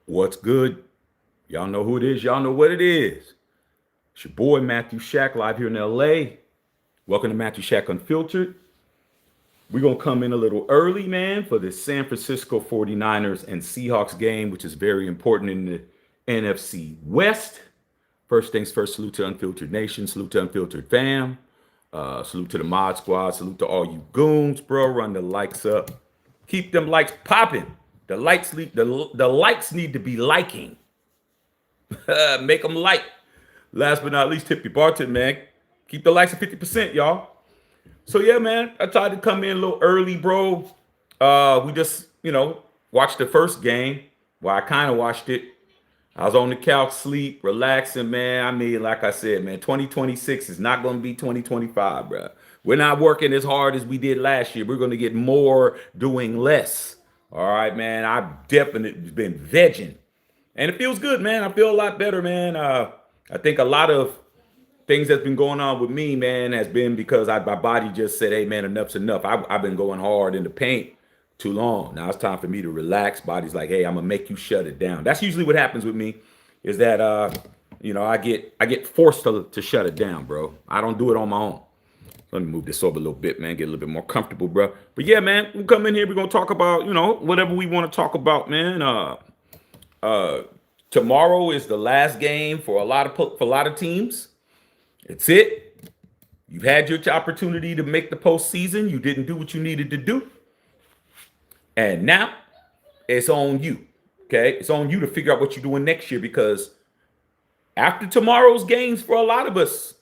What's good? Y'all know who it is. Y'all know what it is. It's your boy, Matthew Shack, live here in LA. Welcome to Matthew Shack Unfiltered. We're going to come in a little early, man, for the San Francisco 49ers and Seahawks game, which is very important in the NFC West. First things first, salute to Unfiltered Nation, salute to Unfiltered Fam, salute to the Mod Squad, salute to all you goons, bro. Run the likes up. Keep them likes popping. The likes need to be liking. Make them like. Last but not least, tip your bartender, man. Keep the likes at 50%, y'all. So yeah, man, I tried to come in a little early, bro. We just, watched the first game. Well, I kind of watched it. I was on the couch, sleep, relaxing, man. I mean, like I said, man, 2026 is not going to be 2025, bro. We're not working as hard as we did last year. We're going to get more doing less. All right, man. I've definitely been vegging. And it feels good, man. I feel a lot better, man. I think a lot of things that's been going on with me, man, has been because my body just said, hey, man, enough's enough. I've been going hard in the paint too long. Now it's time for me to relax. Body's like, hey, I'm gonna make you shut it down. That's usually what happens with me, is that I get forced to shut it down, bro. I don't do it on my own. Let me move this over a little bit, man. Get a little bit more comfortable, bro. But yeah, man, we come in here. We're gonna talk about whatever we want to talk about, man. Tomorrow is the last game for a lot of teams. It's it. You've had your opportunity to make the postseason. You didn't do what you needed to do. And now it's on you. Okay. It's on you to figure out what you're doing next year, because after tomorrow's games, for a lot of us,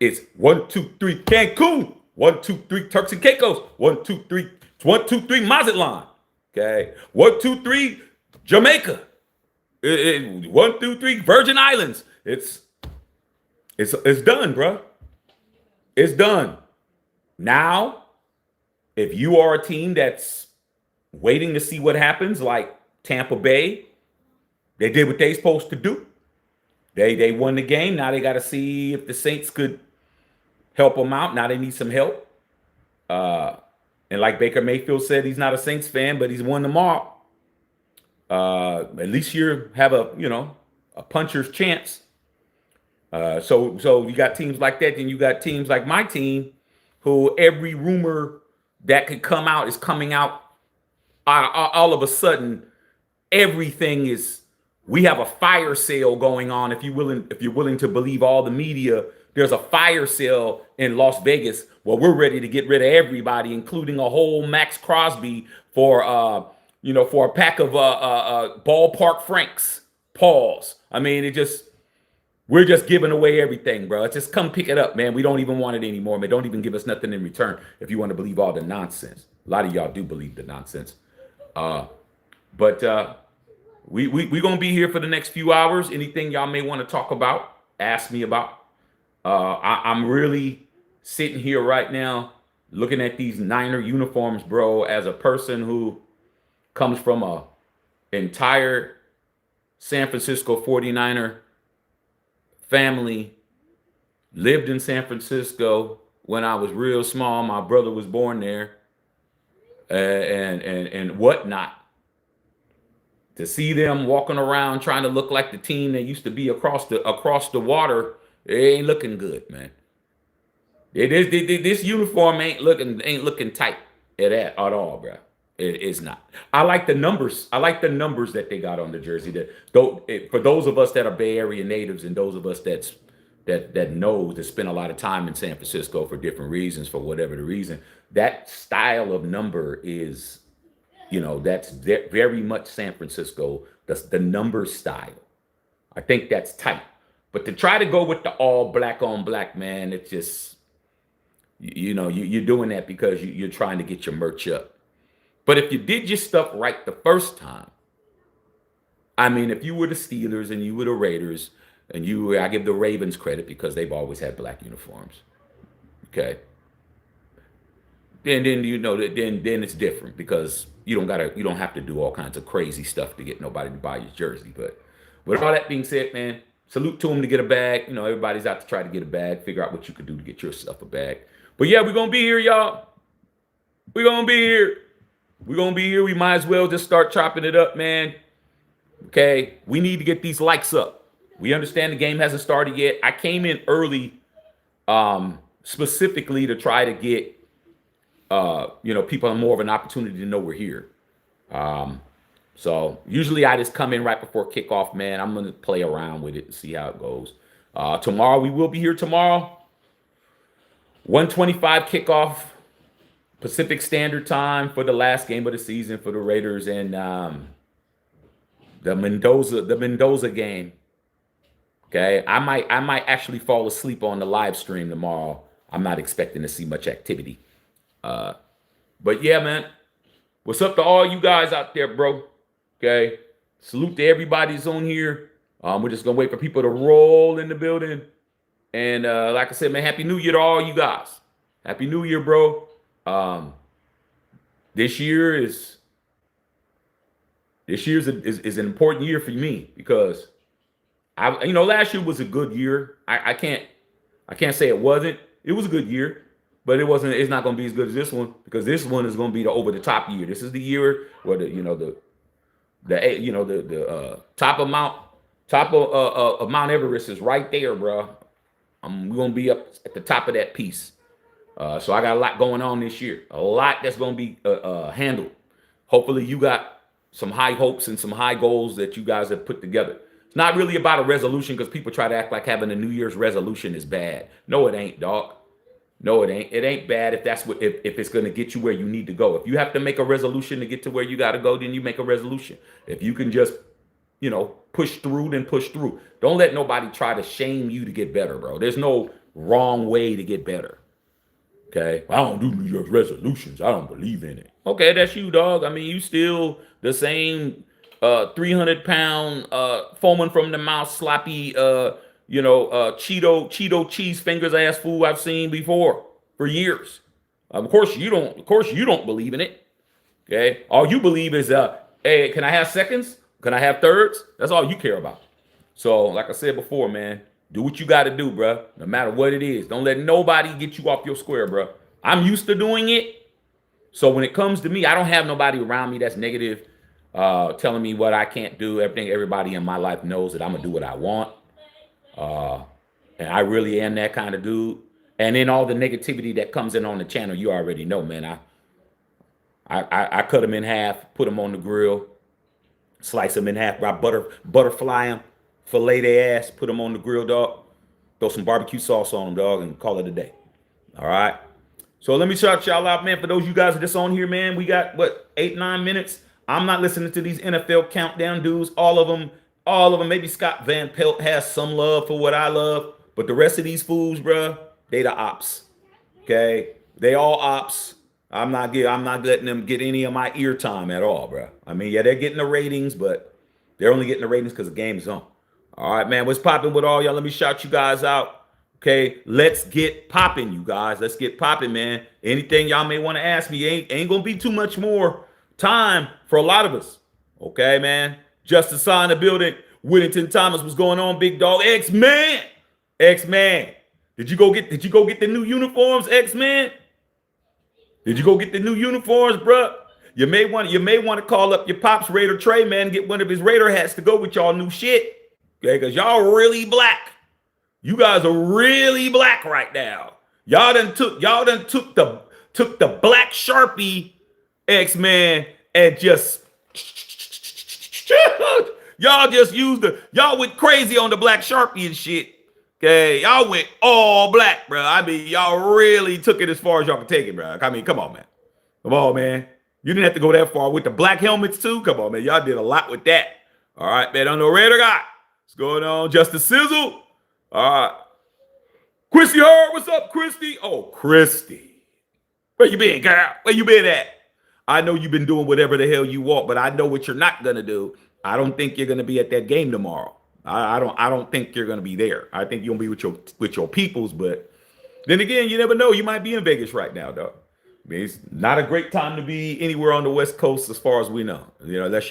it's 1, 2, 3 Cancun, 1, 2, 3 Turks and Caicos, 1, 2, 3 Mazatlan. Okay. 1, 2, 3 Jamaica. 1, 2, 3 Virgin Islands. It's done, bro. It's done. Now, if you are a team that's waiting to see what happens, like Tampa Bay, they did what they supposed to do. They won the game. Now they got to see if the Saints could help them out. Now they need some help. And like Baker Mayfield said, he's not a Saints fan, but he's won them all. At least you have a puncher's chance. So you got teams like that. Then you got teams like my team, who every rumor that could come out is coming out. All of a sudden, everything is. We have a fire sale going on. If you're willing to believe all the media, there's a fire sale in Las Vegas. Well, we're ready to get rid of everybody, including a whole Max Crosby for for a pack of ballpark Franks. Pause. I mean, we're just giving away everything, bro. Just come pick it up, man. We don't even want it anymore, man. Don't even give us nothing in return if you want to believe all the nonsense. A lot of y'all do believe the nonsense. But we gonna be here for the next few hours. Anything y'all may want to talk about, ask me about. I'm really sitting here right now looking at these Niner uniforms, bro, as a person who comes from a entire San Francisco 49er family, lived in San Francisco when I was real small. My brother was born there, and whatnot. To see them walking around trying to look like the team that used to be across the water, it ain't looking good, man. This uniform ain't looking tight at all, bro. It's not. I like the numbers. I like the numbers that they got on the jersey. For those of us that are Bay Area natives, and those of us that know, that spend a lot of time in San Francisco for different reasons, for whatever the reason, that style of number is, that's very much San Francisco. That's the number style. I think that's tight. But to try to go with the all black on black, man, it's just, you're doing that because you're trying to get your merch up. But if you did your stuff right the first time, I mean, if you were the Steelers and you were the Raiders, and I give the Ravens credit because they've always had black uniforms. Okay. Then then it's different, because you don't have to do all kinds of crazy stuff to get nobody to buy your jersey. But with all that being said, man, salute to them to get a bag. Everybody's out to try to get a bag, figure out what you could do to get yourself a bag. But yeah, we're gonna be here, y'all. We're gonna be here. We might as well just start chopping it up, man. Okay, we need to get these likes up. We understand the game hasn't started yet. I came in early, specifically to try to get people more of an opportunity to know we're here. So usually I just come in right before kickoff, man. I'm gonna play around with it and see how it goes. Tomorrow we will be here tomorrow. 1:25 kickoff Pacific Standard Time for the last game of the season for the Raiders and the Mendoza game. Okay, I might actually fall asleep on the live stream tomorrow. I'm not expecting to see much activity. But yeah, man, what's up to all you guys out there, bro? Okay, salute to everybody that's on here. We're just gonna wait for people to roll in the building. And like I said, man, Happy New Year to all you guys. Happy New Year, bro. This year is an important year for me because last year was a good year. I can't say it wasn't. It was a good year, but it wasn't. It's not going to be as good as this one because this one is going to be the over the top year. This is the year where the top of Mount Everest is right there, bro. We're going to be up at the top of that piece. So I got a lot going on this year. A lot that's going to be handled. Hopefully you got some high hopes and some high goals that you guys have put together. It's not really about a resolution because people try to act like having a New Year's resolution is bad. No, it ain't, dog. No, it ain't. It ain't bad if it's going to get you where you need to go. If you have to make a resolution to get to where you got to go, then you make a resolution. If you can just, push through, then push through. Don't let nobody try to shame you to get better, bro. There's no wrong way to get better. Okay, I don't do New Year's resolutions. I don't believe in it. Okay, that's you, dog. I mean, you still the same 300-pound foaming from the mouth, sloppy, Cheeto cheese fingers ass fool I've seen before for years. Of course you don't. Of course you don't believe in it. Okay, all you believe is, hey, can I have seconds? Can I have thirds? That's all you care about. So, like I said before, man. Do what you got to do, bro. No matter what it is. Don't let nobody get you off your square, bro. I'm used to doing it. So when it comes to me, I don't have nobody around me that's negative, telling me what I can't do. Everybody in my life knows that I'm going to do what I want. And I really am that kind of dude. And then all the negativity that comes in on the channel, you already know, man. I cut them in half, put them on the grill, slice them in half, butterfly them. Fillet their ass, put them on the grill, dog. Throw some barbecue sauce on them, dog, and call it a day. All right. So let me shout y'all out, man. For those of you guys that's on here, man, we got 8-9 minutes. I'm not listening to these NFL countdown dudes. All of them. Maybe Scott Van Pelt has some love for what I love, but the rest of these fools, bro, they the ops. Okay, they all ops. I'm not letting them get any of my ear time at all, bro. I mean, yeah, they're getting the ratings, but they're only getting the ratings because the game's on. All right, man. What's popping with all y'all? Let me shout you guys out. Okay, let's get popping, you guys. Let's get popping, man. Anything y'all may want to ask me ain't gonna be too much more time for a lot of us. Okay, man. Justice Saw in the building. Whittington Thomas, what's going on, big dog? X-Man. Did you go get the new uniforms, X-Man? Did you go get the new uniforms, bro? You may want to call up your pops Raider Trey, man, and get one of his Raider hats to go with y'all new shit. Okay, because y'all really black. You guys are really black right now. Y'all done took the black Sharpie, X-Man, and just y'all just y'all went crazy on the black Sharpie and shit. Okay, y'all went all black, bro. I mean, y'all really took it as far as y'all could take it, bro. I mean, come on, man. You didn't have to go that far with the black helmets too. Come on, man. Y'all did a lot with that. All right, man. On the Raider guy. What's going on? Justice Sizzle. All right. Christy Hard, what's up, Christy? Oh, Christy. Where you been, girl? Where you been at? I know you've been doing whatever the hell you want, but I know what you're not going to do. I don't think you're going to be at that game tomorrow. I don't think you're going to be there. I think you're going to be with your peoples, but then again, you never know. You might be in Vegas right now, dog. I mean, it's not a great time to be anywhere on the West Coast as far as we know. Unless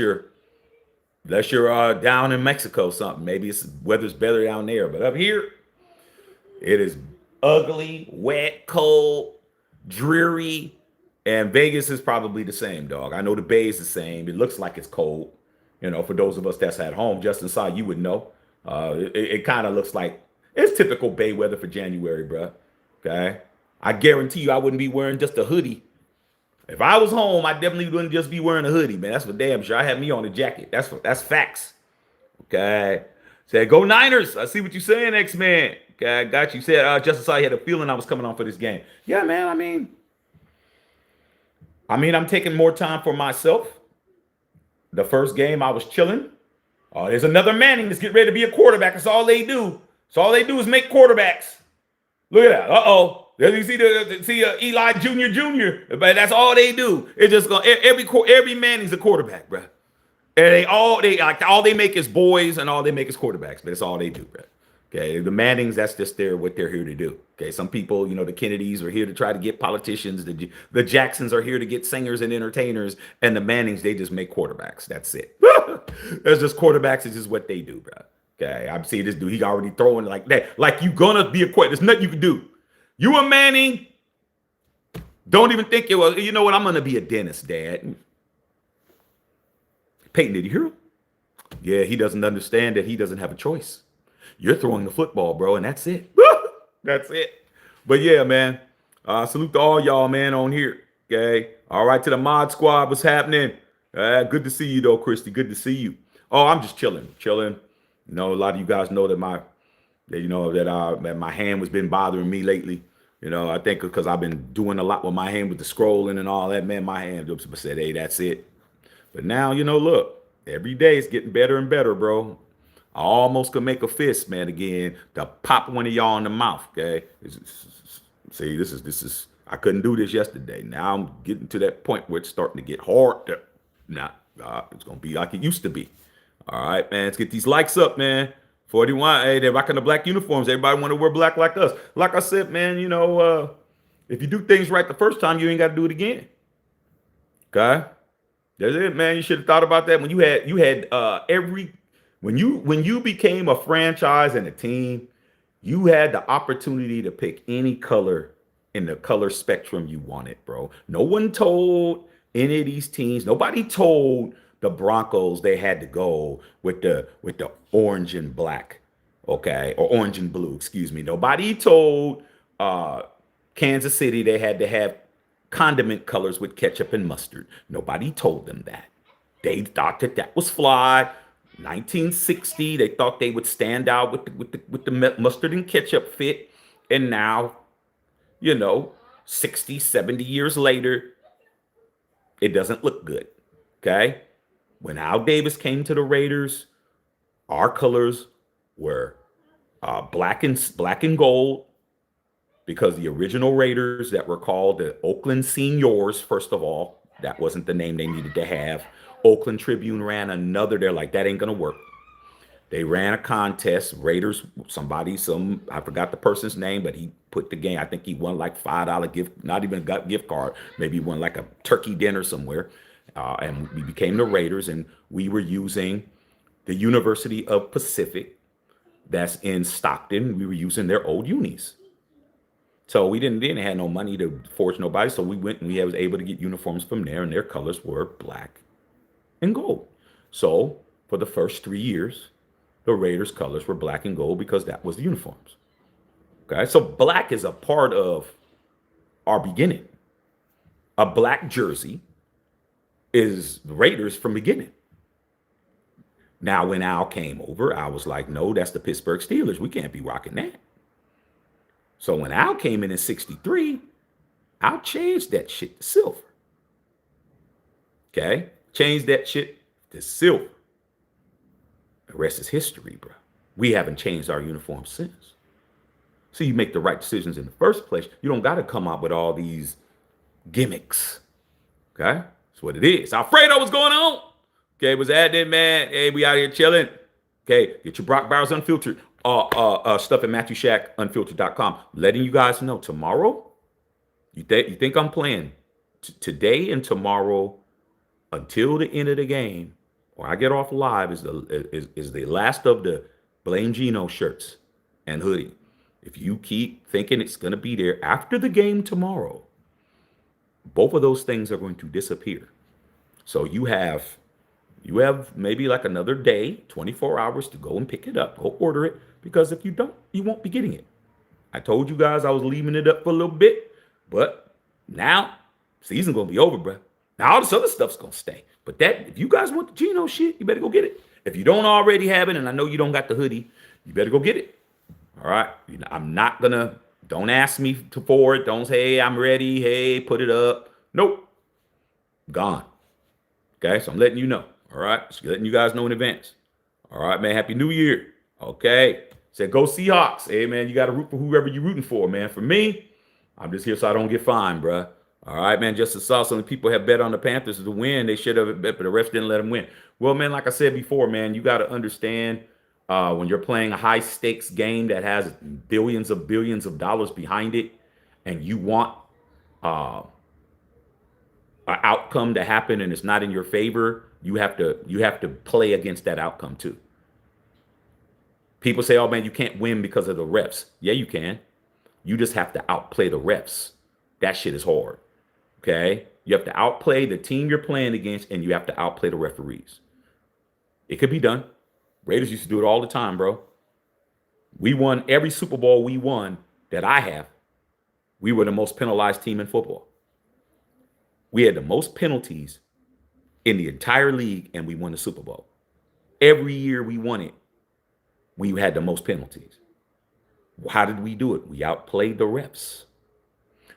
you're down in Mexico or something. Maybe weather's better down there. But up here, it is ugly, wet, cold, dreary. And Vegas is probably the same, dog. I know the Bay is the same. It looks like it's cold. For those of us that's at home, just inside, you would know. It kind of looks like it's typical Bay weather for January, bro. Okay. I guarantee you I wouldn't be wearing just a hoodie. If I was home, I definitely wouldn't just be wearing a hoodie, man. That's for damn sure. I had me on a jacket. That's facts. Okay. Said, go Niners. I see what you're saying, X-Man. Okay, I got you. Said, just I had a feeling I was coming on for this game. Yeah, man. I'm taking more time for myself. The first game, I was chilling. Oh, there's another Manning that's getting ready to be a quarterback. That's all they do. So all they do is make quarterbacks. Look at that. Uh-oh. You see Eli Jr., but that's all they do. It's just every Manning's a quarterback, bro. And all they make is boys, and all they make is quarterbacks. But that's all they do, bro. Okay, the Mannings, that's just what they're here to do. Okay, some people, the Kennedys are here to try to get politicians. The Jacksons are here to get singers and entertainers, and the Mannings, they just make quarterbacks. That's it. That's just quarterbacks. It's just what they do, bro. Okay, I'm seeing this dude. He already throwing like that. Like you gonna be a quarterback. There's nothing you can do. You a Manning? Don't even think it was. You know what? I'm gonna be a dentist, Dad. Peyton, did you hear him? Yeah, he doesn't understand that he doesn't have a choice. You're throwing the football, bro, and that's it. That's it. But yeah, man. Salute to all y'all, man, on here. Okay. All right, to the mod squad. What's happening? Good to see you, though, Christy. Good to see you. Oh, I'm just chilling. A lot of you guys know that my hand has been bothering me lately. I think because I've been doing a lot with my hand with the scrolling and all that, man. My hand just said, hey, that's it. But now, look, every day it's getting better and better, bro. I almost could make a fist, man, again, to pop one of y'all in the mouth, okay? See, this is, I couldn't do this yesterday. Now I'm getting to that point where it's starting to get hard. Now, it's going to be like it used to be. All right, man, let's get these likes up, man. 41, hey, they're rocking the black uniforms. Everybody want to wear black like us. Like I said, man, if you do things right the first time, you ain't got to do it again. Okay? That's it, man. You should have thought about that when you had when you became a franchise and a team, you had the opportunity to pick any color in the color spectrum you wanted, bro. No one told any of these teams, nobody told the Broncos they had to go with the orange and black, okay, or orange and blue, excuse me. Nobody told Kansas City they had to have condiment colors with ketchup and mustard. Nobody told them that. They thought that was fly. 1960, they thought they would stand out with the mustard and ketchup fit. And now, 60, 70 years later, it doesn't look good. Okay? When Al Davis came to the Raiders, our colors were black and gold, because the original Raiders that were called the Oakland Seniors, first of all, that wasn't the name they needed to have. Oakland Tribune ran another. They're like, that ain't going to work. They ran a contest. Raiders, I forgot the person's name, but he put the game. I think he won like $5 gift, not even a gift card. Maybe he won like a turkey dinner somewhere. And we became the Raiders, and we were using the University of Pacific that's in Stockton. We were using their old unis. So we didn't have no money to forge nobody. So we went and we was able to get uniforms from there, and their colors were black and gold. So for the first 3 years, the Raiders' colors were black and gold because that was the uniforms. Okay, so black is a part of our beginning. A black jersey is the Raiders from beginning. Now, when Al came over, I was like, no, that's the Pittsburgh Steelers. We can't be rocking that. So when Al came in 63, Al changed that shit to silver. Okay? Changed that shit to silver. The rest is history, bro. We haven't changed our uniform since. So you make the right decisions in the first place. You don't got to come up with all these gimmicks. Okay? That's what it is. Alfredo, what's going on? Okay, what's happening, man? Hey, we out here chilling. Okay, get your Brock Bowers Unfiltered. Stuff at MatthewShackUnfiltered.com. Letting you guys know tomorrow. You think I'm playing today and tomorrow until the end of the game, or I get off live, is the last of the Blame Gino shirts and hoodie. If you keep thinking it's going to be there after the game tomorrow, both of those things are going to disappear. So you have You have maybe like another day, 24 hours to go and pick it up. Go order it, because if you don't, you won't be getting it. I told you guys I was leaving it up for a little bit, but now season gonna be over, bro. Now all this other stuff's gonna stay. But that, if you guys want the Geno shit, you better go get it. If you don't already have it, and I know you don't got the hoodie, you better go get it. All right. I'm not gonna. Don't ask me for it. Don't say, hey, I'm ready. Hey, put it up. Nope. Gone. Okay. So I'm letting you know. All right. Just letting you guys know in advance. All right, man. Happy New Year. Okay. Said go Seahawks. Hey, man, you got to root for whoever you're rooting for, man. For me, I'm just here so I don't get fined, bro. All right, man. Just as saw some people have bet on the Panthers to win. They should have bet, but the refs didn't let them win. Well, man, like I said before, man, you got to understand when you're playing a high stakes game that has billions of dollars behind it, and you want an outcome to happen and it's not in your favor, you have to play against that outcome too. People say, oh man, you can't win because of the refs. Yeah, you can. You just have to outplay the refs. That shit is hard. Okay? You have to outplay the team you're playing against, and you have to outplay the referees. It could be done. Raiders used to do it all the time, bro. We won every Super Bowl we won that I have. We were the most penalized team in football. We had the most penalties in the entire league, and we won the Super Bowl. Every year we won it, we had the most penalties. How did we do it? We outplayed the refs.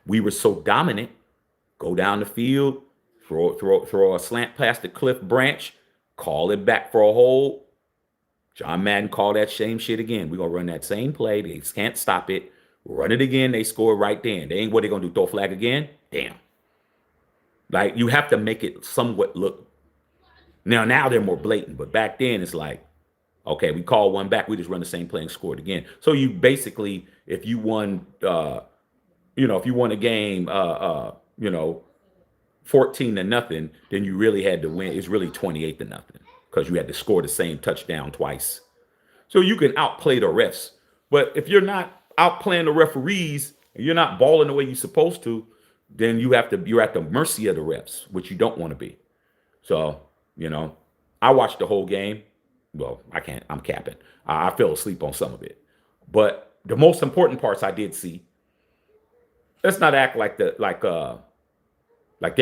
We were so dominant. Go down the field, throw a slant past the cliff branch, call it back for a hold. John Madden called that same shit again. We're going to run that same play. They can't stop it. Run it again. They score right then. They ain't what they going to do, throw a flag again? Damn. Like, you have to make it somewhat look. Now they're more blatant, but back then it's like, okay, we call one back. We just run the same play and score it again. So you basically, if you won, if you won a game, 14-0, then you really had to win. It's really 28-0 because you had to score the same touchdown twice. So you can outplay the refs. But if you're not outplaying the referees and you're not balling the way you're supposed to, then you're at the mercy of the refs, which you don't want to be. So, I watched the whole game. Well, I can't. I'm capping. I fell asleep on some of it. But the most important parts I did see. Let's not act like they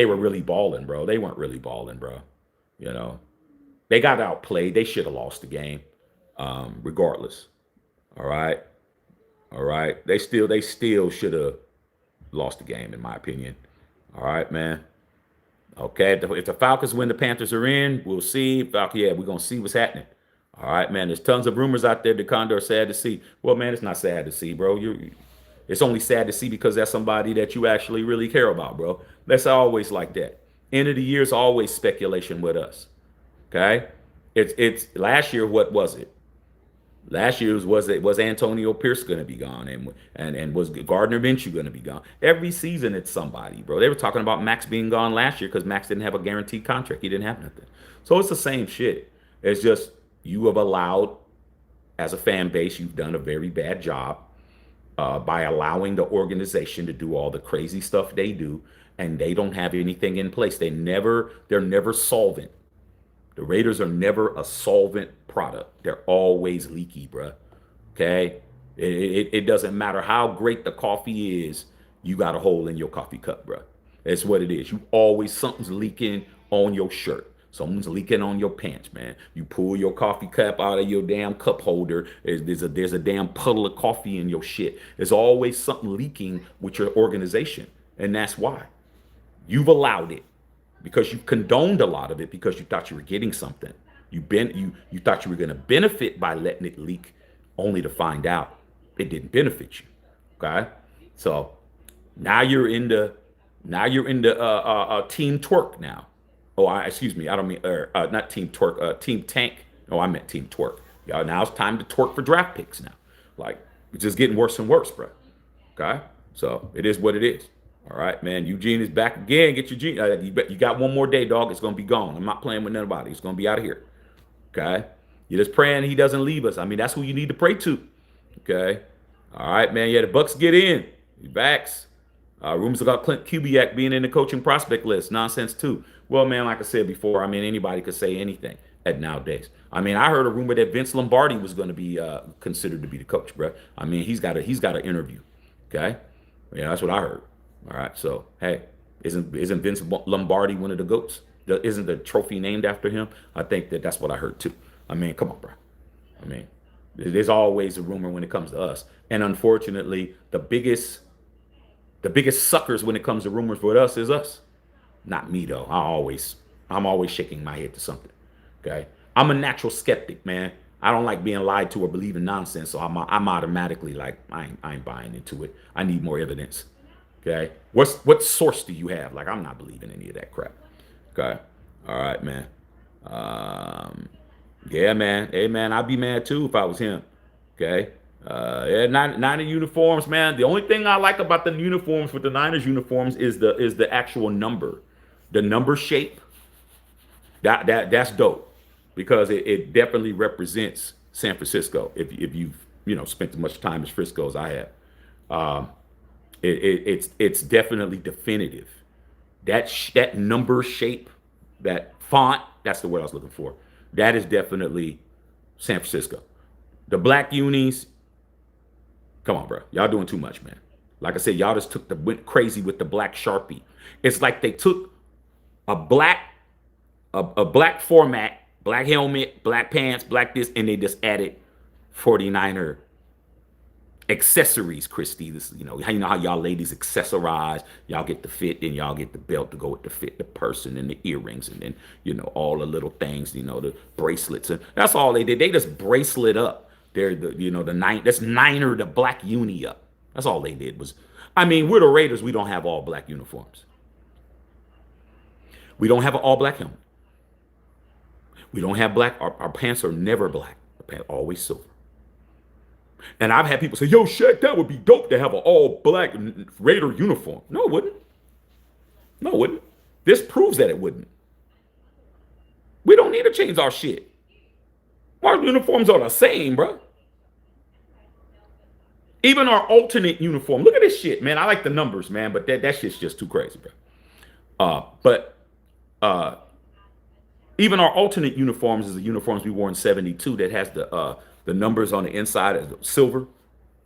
were really balling, bro. They weren't really balling, bro. They got outplayed. They should have lost the game, regardless. All right. They still should have lost the game, in my opinion. All right, man. Okay. If the Falcons win, the Panthers are in. We'll see. We're gonna see what's happening. All right, man. There's tons of rumors out there. The Condor sad to see. Well, man, it's not sad to see, bro. It's only sad to see because that's somebody that you actually really care about, bro. That's always like that. End of the year is always speculation with us. Okay? It's last year. What was it? Last year was Antonio Pierce going to be gone, and was Gardner Minshew going to be gone? Every season it's somebody, bro. They were talking about Max being gone last year because Max didn't have a guaranteed contract. He didn't have nothing. So it's the same shit. It's just you have allowed, as a fan base, you've done a very bad job by allowing the organization to do all the crazy stuff they do, and they don't have anything in place. They're never solvent. The Raiders are never a solvent product. They're always leaky, bruh. Okay? It doesn't matter how great the coffee is, you got a hole in your coffee cup, bruh. That's what it is. Something's leaking on your shirt. Someone's leaking on your pants, man. You pull your coffee cup out of your damn cup holder. There's a damn puddle of coffee in your shit. There's always something leaking with your organization. And that's why. You've allowed it because you've condoned a lot of it because you thought you were getting something. You thought you were going to benefit by letting it leak, only to find out it didn't benefit you. Okay? So now you're into Team Twerk now. Excuse me. I don't mean not Team Twerk. Team Tank. Oh, I meant Team Twerk. Y'all, now it's time to twerk for draft picks now. Like, it's just getting worse and worse, bro. Okay, so it is what it is. All right, man. Eugene is back again. Get Eugene. You got one more day, dog. It's gonna be gone. I'm not playing with nobody. It's gonna be out of here. Okay. You're just praying he doesn't leave us. I mean, that's who you need to pray to. Okay. All right, man. Yeah, the Bucks get in. He backs. Rumors about Clint Kubiak being in the coaching prospect list. Nonsense too. Well, man, like I said before, I mean, anybody could say anything at nowadays. I mean, I heard a rumor that Vince Lombardi was going to be considered to be the coach, bro. I mean, he's got an interview. Okay, yeah, that's what I heard. All right, so hey, isn't Vince Lombardi one of the goats? Isn't the trophy named after him? I think that's what I heard too. I mean, come on, bro. I mean, there's always a rumor when it comes to us, and unfortunately, the biggest suckers when it comes to rumors for us is us. Not me though. I'm always shaking my head to something. Okay. I'm a natural skeptic, man. I don't like being lied to or believing nonsense. So I'm automatically like, I ain't buying into it. I need more evidence. Okay. What source do you have? Like, I'm not believing any of that crap. Okay. All right, man. Um, yeah, man. Hey, man, I'd be mad too if I was him. Okay. Yeah, Niner uniforms, man. The only thing I like about the uniforms with the Niners uniforms is the actual number, the number shape. That's dope because it definitely represents San Francisco. If you've spent as much time as Frisco as I have, um, it's definitely definitive. That number shape, that font, that's the word I was looking for. That is definitely San Francisco. The black unis, come on, bro. Y'all doing too much, man. Like I said, y'all just went crazy with the black Sharpie. It's like they took a black a black format, black helmet, black pants, black this, and they just added 49er accessories, Christy. This, how y'all ladies accessorize. Y'all get the fit, and y'all get the belt to go with the fit, the person, and the earrings, and then all the little things, the bracelets, and that's all they did. They just bracelet up. They're the nine. That's Niner, the black uni up. That's all they did was. I mean, we're the Raiders. We don't have all black uniforms. We don't have an all black helmet. We don't have black. Our pants are never black. Our pants are always silver. And I've had people say, "Yo, Shaq, that would be dope to have an all black Raider uniform." No, it wouldn't. No, it wouldn't. This proves that it wouldn't. We don't need to change our shit. Our uniforms are the same, bro. Even our alternate uniform. Look at this shit, man. I like the numbers, man, but that shit's just too crazy, bro. But even our alternate uniforms is the uniforms we wore in '72 that has the numbers on the inside as silver.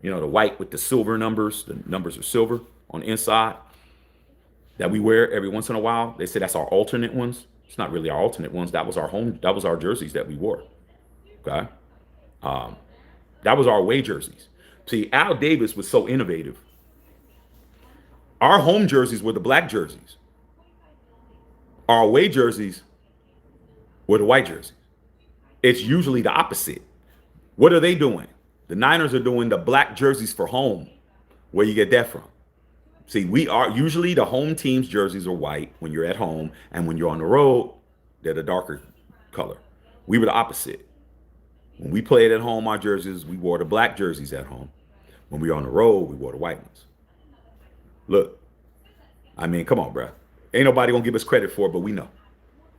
The white with the silver numbers. The numbers are silver on the inside that we wear every once in a while. They say that's our alternate ones. It's not really our alternate ones. That was our jerseys that we wore. Okay. That was our away jerseys. See, Al Davis was so innovative. Our home jerseys were the black jerseys. Our away jerseys were the white jerseys. It's usually the opposite. What are they doing? The Niners are doing the black jerseys for home. Where you get that from? See, we are usually the home team's jerseys are white when you're at home, and when you're on the road, they're the darker color. We were the opposite. When we played at home, our jerseys, we wore the black jerseys at home. When we were on the road, we wore the white ones. Look, I mean, come on, bro. Ain't nobody gonna give us credit for it, but we know.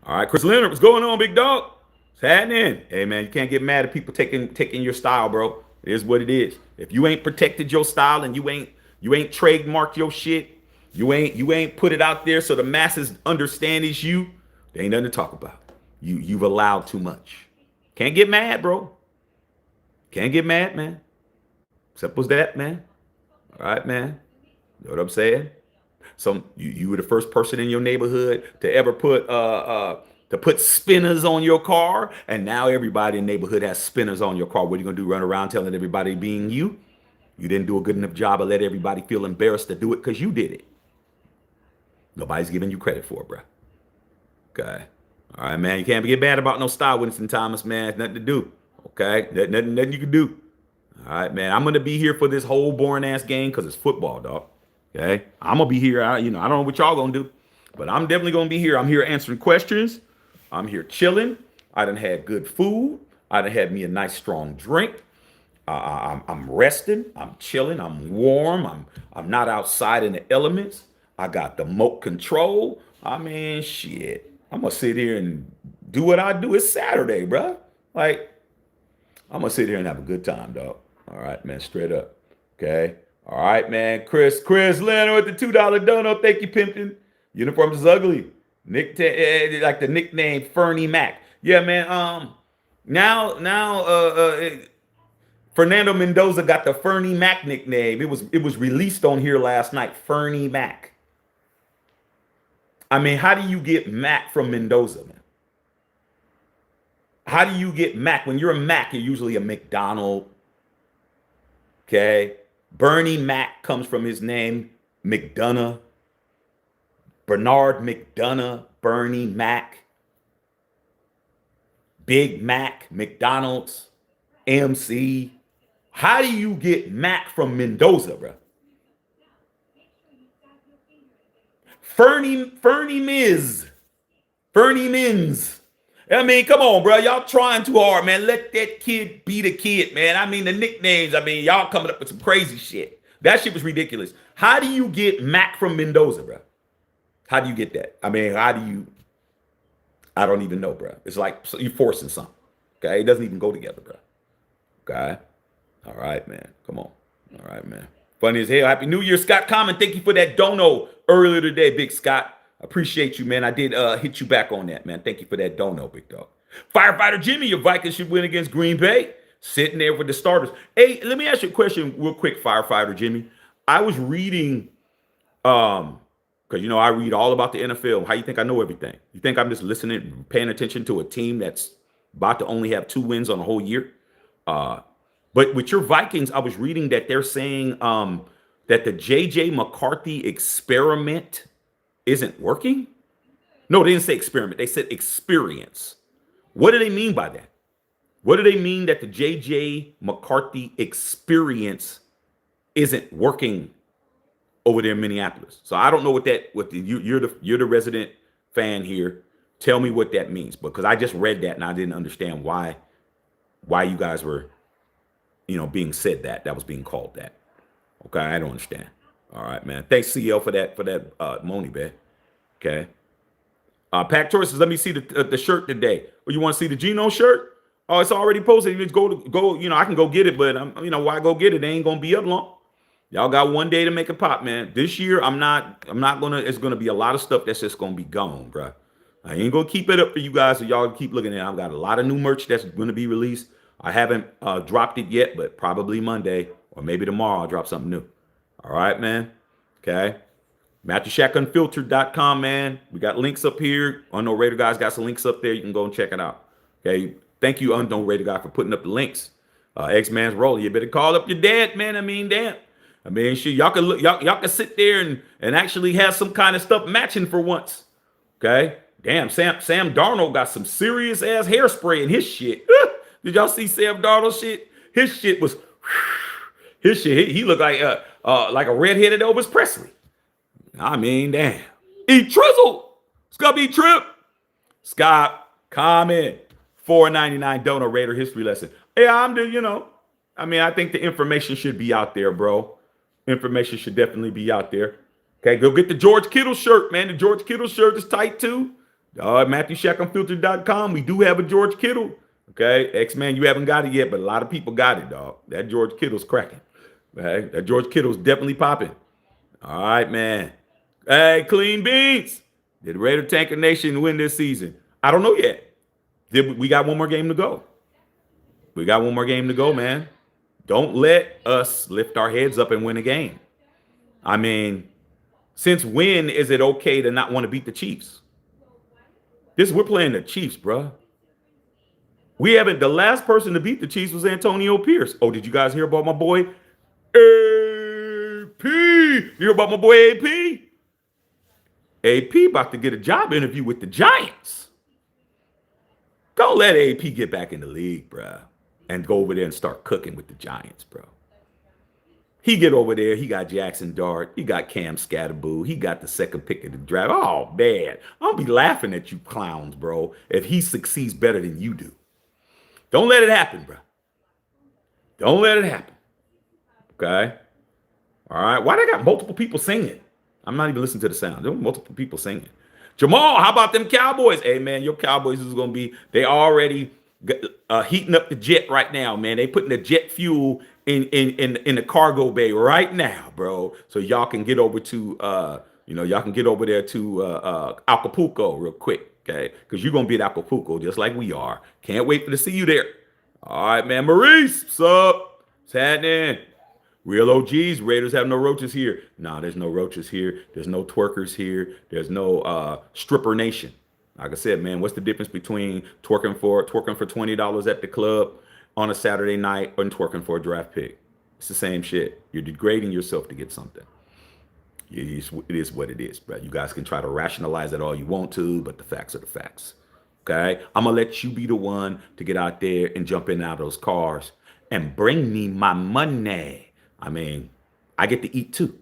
All right, Chris Leonard, what's going on, big dog? What's happening? Hey, man, you can't get mad at people taking your style, bro. It is what it is. If you ain't protected your style and you ain't trademarked your shit, you ain't put it out there so the masses understand it's you, there ain't nothing to talk about. You've allowed too much. Can't get mad, bro. Can't get mad, man. Simple as that, man. All right, man. You know what I'm saying? So you were the first person in your neighborhood to ever put spinners on your car, and now everybody in the neighborhood has spinners on your car. What are you gonna do? Run around telling everybody being you? You didn't do a good enough job of letting everybody feel embarrassed to do it because you did it. Nobody's giving you credit for it, bro. Okay. All right, man. You can't get bad about no style, Winston Thomas, man. It's nothing to do. Okay. Nothing you can do. All right, man. I'm gonna be here for this whole boring ass game because it's football, dog. Okay. I'm gonna be here. I don't know what y'all gonna do, but I'm definitely gonna be here. I'm here answering questions. I'm here chilling. I done had good food. I done had me a nice strong drink. I'm resting. I'm chilling. I'm warm. I'm not outside in the elements. I got the remote control. I mean, shit. I'm gonna sit here and do what I do. It's Saturday, bro. Like, I'm gonna sit here and have a good time, dog. All right, man. Straight up. Okay. All right, man. Chris Leonard with the $2 dono. Thank you, pimpin'. Uniforms is ugly. Like the nickname Fernie Mac. Yeah, man. Now, Fernando Mendoza got the Fernie Mac nickname. It was released on here last night. Fernie Mac. I mean, how do you get Mac from Mendoza, man? How do you get Mac? When you're a Mac, you're usually a McDonald. Okay. Bernie Mac comes from his name, McDonough. Bernard McDonough, Bernie Mac. Big Mac, McDonald's, MC. How do you get Mac from Mendoza, bro? Fernie Miz. Fernie Mins. I mean, come on, bro. Y'all trying too hard, man. Let that kid be the kid, man. I mean, the nicknames, y'all coming up with some crazy shit. That shit was ridiculous. How do you get Mac from Mendoza, bro? How do you get that? I mean, how do you? I don't even know, bro. It's like you're forcing something. Okay, it doesn't even go together, bro. Okay, all right, man. Come on, all right, man. Funny as hell. Happy New Year, Scott Common. Thank you for that dono earlier today, Big Scott. Appreciate you, man. I did hit you back on that, man. Thank you for that dono, big dog. Firefighter Jimmy, your Vikings should win against Green Bay. Sitting there with the starters. Hey, let me ask you a question real quick, Firefighter Jimmy. I was reading, because I read all about the NFL. How you think I know everything? You think I'm just listening, paying attention to a team that's about to only have 2 wins on a whole year? But with your Vikings, I was reading that they're saying that the J.J. McCarthy experiment isn't working? No, they didn't say experiment. They said experience. What do they mean by that? What do they mean that the J.J. McCarthy experience isn't working over there in Minneapolis? So I don't know you're the resident fan here. Tell me what that means, because I just read that and I didn't understand why you guys were, being said that was being called that. Okay, I don't understand. All right, man. Thanks, CL, for that Moni, man. Okay. Pack choices. Let me see the shirt today. Or you want to see the Geno shirt? Oh, it's already posted. You just go. I can go get it, but why go get it? They ain't gonna be up long. Y'all got one day to make it pop, man. This year, I'm not gonna. It's gonna be a lot of stuff that's just gonna be gone, bro. I ain't gonna keep it up for you guys, so y'all keep looking at it. I've got a lot of new merch that's gonna be released. I haven't dropped it yet, but probably Monday or maybe tomorrow I'll drop something new. All right, man. Okay. MatthewShackUnfiltered.com, man. We got links up here. Unknown Raider Guys got some links up there. You can go and check it out. Okay. Thank you, Unknown Raider Guy, for putting up the links. X-Man's Roller. You better call up your dad, man. Damn. Shit, y'all can look, y'all can sit there and actually have some kind of stuff matching for once. Okay. Damn, Sam Darnold got some serious ass hairspray in his shit. Did y'all see Sam Darnold's shit? His shit was he looked like a redheaded Elvis Presley. Damn. He Trizzle. It's gonna be Trip. Scott, comment. $4.99 dono Raider history lesson. Yeah, I think the information should be out there, bro. Information should definitely be out there. Okay, go get the George Kittle shirt, man. The George Kittle shirt is tight too. MatthewShackUnfiltered.com. We do have a George Kittle. Okay, X-Man, you haven't got it yet, but a lot of people got it, dog. That George Kittle's cracking. Okay, that George Kittle's definitely popping. All right, man. Hey, Clean Beans. Did Raider Tanker Nation win this season? I don't know yet. We got one more game to go. We got one more game to go, man. Don't let us lift our heads up and win a game. Since when is it okay to not want to beat the Chiefs? We're playing the Chiefs, bro. The last person to beat the Chiefs was Antonio Pierce. Oh, did you guys hear about my boy AP? You hear about my boy AP? AP about to get a job interview with the Giants. Don't let AP get back in the league, bro, and go over there and start cooking with the Giants, bro. He get over there. He got Jackson Dart. He got Cam Scatterboo. He got the second pick of the draft. Oh, man. I'll be laughing at you clowns, bro, if he succeeds better than you do. Don't let it happen, bro. Don't let it happen. Okay? All right. Why they got multiple people singing? I'm not even listening to the sound. There were multiple people singing. Jamal, how about them Cowboys? Hey, man, your Cowboys is going to be, they already heating up the jet right now, man. They putting the jet fuel in the cargo bay right now, bro. So y'all can get over to y'all can get over there to Acapulco real quick, okay? Because you're gonna be at Acapulco just like we are. Can't wait to see you there. All right, man. Maurice, what's up? What's happening? Real OGs, Raiders have no roaches here. Nah, there's no roaches here. There's no twerkers here. There's no stripper nation. Like I said, man, what's the difference between twerking for $20 at the club on a Saturday night and twerking for a draft pick? It's the same shit. You're degrading yourself to get something. It is what it is, bro. You guys can try to rationalize it all you want to, but the facts are the facts. Okay? I'm going to let you be the one to get out there and jump in and out of those cars and bring me my money. I mean, I get to eat too.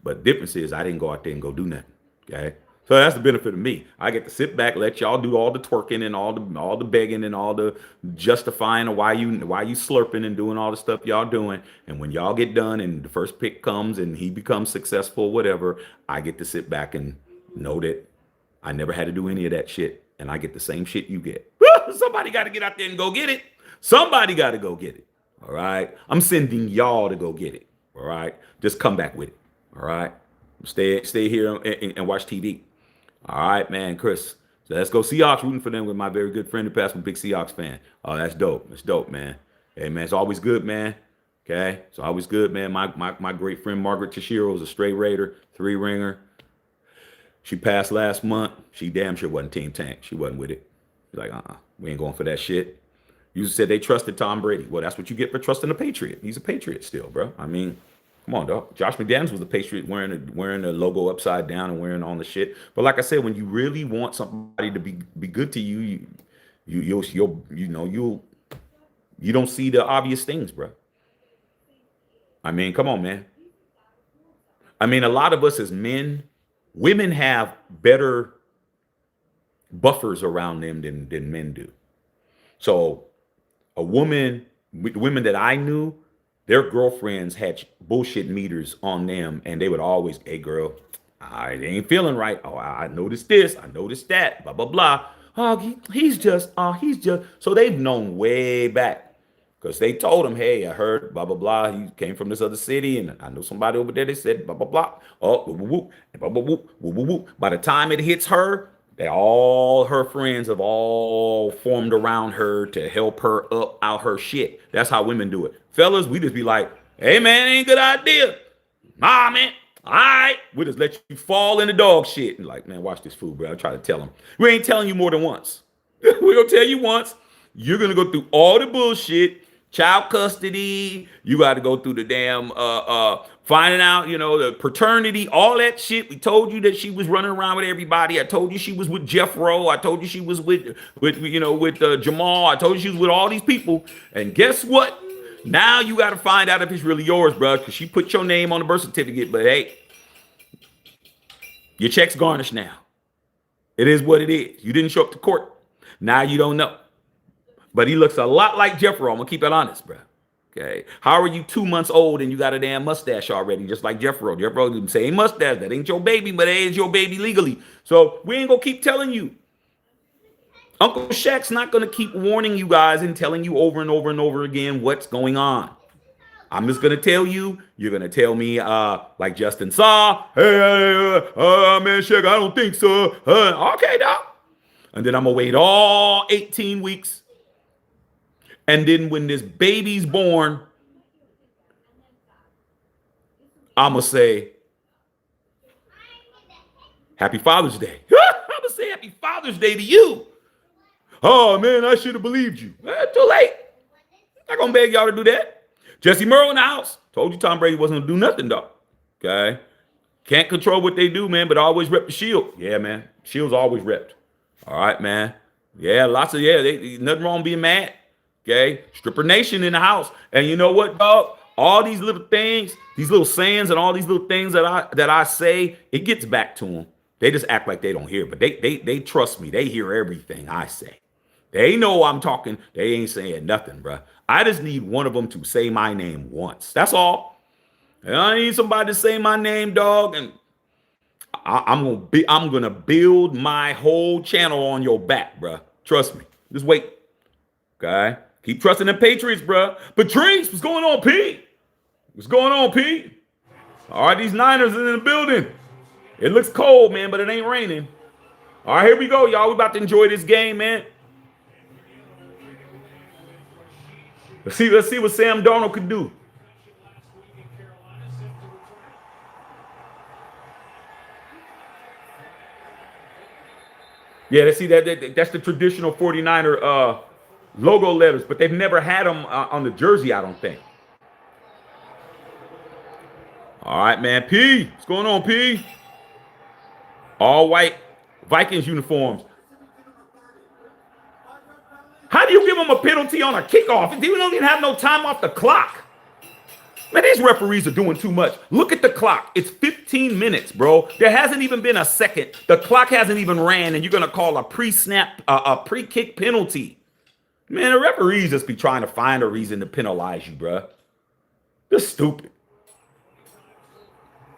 But the difference is I didn't go out there and go do nothing. Okay? So that's the benefit of me. I get to sit back, let y'all do all the twerking and all the begging and all the justifying of why you slurping and doing all the stuff y'all doing. And when y'all get done and the first pick comes and he becomes successful, whatever, I get to sit back and know that I never had to do any of that shit. And I get the same shit you get. Somebody got to get out there and go get it. Somebody got to go get it. All right. I'm sending y'all to go get it. All right. Just come back with it. All right. Stay here and watch TV. All right, man, Chris. So let's go Seahawks, rooting for them with my very good friend who passed, a big Seahawks fan. Oh, that's dope. That's dope, man. Hey, man, it's always good, man. Okay? It's always good, man. My great friend Margaret Tashiro is a straight Raider, 3-ringer. She passed last month. She damn sure wasn't Team Tank. She wasn't with it. She's like, we ain't going for that shit. You said they trusted Tom Brady. Well, that's what you get for trusting a Patriot. He's a Patriot still, bro. I mean, come on, dog. Josh McDaniels was a Patriot wearing the logo upside down and wearing all the shit. But like I said, when you really want somebody to be good to you, you don't see the obvious things, bro. I mean, come on, man. I mean, a lot of us as men, women have better buffers around them than men do. So the women that I knew, their girlfriends had bullshit meters on them, and they would always, hey, girl, I ain't feeling right. Oh, I noticed this. I noticed that. Blah, blah, blah. Oh, he's just. So they've known way back because they told him, hey, I heard, blah, blah, blah. He came from this other city, and I know somebody over there. They said, blah, blah, blah. Oh, whoop, whoop, blah, blah, whoop, whoop, whoop, whoop. By the time it hits her, all her friends have all formed around her to help her up out her shit. That's how women do it. Fellas, we just be like, hey, man, ain't a good idea. Nah, man. All right. We just let you fall in the dog shit. And like, man, watch this fool, bro. I try to tell him. We ain't telling you more than once. We're going to tell you once. You're going to go through all the bullshit. Child custody. You got to go through the damn finding out, the paternity, all that shit. We told you that she was running around with everybody. I told you she was with Jeff Rowe. I told you she was with Jamal. I told you she was with all these people. And guess what? Now you got to find out if it's really yours, bro, because she put your name on the birth certificate. But hey, your check's garnished now. It is what it is. You didn't show up to court. Now you don't know. But he looks a lot like Jeff Rowe. I'm going to keep it honest, bro. Okay. How are you 2 months old and you got a damn mustache already, just like Jeff Rowe? Jeff Rowe didn't say mustache. That ain't your baby, but it is your baby legally. So we ain't going to keep telling you. Uncle Shaq's not going to keep warning you guys and telling you over and over and over again what's going on. I'm just going to tell you. You're going to tell me like Justin Saw. Hey, man, Shaq, I don't think so. Okay, dog. And then I'm going to wait all 18 weeks. And then when this baby's born, I'm going to say, Happy Father's Day. I'm going to say Happy Father's Day to you. Oh, man, I should have believed you. Too late. Not going to beg y'all to do that. Jesse Merle in the house. Told you Tom Brady wasn't going to do nothing, dog. Okay? Can't control what they do, man, but always rep the shield. Yeah, man. Shield's always repped. All right, man. Yeah, nothing wrong being mad. Okay? Stripper Nation in the house. And you know what, dog? All these little things, these little sayings and all these little things that I say, it gets back to them. They just act like they don't hear, but they trust me. They hear everything I say. They know I'm talking. They ain't saying nothing, bro. I just need one of them to say my name once. That's all. And I need somebody to say my name, dog, and I'm gonna build my whole channel on your back, bro. Trust me. Just wait. Okay. Keep trusting the Patriots, bro. Patrice, what's going on, P? What's going on, P? All right, these Niners are in the building. It looks cold, man, but it ain't raining. All right, here we go, y'all. We about to enjoy this game, man. Let's see what Sam Darnold could do. Yeah, let's see that's the traditional 49er logo letters, but they've never had them on the jersey, I don't think. All right, man. P, what's going on, P? All white Vikings uniforms. How do you give them a penalty on a kickoff? They don't even have no time off the clock. Man, these referees are doing too much. Look at the clock. It's 15 minutes, bro. There hasn't even been a second. The clock hasn't even ran, and you're going to call a pre-snap, a pre-kick penalty. Man, the referees just be trying to find a reason to penalize you, bro. They're stupid.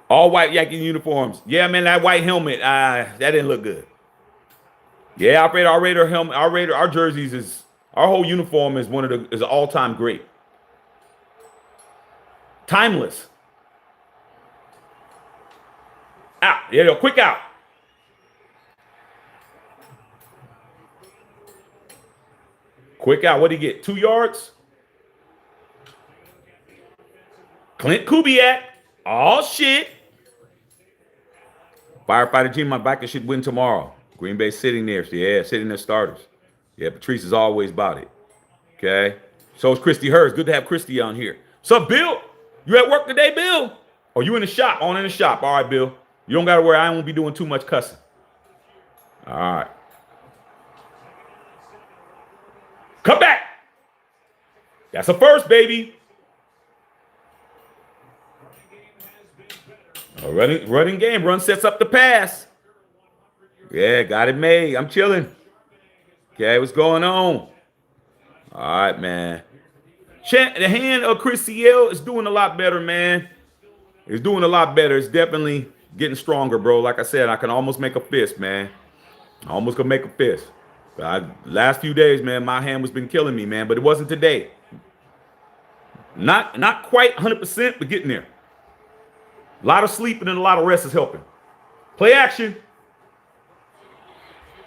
All white Yankee uniforms. Yeah, man, that white helmet, that didn't look good. Yeah, our Raider helmet, our jerseys is, our whole uniform is is an all-time great. Timeless. Out. There you go. Quick out. Quick out. What did he get? 2 yards? Clint Kubiak. Oh, shit. Firefighter G, my Vikings should win tomorrow. Green Bay sitting there. Yeah, sitting there starters. Yeah, Patrice is always about it. Okay. So is Christy Hurst. Good to have Christy on here. What's up, Bill? You at work today, Bill? Or you in the shop? On in the shop. All right, Bill. You don't got to worry. I won't be doing too much cussing. All right. Come back. That's a first, baby. A running game. Run sets up the pass. Yeah, got it made. I'm chilling. Okay, what's going on? All right, man. The hand of Chris CL is doing a lot better, man. It's doing a lot better. It's definitely getting stronger, bro. Like I said, I can almost make a fist, man. I almost could make a fist. Last few days, man, my hand was been killing me, man. But it wasn't today. Not quite 100%, but getting there. A lot of sleeping and a lot of rest is helping. Play action.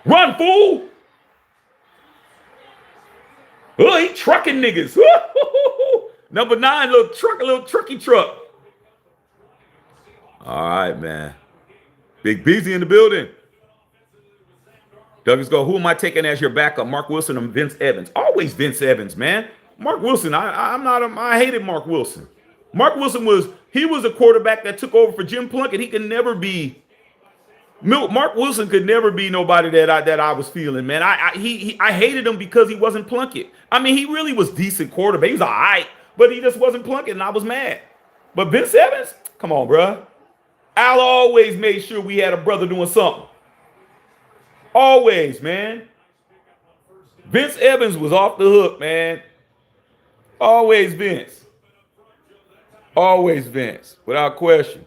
Run, fool. Oh, he trucking niggas. Number 9, little trucky truck. All right, man. Big Beezy in the building. Douglas go, who am I taking as your backup? Mark Wilson or Vince Evans? Always Vince Evans, man. Mark Wilson, I hated Mark Wilson. Mark Wilson was a quarterback that took over for Jim Plunkett. He could never be. Mark Wilson could never be nobody that I was feeling, man. I hated him because he wasn't Plunkett. I mean, he really was decent quarterback. He was all right, but he just wasn't Plunkett, and I was mad. But Vince Evans, come on, bro. Al always made sure we had a brother doing something. Always, man. Vince Evans was off the hook, man. Always Vince. Always Vince, without question.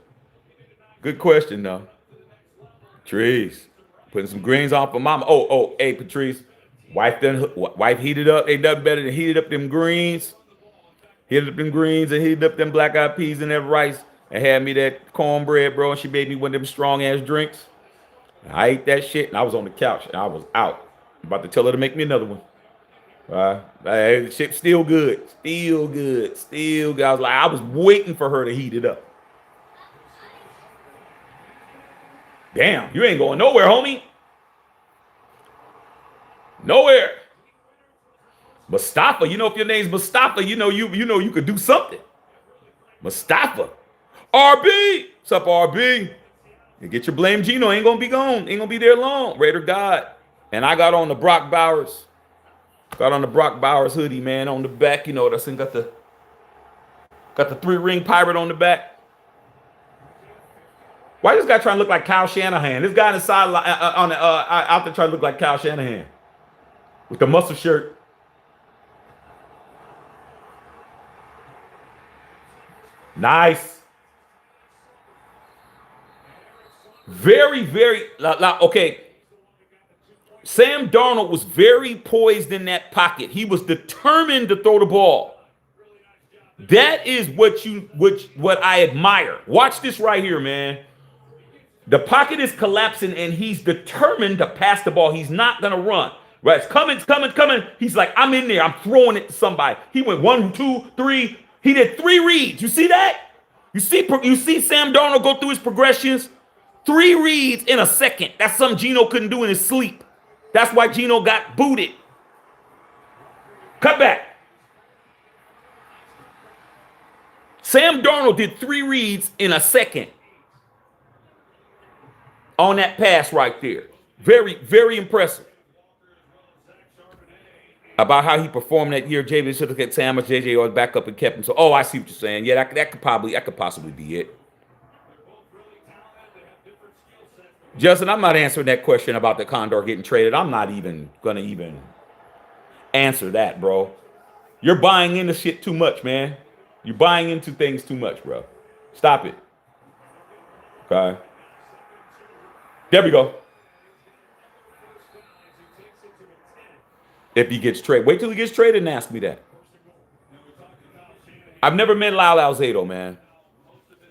Good question, though. Patrice, putting some greens on for mama. Oh, hey, Patrice. Wife heated up. Ain't nothing better than heated up them greens. Heated up them greens and heated up them black-eyed peas and that rice and had me that cornbread, bro. And she made me one of them strong-ass drinks. I ate that shit, and I was on the couch, and I was out. I'm about to tell her to make me another one. Shit still good. Still good. Still good. I was waiting for her to heat it up. Damn, you ain't going nowhere, homie. Nowhere. Mustafa, you know if your name's Mustafa, you know you could do something. Mustafa. RB. What's up, RB? You get your blame Gino. Ain't gonna be gone. Ain't gonna be there long. Raider God. And I got on the Brock Bowers. Got on the Brock Bowers hoodie, man, on the back. You know what I said? Got the 3-ring pirate on the back. Why this guy trying to look like Kyle Shanahan? This guy on the sideline out there trying to look like Kyle Shanahan with the muscle shirt. Nice. Very, very okay. Sam Darnold was very poised in that pocket. He was determined to throw the ball. That is what I admire. Watch this right here, man. The pocket is collapsing, and he's determined to pass the ball. He's not gonna run. Right? It's coming, it's coming, coming. He's like, I'm in there. I'm throwing it to somebody. He went 1, 2, 3. He did 3 reads. You see that? You see Sam Darnold go through his progressions. 3 reads in a second. That's something Geno couldn't do in his sleep. That's why Geno got booted. Cut back. Sam Darnold did 3 reads in a second on that pass right there. Very, very impressive. About how he performed that year, JJ should have kept Sam as JJ was back up and kept him. So, oh, I see what you're saying. Yeah, that could possibly be it. Justin, I'm not answering that question about the Condor getting traded. I'm not even gonna answer that, bro. You're buying into shit too much, man. You're buying into things too much, bro. Stop it. Okay. There we go. If he gets traded. Wait till he gets traded and ask me that. I've never met Lyle Alzado, man.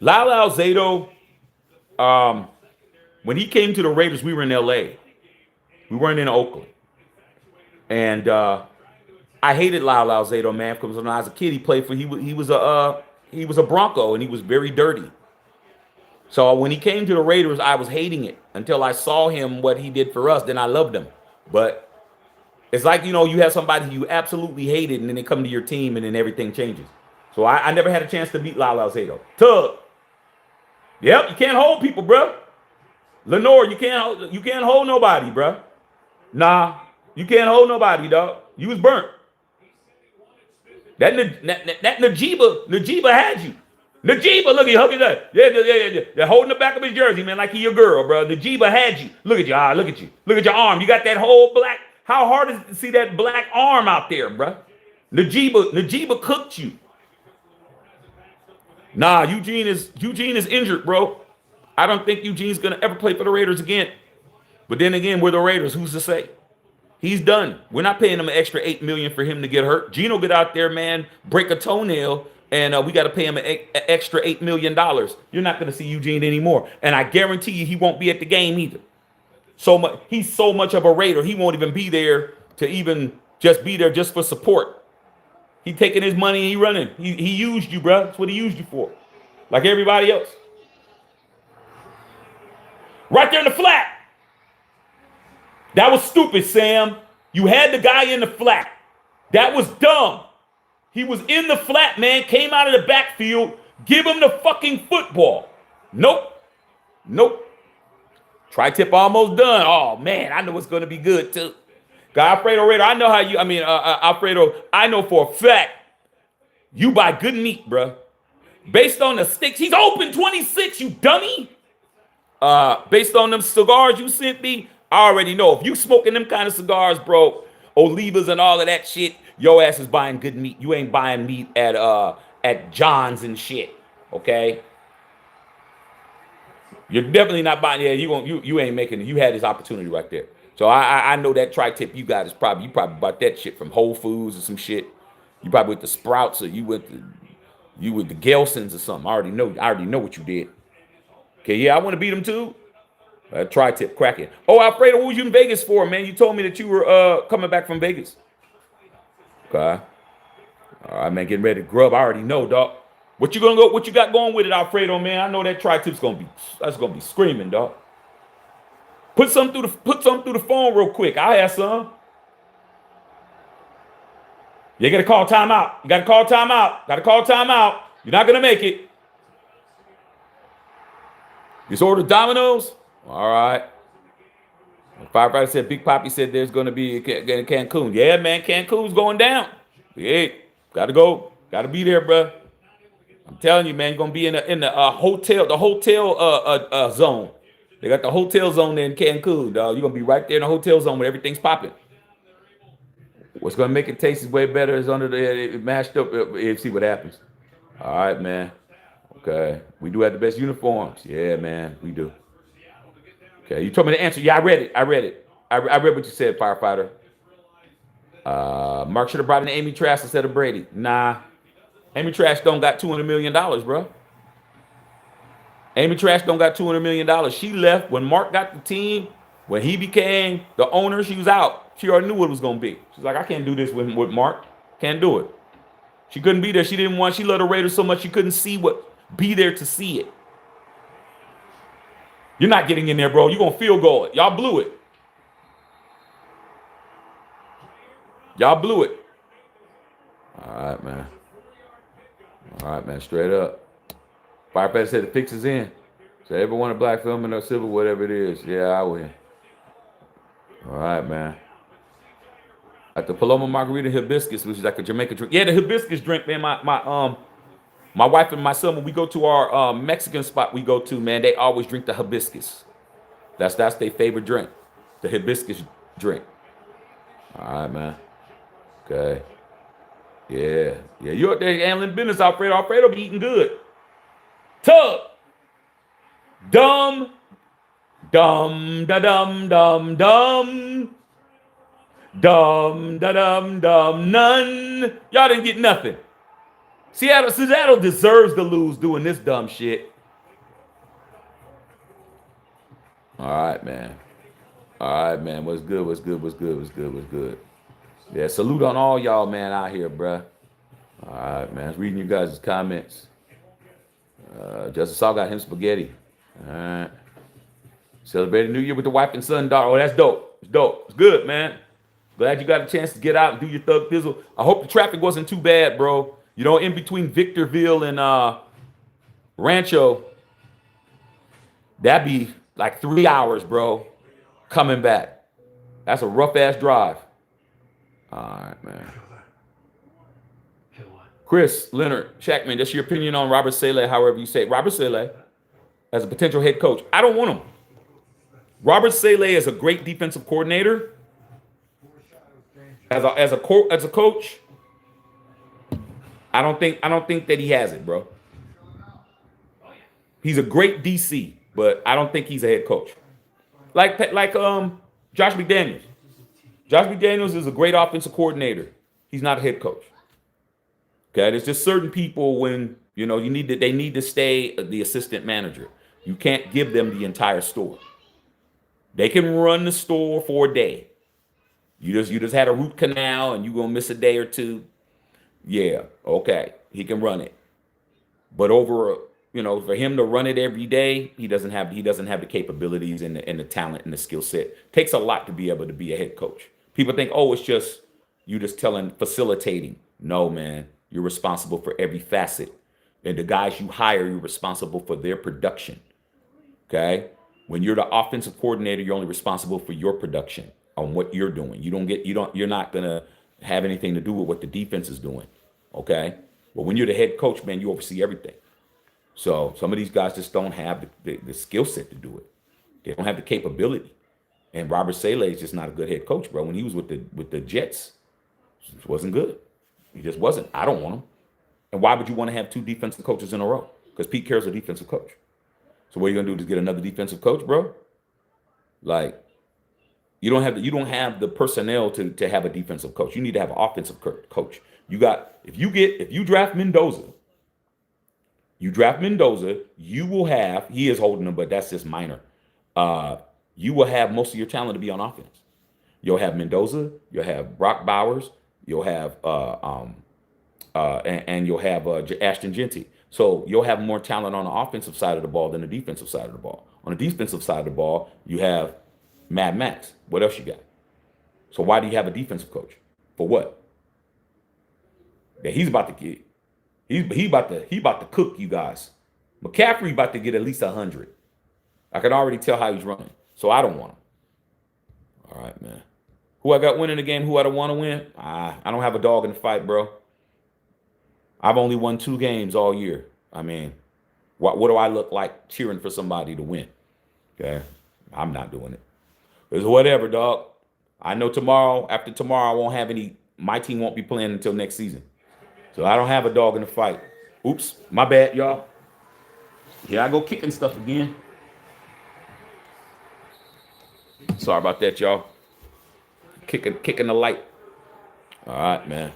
Lyle Alzado, when he came to the Raiders, we were in L.A. We weren't in Oakland. And I hated Lyle Alzado, man, because when I was a kid, he was a Bronco, and he was very dirty. So when he came to the Raiders, I was hating it until I saw him, what he did for us. Then I loved him. But it's like, you have somebody you absolutely hated, and then they come to your team, and then everything changes. So I never had a chance to meet Lyle Alzado. Tug. Yep, you can't hold people, bro. Lenore, you can't hold nobody, bro. Nah, you can't hold nobody, dog. You was burnt. That Najiba had you. Najiba, look at you, hugging that. Yeah. They're holding the back of his jersey, man, like he your girl, bro. Najiba had you. Look at you. Look at you. Look at your arm. You got that whole black. How hard is it to see that black arm out there, bro? Najiba cooked you. Nah, Eugene is injured, bro. I don't think Eugene's gonna ever play for the Raiders again. But then again, we're the Raiders. Who's to say? He's done. We're not paying him an extra $8 million for him to get hurt. Geno get out there, man, break a toenail, and we got to pay him an extra $8 million. You're not going to see Eugene anymore, and I guarantee you, he won't be at the game either. He's so much of a Raider, he won't even be there to even just be there just for support. He taking his money and he running. He used you, bro. That's what he used you for, like everybody else. Right there in the flat. That was stupid, Sam. You had the guy in the flat. That was dumb. He was in the flat, man. Came out of the backfield. Give him the fucking football. Nope. Tri-tip almost done. Oh, man, I know it's going to be good, too. Alfredo Raider, I know how you, Alfredo, I know for a fact you buy good meat, bro. Based on the sticks. He's open 26, you dummy. Based on them cigars you sent me, I already know. If you smoking them kind of cigars, bro, Olivas and all of that shit, your ass is buying good meat. You ain't buying meat at John's and shit, okay? You're definitely not buying. Yeah, you ain't making it. You had this opportunity right there. So I know that tri-tip you got is you probably bought that shit from Whole Foods or some shit. You probably with the Sprouts or you with the Gelsons or something. I already know what you did. Okay, yeah, I want to beat them too. Tri-tip cracking. Oh, Alfredo, what was you in Vegas for, man? You told me that you were coming back from Vegas. Okay. All right, man, getting ready to grub. I already know, dog. What you got going with it, Alfredo, man? I know that tri-tip's gonna be screaming, dog. Put something through the phone real quick. I have some. You gotta call timeout. You're not gonna make it. Just order Domino's? All right. Firefighter said, Big Poppy said there's going to be in Cancun. Yeah, man, Cancun's going down. Hey, gotta go. Gotta be there, bro. I'm telling you, man, you're going to be in the hotel, zone. They got the hotel zone there in Cancun, dog. You're going to be right there in the hotel zone where everything's popping. What's going to make it taste way better is under it mashed up. See what happens. All right, man. Okay. We do have the best uniforms. Yeah, man, we do. Okay, you told me the answer. Yeah, I read it. I read what you said, firefighter. Mark should have brought in Amy Trask instead of Brady. Nah, Amy Trask don't got $200 million, bro. Amy Trask don't got $200 million. She left when Mark got the team. When he became the owner, she was out. She already knew what it was going to be. She's like, I can't do this with Mark. Can't do it. She couldn't be there. She didn't want. She loved the Raiders so much she couldn't be there to see it. You're not getting in there, bro. You're going to field goal it. Y'all blew it. Y'all blew it. All right, man. All right, man. Straight up. Firefighter said the fix is in. So everyone a black film and a civil, whatever it is. Yeah, I win. All right, man. At the Paloma Margarita Hibiscus, which is like a Jamaican drink. Yeah, the hibiscus drink, man. My wife and my son, when we go to our Mexican spot we go to, man, they always drink the hibiscus. That's their favorite drink. The hibiscus drink. All right, man. Okay. Yeah. Yeah. You up there handling business, Alfredo. Alfredo be eating good. Tug. Dumb. Dumb. Da dum dum dum. Dumb da dum dum. None. Y'all didn't get nothing. Seattle deserves to lose doing this dumb shit. All right, man. All right, man. What's good? What's good? What's good? What's good? What's good? Yeah, salute on all y'all, man, out here, bruh. All right, man. I was reading you guys' comments. Justice Saul got him spaghetti. All right. Celebrating New Year with the wife and son, daughter. Oh, that's dope. It's dope. It's good, man. Glad you got a chance to get out and do your thug thizzle. I hope the traffic wasn't too bad, bro. You know, in between Victorville and Rancho, that'd be like 3 hours, bro, coming back. That's a rough-ass drive. All right, man. Chris Leonard, Shackman, that's your opinion on Robert Saleh, however you say it. Robert Saleh as a potential head coach. I don't want him. Robert Saleh is a great defensive coordinator. As a coach, I don't think that he has it, bro. He's a great DC, but I don't think he's a head coach. Like Josh McDaniels. Josh McDaniels is a great offensive coordinator. He's not a head coach. Okay, there's just certain people when they need to stay the assistant manager. You can't give them the entire store. They can run the store for a day. You just had a root canal and you're gonna miss a day or two. Yeah, okay, he can run it. But for him to run it every day, he doesn't have the capabilities and the talent and the skill set. Takes a lot to be able to be a head coach. People think, oh, it's just you just facilitating. No, man, you're responsible for every facet. And the guys you hire, you're responsible for their production. Okay? When you're the offensive coordinator, you're only responsible for your production on what you're doing. You're not gonna have anything to do with what the defense is doing. Okay? But when you're the head coach, man, you oversee everything. So some of these guys just don't have the skill set to do it. They don't have the capability. And Robert Saleh is just not a good head coach, bro. When he was with the Jets, it wasn't good. He just wasn't. I don't want him. And why would you want to have two defensive coaches in a row? Because Pete Carroll's a defensive coach. So what are you gonna do? Just get another defensive coach, bro? Like, you don't have the personnel to have a defensive coach. You need to have an offensive coach. If you draft Mendoza, you will have, he is holding them, but that's just minor. You will have most of your talent to be on offense. You'll have Mendoza, you'll have Brock Bowers, you'll have and you'll have Ashton Genty. So you'll have more talent on the offensive side of the ball than the defensive side of the ball. On the defensive side of the ball, you have Mad Max. What else you got? So why do you have a defensive coach? For what? That he's about to get. He about to cook you guys. McCaffrey about to get at least 100. I can already tell how he's running. So I don't want him. All right, man. Who I got winning the game? Who I don't want to win? I don't have a dog in the fight, bro. I've only won 2 games all year. I mean, what do I look like cheering for somebody to win? Okay, I'm not doing it. It's whatever, dog. I know after tomorrow, I won't have any. My team won't be playing until next season. So I don't have a dog in the fight. Oops, my bad, y'all. Here I go kicking stuff again. Sorry about that, y'all. kicking the light. All right, man.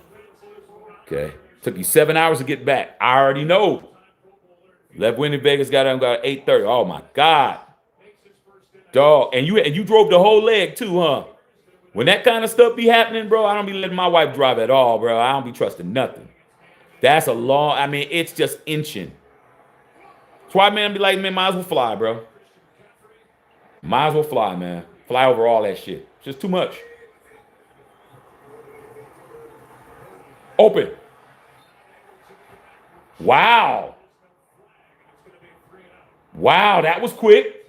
Okay. Took you 7 hours to get back. I already know. Left Winnie Vegas, got 8:30. Oh my God. Dog. And you drove the whole leg too, huh? When that kind of stuff be happening, bro, I don't be letting my wife drive at all, bro. I don't be trusting nothing. That's a long, I mean, it's just inching. That's why, man, be like, man, might as well fly, bro. Might as well fly, man. Fly over all that shit. It's just too much. Open. Wow. Wow, that was quick.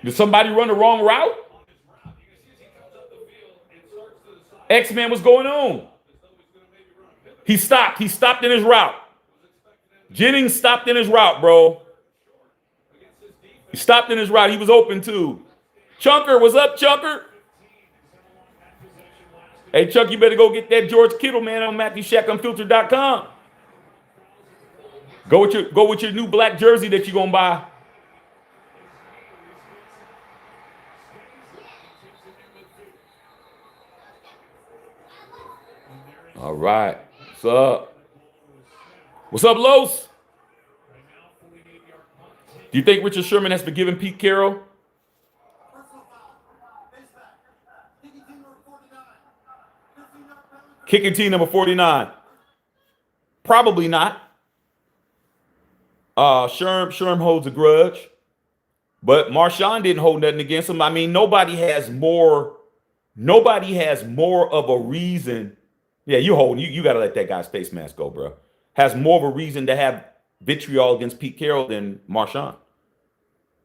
Did somebody run the wrong route? X-Man, what's going on? He stopped. He stopped in his route. Jennings stopped in his route, bro. He stopped in his route. He was open too. Chunker, what's up, Chunker? Hey, Chuck, you better go get that George Kittle, man, on MatthewShackUnfiltered.com. Go with your new black jersey that you're gonna buy. All right. What's up? What's up, Los? Do you think Richard Sherman has forgiven Pete Carroll? Kicking team number 49. Probably not. Sherm holds a grudge. But Marshawn didn't hold nothing against him. I mean, nobody has more of a reason. Yeah, you gotta let that guy's face mask go, bro. Has more of a reason to have vitriol against Pete Carroll than Marshawn.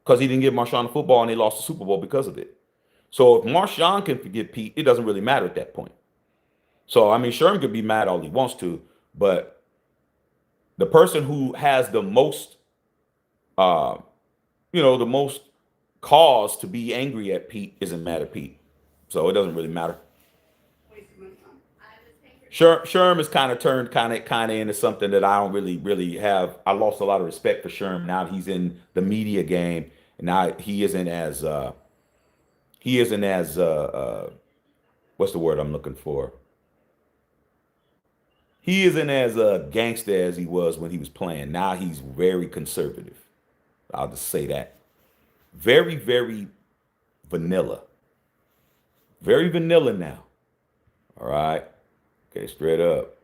Because he didn't give Marshawn the football and they lost the Super Bowl because of it. So if Marshawn can forgive Pete, it doesn't really matter at that point. So, I mean, Sherm could be mad all he wants to, but the person who has the most, the most cause to be angry at Pete isn't mad at Pete. So it doesn't really matter. Sherm has kind of turned kind of into something that I don't really have. I lost a lot of respect for Sherm. Now he's in the media game, and now he isn't as what's the word I'm looking for? He isn't as gangster as he was when he was playing. Now he's very conservative. I'll just say that. Very, very vanilla. Very vanilla now. All right. Okay, straight up.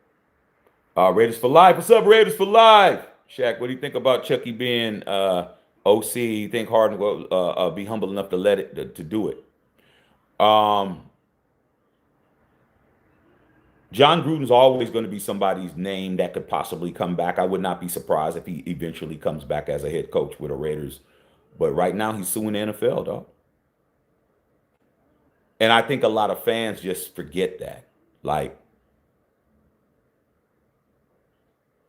Raiders for Life. What's up, Raiders for Life? Shaq, what do you think about Chucky being OC? You think Harden will be humble enough to let it to do it? John Gruden's always going to be somebody's name that could possibly come back. I would not be surprised if he eventually comes back as a head coach with the Raiders. But right now, he's suing the NFL, dog. And I think a lot of fans just forget that. Like,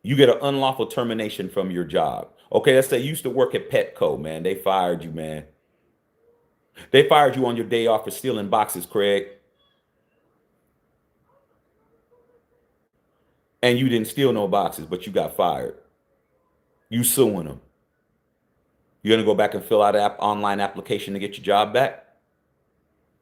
you get an unlawful termination from your job. Okay, let's say you used to work at Petco, man. They fired you, man. They fired you on your day off for stealing boxes, Craig. And you didn't steal no boxes, but you got fired. You suing them. You're going to go back and fill out an online application to get your job back?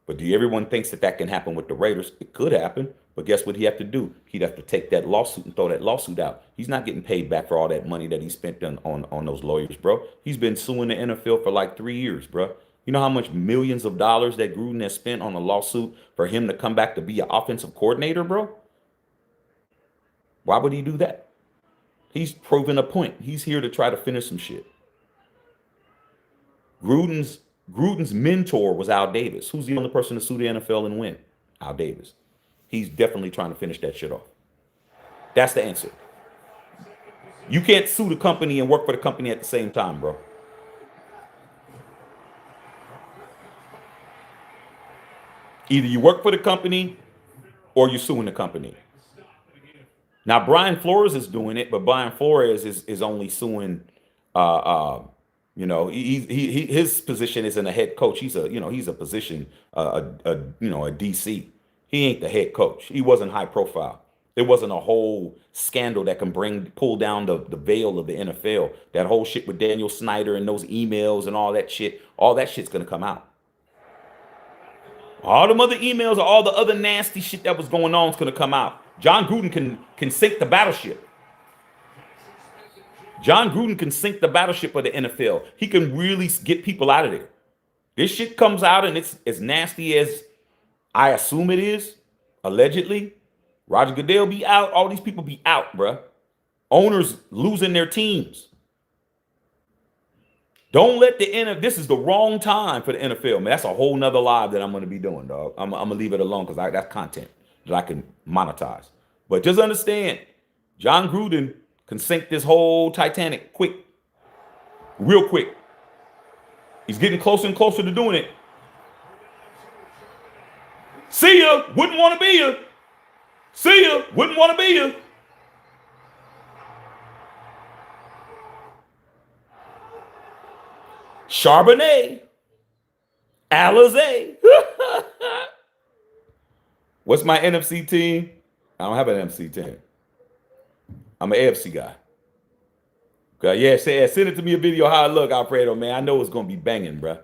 But everyone thinks that can happen with the Raiders. It could happen. But guess what he'd have to do? He'd have to take that lawsuit and throw that lawsuit out. He's not getting paid back for all that money that he spent on those lawyers, bro. He's been suing the NFL for like 3 years, bro. You know how much millions of dollars that Gruden has spent on a lawsuit for him to come back to be an offensive coordinator, bro? Why would he do that? He's proven a point. He's here to try to finish some shit. Gruden's mentor was Al Davis. Who's the only person to sue the NFL and win? Al Davis. He's definitely trying to finish that shit off. That's the answer. You can't sue the company and work for the company at the same time, bro. Either you work for the company or you're suing the company. Now, Brian Flores is doing it, but Brian Flores is only suing. His position isn't a head coach. He's a position, a DC. He ain't the head coach. He wasn't high profile. It wasn't a whole scandal that can pull down the veil of the NFL. That whole shit with Daniel Snyder and those emails and all that shit's gonna come out. All them other emails, all the other nasty shit that was going on is gonna come out. John Gruden can sink the battleship. John Gruden can sink the battleship of the NFL. He can really get people out of there. This shit comes out and it's as nasty as I assume it is, allegedly. Roger Goodell be out. All these people be out, bruh. Owners losing their teams. Don't let the NFL, this is the wrong time for the NFL, man. That's a whole nother live that I'm going to be doing, dog. I'm going to leave it alone because that's content that I can monetize. But just understand, John Gruden can sink this whole Titanic quick, real quick. He's getting closer and closer to doing it. See ya, wouldn't want to be ya. See ya, wouldn't want to be ya. Charbonnet, Alizé. What's my NFC team? I don't have an NFC team. I'm an AFC guy. Okay, yeah, send it to me a video how I look, Alfredo, man. I know it's gonna be banging, bro.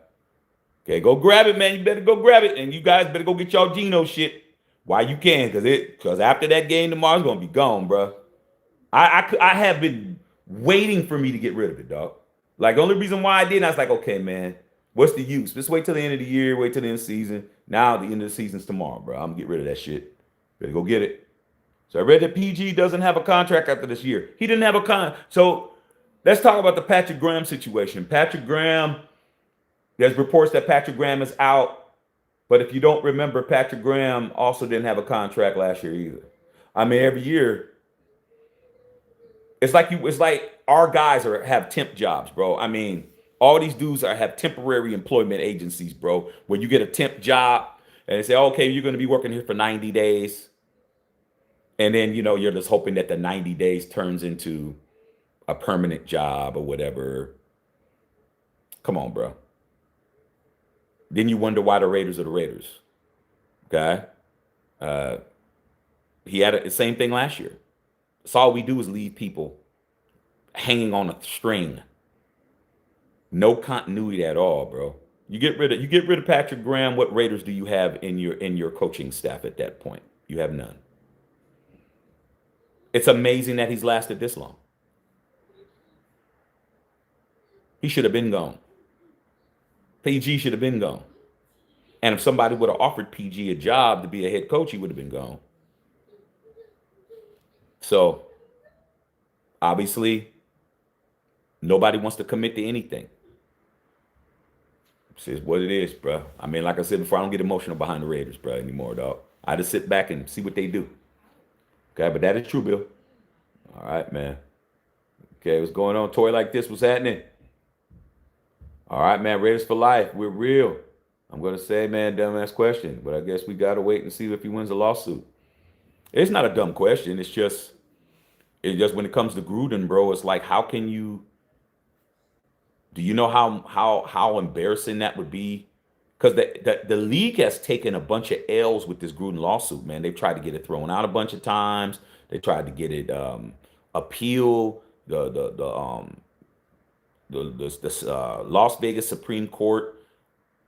Okay, go grab it, man. You better go grab it, and you guys better go get y'all Geno shit while you can, because after that game tomorrow, it's gonna be gone, bro. I have been waiting for me to get rid of it, dog. Like, the only reason why I didn't, I was like, okay, man, what's the use? Just wait till the end of the year, wait till the end of the season. Now the end of the season's tomorrow, bro. I'm gonna get rid of that shit. Better go get it. So I read that PG doesn't have a contract after this year. He didn't have a So let's talk about the Patrick Graham situation. Patrick Graham, there's reports that Patrick Graham is out. But if you don't remember, Patrick Graham also didn't have a contract last year either. I mean, every year, it's like our guys have temp jobs, bro. I mean, all these dudes have temporary employment agencies, bro, where you get a temp job and they say, okay, you're going to be working here for 90 days. And then, you're just hoping that the 90 days turns into a permanent job or whatever. Come on, bro. Then you wonder why the Raiders are the Raiders. Okay? He had the same thing last year. So all we do is leave people hanging on a string. No continuity at all, bro. You get rid of Patrick Graham. What Raiders do you have in your coaching staff at that point? You have none. It's amazing that he's lasted this long. He should have been gone. PG should have been gone. And if somebody would have offered PG a job to be a head coach, he would have been gone. So, obviously, nobody wants to commit to anything. This is what it is, bro. I mean, like I said before, I don't get emotional behind the Raiders, bro, anymore, dog. I just sit back and see what they do. Okay, but that is true, Bill. All right, man. Okay, what's going on? Toy like this, what's happening? All right, man, Raiders for life. We're real. I'm going to say, man, dumbass question, but I guess we got to wait and see if he wins the lawsuit. It's not a dumb question. It's just when it comes to Gruden, bro, it's like, how can you, do you know how embarrassing that would be? Because the league has taken a bunch of L's with this Gruden lawsuit, man. They've tried to get it thrown out a bunch of times. They tried to get it appealed. The Las Vegas Supreme Court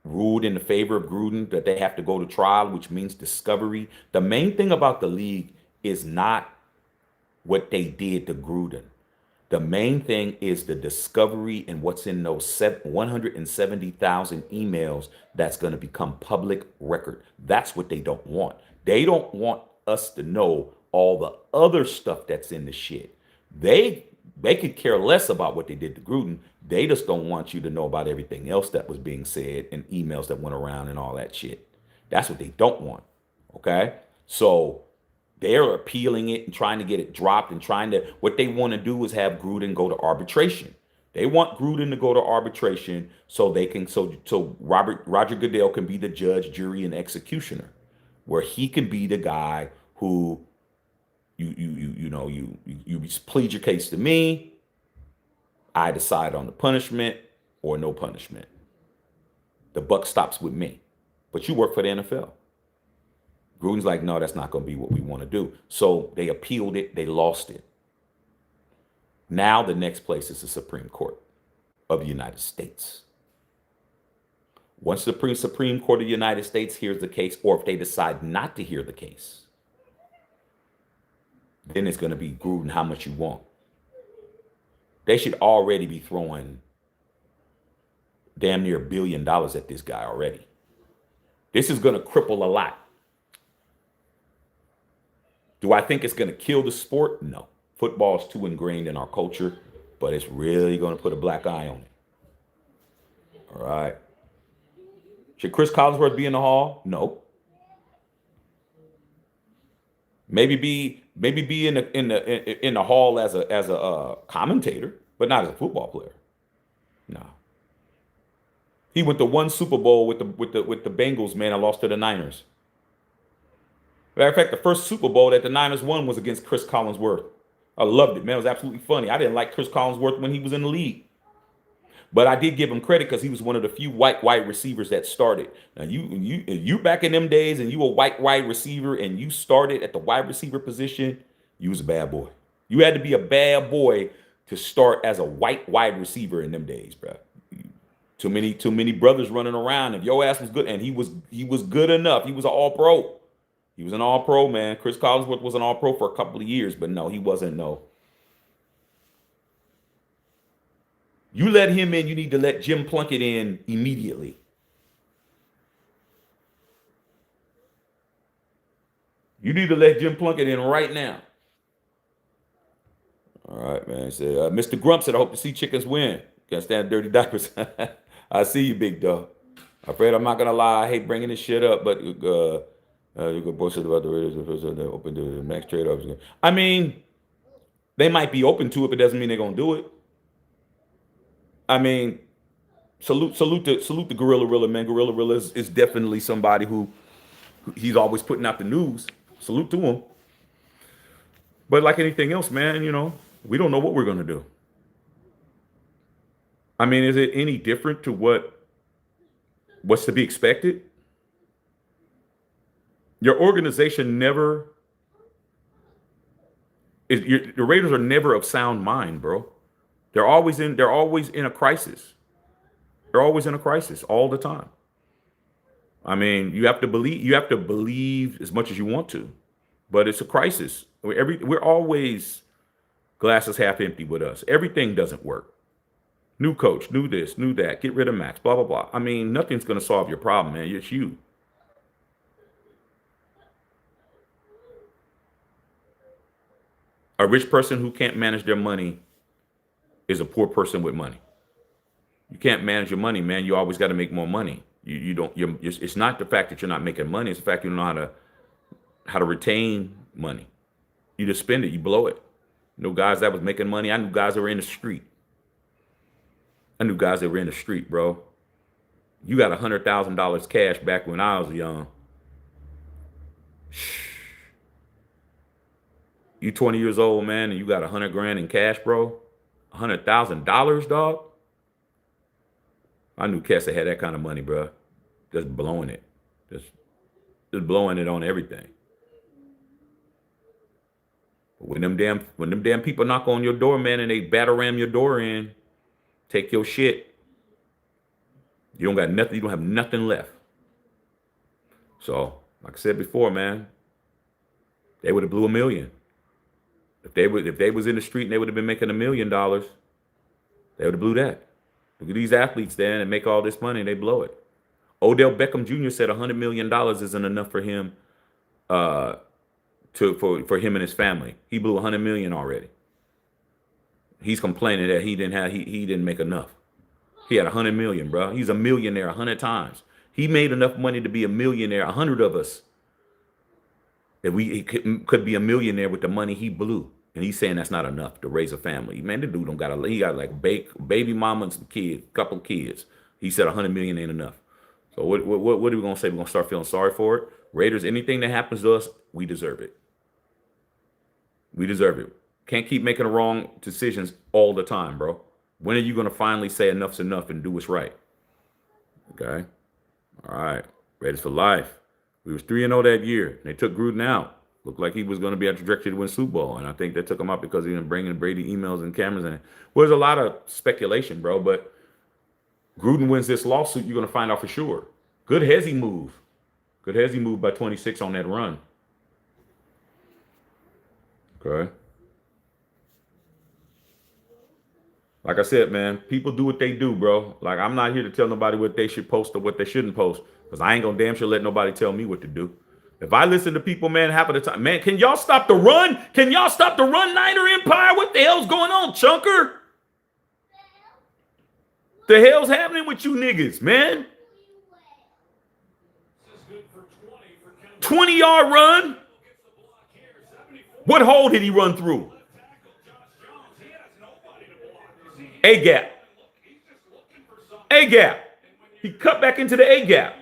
ruled in the favor of Gruden that they have to go to trial, which means discovery. The main thing about the league is not what they did to Gruden. The main thing is the discovery and what's in those 170,000 emails that's going to become public record. That's what they don't want. They don't want us to know all the other stuff that's in the shit. They could care less about what they did to Gruden. They just don't want you to know about everything else that was being said and emails that went around and all that shit. That's what they don't want. Okay? So they're appealing it and trying to get it dropped and what they want to do is have Gruden go to arbitration. They want Gruden to go to arbitration so Roger Goodell can be the judge, jury, and executioner, where he can be the guy who you plead your case to me. I decide on the punishment or no punishment. The buck stops with me. But you work for the NFL. Gruden's like, no, that's not going to be what we want to do. So they appealed it. They lost it. Now the next place is the Supreme Court of the United States. Once the Supreme Court of the United States hears the case, or if they decide not to hear the case, then it's going to be Gruden how much you want. They should already be throwing damn near $1 billion at this guy already. This is going to cripple a lot. Do I think it's going to kill the sport? No. Football is too ingrained in our culture, but it's really going to put a black eye on it. All right. Should Chris Collinsworth be in the hall? No. Maybe be in the hall as a commentator, but not as a football player. No. He went to one Super Bowl with the Bengals, man, and lost to the Niners. Matter of fact, the first Super Bowl that the Niners won was against Chris Collinsworth. I loved it, man. It was absolutely funny. I didn't like Chris Collinsworth when he was in the league, but I did give him credit because he was one of the few white wide receivers that started. Now you back in them days, and you a white wide receiver, and you started at the wide receiver position, you was a bad boy. You had to be a bad boy to start as a white wide receiver in them days, bro. Too many brothers running around. If your ass was good, and he was good enough, he was an all-pro. He was an all-pro, man. Chris Collinsworth was an all-pro for a couple of years, but no, he wasn't. No. You let him in, you need to let Jim Plunkett in immediately. You need to let Jim Plunkett in right now. All right, man. Said, Mr. Grump said, I hope to see chickens win. Can't stand dirty diapers. I see you, big dog. Afraid I'm not going to lie. I hate bringing this shit up, but you could bullshit about the Raiders. They're open to the max trade offs. I mean, they might be open to it, but doesn't mean they're going to do it. I mean, salute the Gorilla Rilla, man. Gorilla Rilla is definitely somebody who he's always putting out the news. Salute to him. But like anything else, man, we don't know what we're going to do. I mean, is it any different to what's to be expected? Your organization the Raiders are never of sound mind, bro. They're always in a crisis. They're always in a crisis all the time. I mean, you have to believe as much as you want to, but it's a crisis. We're always glasses half empty with us. Everything doesn't work. New coach, new this, new that, get rid of Max, blah, blah, blah. I mean, nothing's going to solve your problem, man. It's you. A rich person who can't manage their money is a poor person with money. You can't manage your money, man. You always got to make more money. It's not the fact that you're not making money. It's the fact you don't know how to retain money. You just spend it. You blow it. Guys that was making money. I knew guys that were in the street. Bro. You got $100,000 cash back when I was young. You 20 years old, man, and you got 100 grand in cash, bro. $100,000, dog. I knew cats that had that kind of money, bro. Just blowing it. Just blowing it on everything. But when them damn people knock on your door, man, and they battle ram your door in, take your shit, you don't got nothing, you don't have nothing left. So, like I said before, man, they would have blew $1 million. If they was in the street and they would have been making $1 million, they would have blew that. Look at these athletes there and make all this money and they blow it. Odell Beckham Jr. said $100 million isn't enough for him, for him and his family. He blew $100 million already. He's complaining that he didn't make enough. He had $100 million, bro. He's a millionaire 100 times. He made enough money to be a millionaire. 100 of us, that he could be a millionaire with the money he blew. And he's saying that's not enough to raise a family. Man, the dude he got like baby mama and some kids, couple of kids. He said 100 million ain't enough. So what are we gonna say? We're gonna start feeling sorry for it? Raiders, anything that happens to us, we deserve it. We deserve it. Can't keep making the wrong decisions all the time, bro. When are you gonna finally say enough's enough and do what's right? Okay. All right. Raiders for life. We was 3-0 that year. They took Gruden out. Looked like he was going to be on trajectory to win Super Bowl. And I think they took him out because he didn't bring in Brady emails and cameras. And well, there's a lot of speculation, bro. But Gruden wins this lawsuit, you're going to find out for sure. Good hezzy move. Good hezzy move by 26 on that run. Okay. Like I said, man, people do what they do, bro. Like, I'm not here to tell nobody what they should post or what they shouldn't post, because I ain't gonna damn sure let nobody tell me what to do. If I listen to people, man, half of the time, man, can y'all stop the run? Can y'all stop the run, Niner Empire? What the hell's going on, Chunker? The hell's happening with you niggas, man? 20-yard run? What hole did he run through? A gap. A gap. He cut back into the A gap.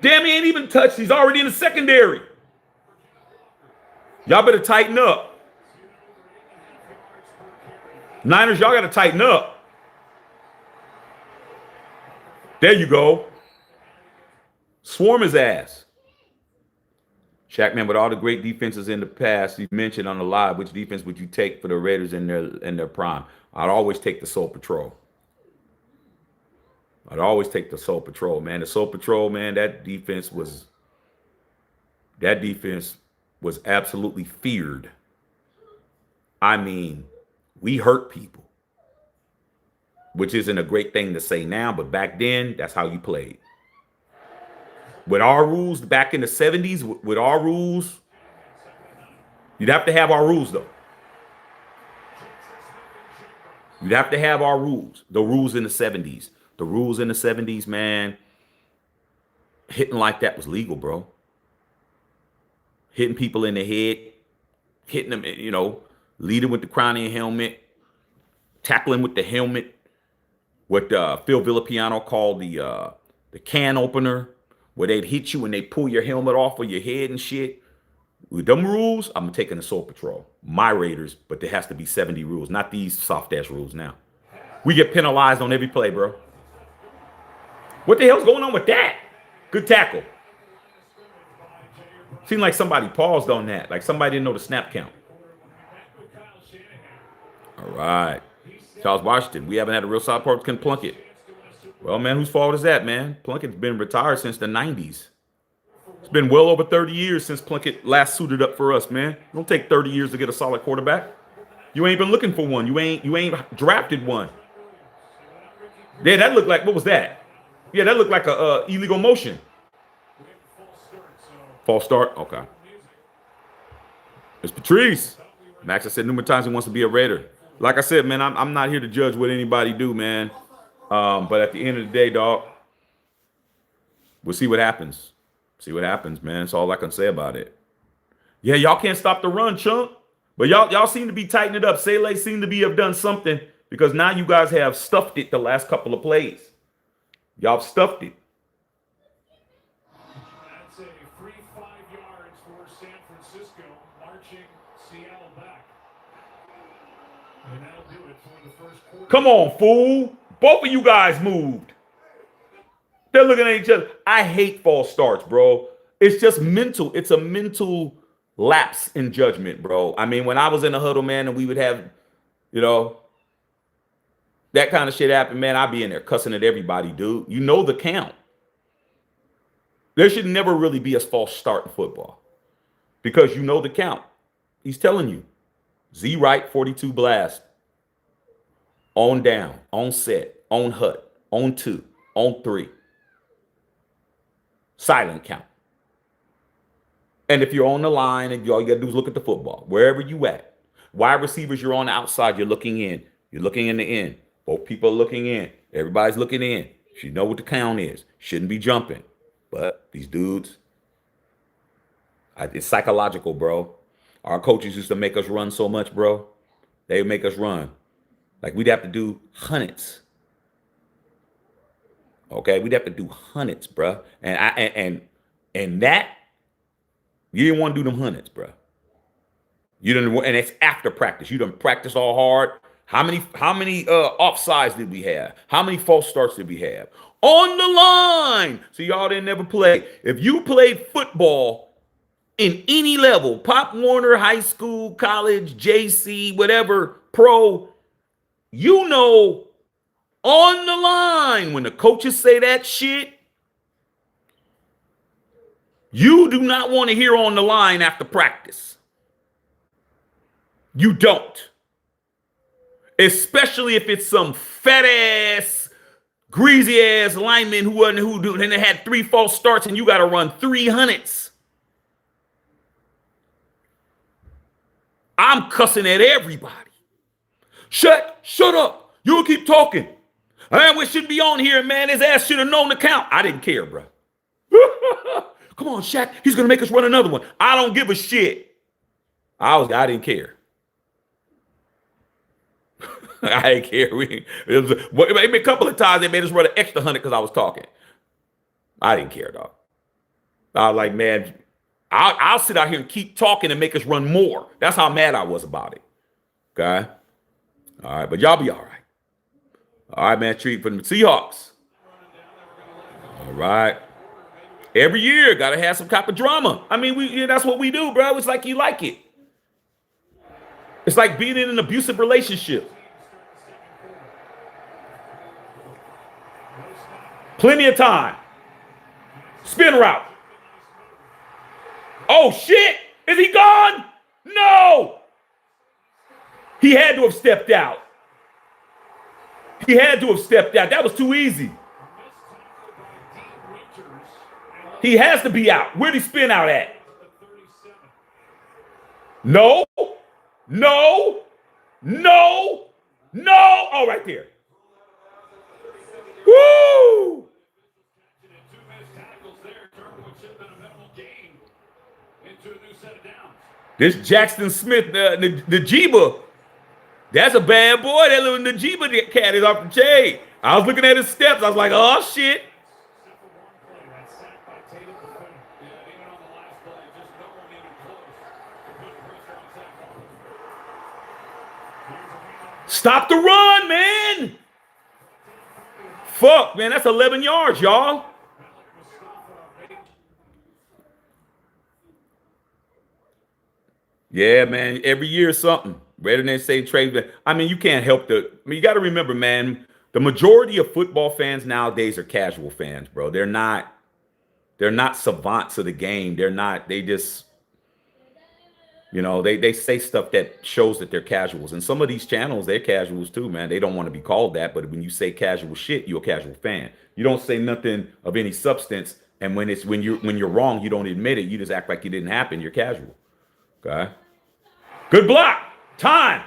Damn, he ain't even touched. He's already in the secondary. Y'all better tighten up. Niners, y'all got to tighten up. There you go. Swarm his ass. Shaq, man, with all the great defenses in the past, you mentioned on the live, which defense would you take for the Raiders in their prime? I'd always take the Soul Patrol. I'd always take the Soul Patrol, man. The Soul Patrol, man, that defense was absolutely feared. I mean, we hurt people, which isn't a great thing to say now, but back then, that's how you played. With our rules back in the 70s, with our rules, you'd have to have our rules, though. You'd have to have our rules. The rules in the 70s. The rules in the 70s, man, hitting like that was legal, bro. Hitting people in the head, hitting them, leading with the crown of your helmet, tackling with the helmet, what Phil Villapiano called the can opener, where they'd hit you and they pull your helmet off of your head and shit. With them rules, I'm taking the Soul Patrol. My Raiders, but there has to be 70 rules, not these soft-ass rules now. We get penalized on every play, bro. What the hell's going on with that? Good tackle. Seemed like somebody paused on that, like somebody didn't know the snap count. All right. Charles Washington, we haven't had a real solid part can Plunkett. Well, man, whose fault is that, man? Plunkett's been retired since the 90s. It's been well over 30 years since Plunkett last suited up for us, man. It don't take 30 years to get a solid quarterback. You ain't been looking for one. You ain't drafted one. Yeah, that looked like, what was that? Yeah, that looked like a illegal motion. False start? Okay. It's Patrice. Max, I said numerous times he wants to be a Raider. Like I said, man, I'm not here to judge what anybody do, man. But at the end of the day, dog, we'll see what happens. See what happens, man. That's all I can say about it. Yeah, y'all can't stop the run, chunk. But y'all seem to be tightening it up. Saleh seem to have done something, because now you guys have stuffed it the last couple of plays. Y'all stuffed it. That's a free 5 yards for San Francisco, marching Seattle back. And that'll do it for the first quarter. Come on, fool. Both of you guys moved. They're looking at each other. I hate false starts, bro. It's just mental. It's a mental lapse in judgment, bro. I mean, when I was in the huddle, man, and we would have, that kind of shit happen, man, I'd be in there cussing at everybody, dude. You know the count. There should never really be a false start in football, because you know the count. He's telling you. Z right, 42 blast. On down, on set, on hut, on 2, on 3. Silent count. And if you're on the line, and all you got to do is look at the football, wherever you at. Wide receivers, you're on the outside, you're looking in. You're looking in the end. Both people are looking in. Everybody's looking in. You know what the count is. Shouldn't be jumping. But these dudes, it's psychological, bro. Our coaches used to make us run so much, bro. They would make us run. Like, we'd have to do hundreds. Okay, we'd have to do hundreds, bro. And that, you didn't want to do them hundreds, bro. You didn't, and it's after practice. You done practice all hard. How many offsides did we have? How many false starts did we have? On the line. So y'all didn't never play. If you played football in any level, Pop Warner, high school, college, JC, whatever, pro, you know, on the line, when the coaches say that shit, you do not want to hear on the line after practice. You don't. Especially if it's some fat ass, greasy ass lineman who and they had 3 false starts and you got to run 300s. I'm cussing at everybody. Shut up. You'll keep talking. We should be on here, man. His ass should have known the count. I didn't care, bro. Come on, Shaq. He's going to make us run another one. I don't give a shit. I didn't care. I didn't care. Maybe a couple of times they made us run an extra 100 because I was talking. I didn't care, dog. I was like, man, I'll sit out here and keep talking and make us run more. That's how mad I was about it. Okay? All right, but y'all be all right. All right, man, treat for the Seahawks. All right. Every year, got to have some type of drama. I mean, that's what we do, bro. It's like you like it. It's like being in an abusive relationship. Plenty of time. Spin route. Oh, shit. Is he gone? No. He had to have stepped out. He had to have stepped out. That was too easy. He has to be out. Where'd he spin out at? No. No. No. No. Oh, right there. Woo! This Jackson Smith, Najiba, that's a bad boy. That little Najiba cat is off the chain. I was looking at his steps. I was like, oh, shit. Stop the run, man. Fuck, man. That's 11 yards, y'all. Yeah, man. Every year something. Rather than say trade. I mean, you can't help you got to remember, man, the majority of football fans nowadays are casual fans, bro. They're not savants of the game. They just, they say stuff that shows that they're casuals. And some of these channels, they're casuals too, man. They don't want to be called that, but when you say casual shit, you're a casual fan. You don't say nothing of any substance, and when you're wrong, you don't admit it. You just act like it didn't happen. You're casual. Okay? Good block. Time.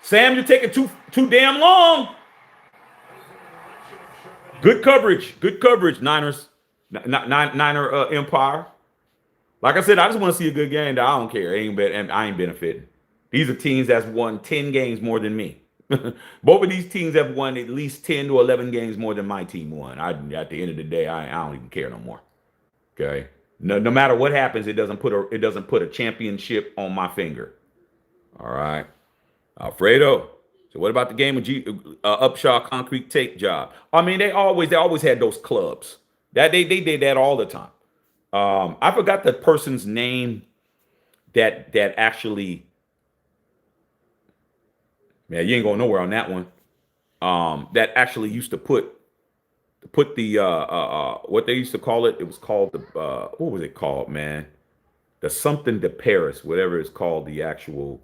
Sam, you're taking too damn long. Good coverage. Good coverage, Niners. Niner Empire. Like I said, I just want to see a good game. I don't care. I ain't benefiting. These are teams that's won 10 games more than me. Both of these teams have won at least 10 to 11 games more than my team won. At the end of the day, I don't even care no more. Okay? No matter what happens, it doesn't put a championship on my finger. All right, Alfredo. So what about the game of Upshaw concrete tape job? I mean, they always had those clubs that they did that all the time. I forgot the person's name that actually. Man, you ain't going nowhere on that one. That actually used to put the what they used to call it. It was called the what was it called, man? The something to Paris, whatever it's called. The actual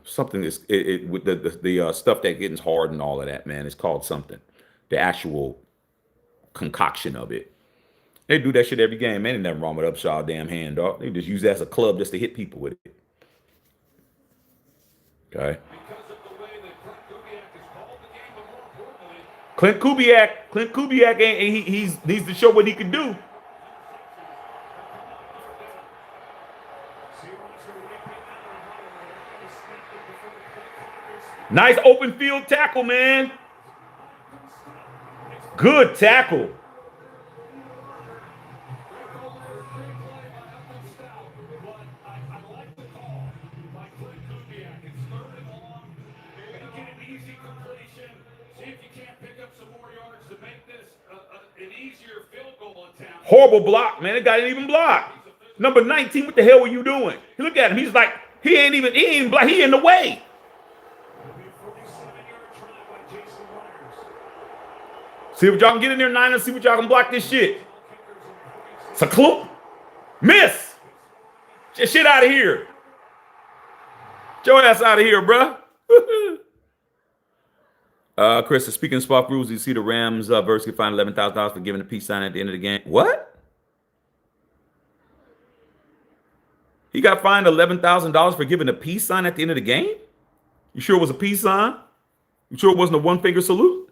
something is with the stuff that gets hard and all of that, man. It's called something. The actual concoction of it. They do that shit every game, man. Ain't nothing wrong with Upshaw damn hand, dog. They just use that as a club just to hit people with it. Okay. Clint Kubiak ain't he needs to show what he can do. Nice open field tackle, man. Good tackle. to make this an easier field goal attempt. Horrible block, man. The guy didn't even block. Number 19, what the hell were you doing? Look at him. He's like, he ain't block. He in the way. See what y'all can get in there, Niners. See what y'all can block this shit. It's a clue. Miss. Get shit out of here. Get your ass out of here, bruh. Chris, speaking of spot rules, you see the Rams verse get fined $11,000 for giving a peace sign at the end of the game. What? He got fined $11,000 for giving a peace sign at the end of the game? You sure it was a peace sign? You sure it wasn't a one-finger salute?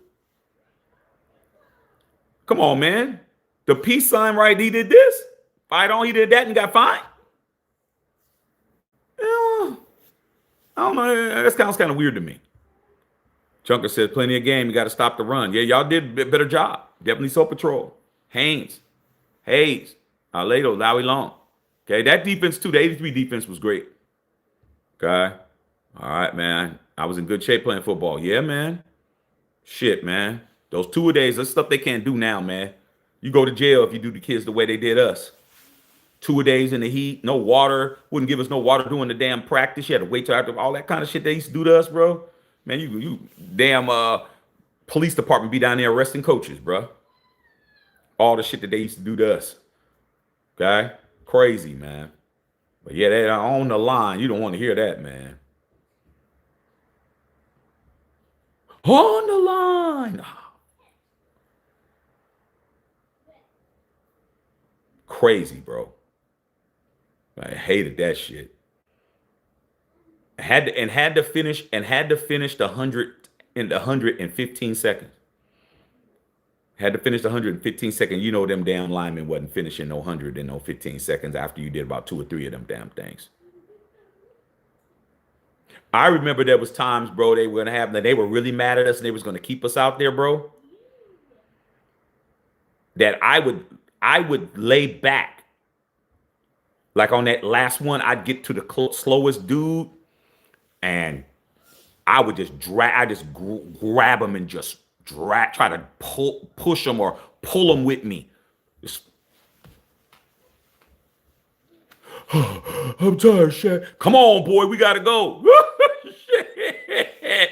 Come on, man. The peace sign, right? He did this. Fight on, he did that and got fined. I don't know. That sounds kind of weird to me. Junker says, plenty of game. You got to stop the run. Yeah, y'all did a better job. Definitely so patrol. Hayes, Aledo, Lowy Long. Okay, that defense too, the 83 defense was great. Okay. All right, man. I was in good shape playing football. Yeah, man. Shit, man. Those 2 days, that's stuff they can't do now, man. You go to jail if you do the kids the way they did us. 2 days in the heat, no water, wouldn't give us no water doing the damn practice. You had to wait till after all that kind of shit they used to do to us, bro. Man, you damn police department be down there arresting coaches, bro. All the shit that they used to do to us. Okay? Crazy, man. But yeah, they're on the line. You don't want to hear that, man. On the line. Crazy, bro. I hated that shit. Had to finish the 100 in the 115 seconds. Had to finish the 115 seconds. You know them damn linemen wasn't finishing no 100 in no 15 seconds after you did about 2 or 3 of them damn things. I remember there was times, bro, they were gonna have that they were really mad at us and they was gonna keep us out there, bro. That I would lay back. Like on that last one, I'd get to the slowest dude, and I would just grab him and just try to push him or pull him with me. I'm tired, Shaq. Come on, boy, we gotta go. Shit.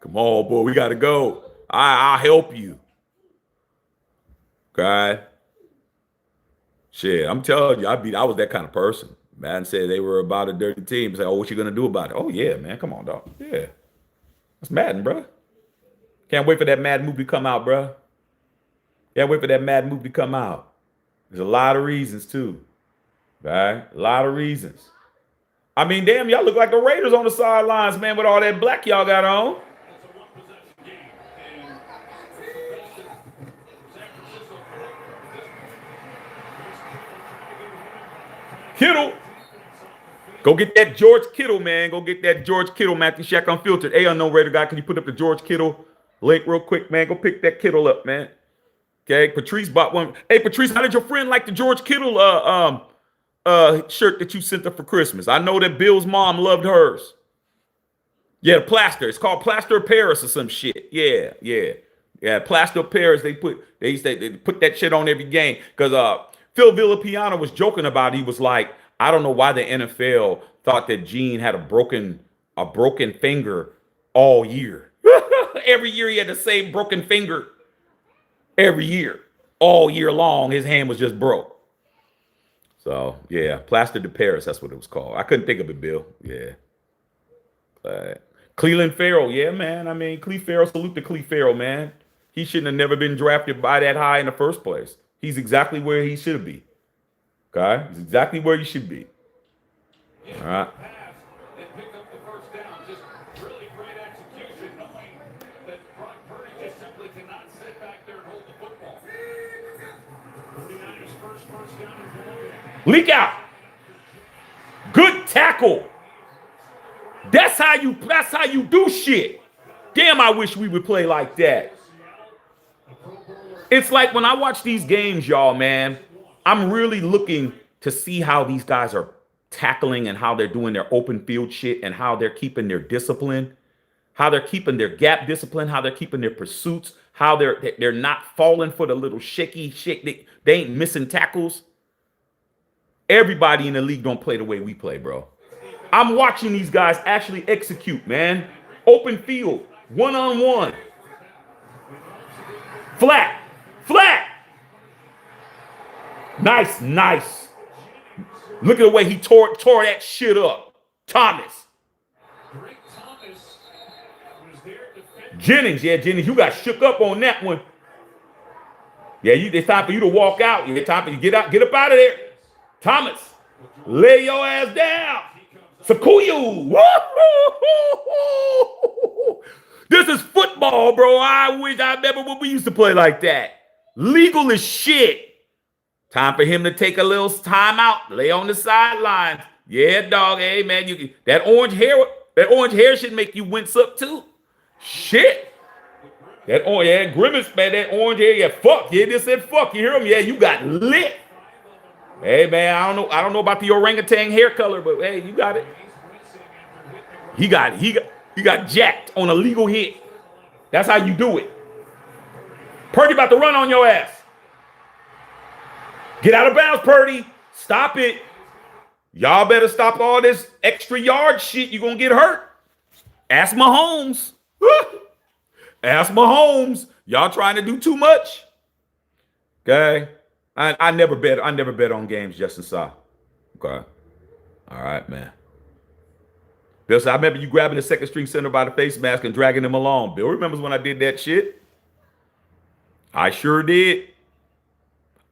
Come on, boy, we gotta go. I'll help you. Okay. Shit, I'm telling you, I was that kind of person. Man said they were about a dirty team. Say, oh, what you gonna do about it? Oh yeah, man, come on, dog. Yeah, that's Madden, bro. Can't wait for that Madden movie to come out, bro. Can't wait for that Madden movie to come out. There's a lot of reasons too, right? A lot of reasons. I mean, damn, y'all look like the Raiders on the sidelines, man, with all that black y'all got on. Kittle. Go get that George Kittle, man. Go get that George Kittle, Matthew Shack Unfiltered. Hey, unknown Raider guy, can you put up the George Kittle link real quick, man? Go pick that Kittle up, man. Okay, Patrice bought one. Hey, Patrice, how did your friend like the George Kittle shirt that you sent her for Christmas? I know that Bill's mom loved hers. Yeah, plaster. It's called Plaster of Paris or some shit. Yeah. Plaster of Paris. They put that shit on every game because Phil Villapiano was joking about it. He was like, I don't know why the NFL thought that Gene had a broken finger all year. Every year he had the same broken finger. Every year. All year long, his hand was just broke. So, yeah, Plaster de Paris, that's what it was called. I couldn't think of it, Bill. Yeah. Cleveland Farrell, yeah, man. I mean, Cleve Farrell, salute to Cleve Farrell, man. He shouldn't have never been drafted by that high in the first place. He's exactly where he should be. Okay? He's exactly where he should be. All right. Leak out. Good tackle. That's how you do shit. Damn, I wish we would play like that. It's like when I watch these games, y'all, man, I'm really looking to see how these guys are tackling and how they're doing their open field shit and how they're keeping their discipline, how they're keeping their gap discipline, how they're keeping their pursuits, how they're not falling for the little shaky shake. They ain't missing tackles. Everybody in the league don't play the way we play, bro. I'm watching these guys actually execute, man. Open field, one-on-one. Flat, flat. Nice, nice. Look at the way he tore that shit up. Thomas. Jennings, Jennings, you got shook up on that one. Yeah, it's time for you to walk out. It's time for you to get up out of there. Thomas, lay your ass down. Sakuyu. This is football, bro. I remember when we used to play like that. Legal as shit. Time for him to take a little time out, lay on the sidelines. Yeah, dog. Hey, man, that orange hair should make you wince up too. Shit. Grimace, man, that orange hair. Yeah, fuck. Yeah, just said fuck. You hear him? Yeah, you got lit. Hey, man, I don't know about the orangutan hair color, but hey, you got it. He got jacked on a legal hit. That's how you do it. Purdy about to run on your ass. Get out of bounds, Purdy. Stop it. Y'all better stop all this extra yard shit. You're going to get hurt. Ask Mahomes. Ask Mahomes. Y'all trying to do too much. Okay. I never bet on games, Justin Saw. Okay. All right, man. Bill said, I remember you grabbing the second string center by the face mask and dragging him along. Bill remembers when I did that shit. I sure did.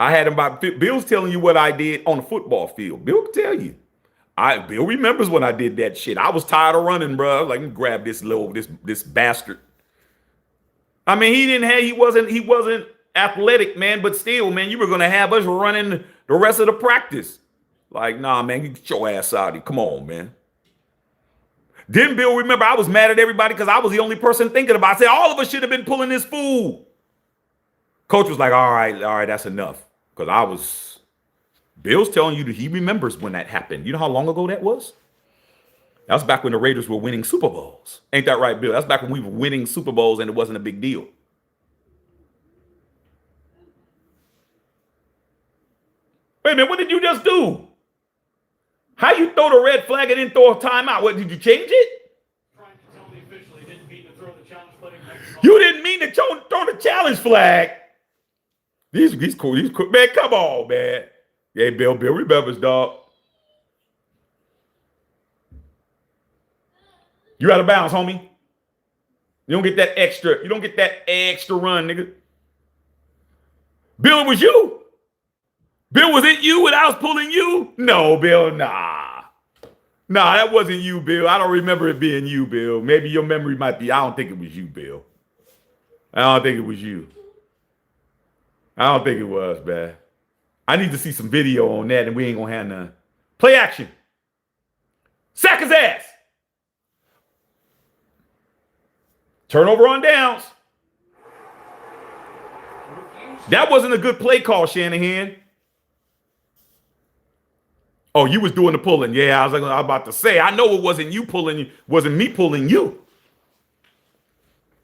I had him by Bill's telling you what I did on the football field. Bill can tell you. Bill remembers when I did that shit. I was tired of running, bro. I was like, grab this bastard. I mean, he wasn't athletic, man, but still, man, you were gonna have us running the rest of the practice. Like, nah, man, you get your ass out of here. Come on, man. Then Bill remember I was mad at everybody because I was the only person thinking about it. I said, all of us should have been pulling this fool. Coach was like, all right, that's enough. Because Bill's telling you that he remembers when that happened. You know how long ago that was? That was back when the Raiders were winning Super Bowls. Ain't that right, Bill? That's back when we were winning Super Bowls and it wasn't a big deal. Wait a minute, what did you just do? How you throw the red flag and then throw a timeout? What, did you change it? Trying to tell the official he didn't mean to throw the challenge flag. You didn't mean to throw the challenge flag. These cool. Man, come on, man. Yeah, Bill remembers, dog. You out of bounds, homie. You don't get that extra. You don't get that extra run, nigga. Bill, it was you. Bill, was it you when I was pulling you? No, Bill, nah. Nah, that wasn't you, Bill. I don't remember it being you, Bill. Maybe your memory might be. I don't think it was you, Bill. I don't think it was you. I don't think it was, man. I need to see some video on that, and we ain't gonna have none. Play action. Sack his ass. Turnover on downs. That wasn't a good play call, Shanahan. Oh, you was doing the pulling. Yeah, I was about to say, I know it wasn't you pulling, wasn't me pulling you.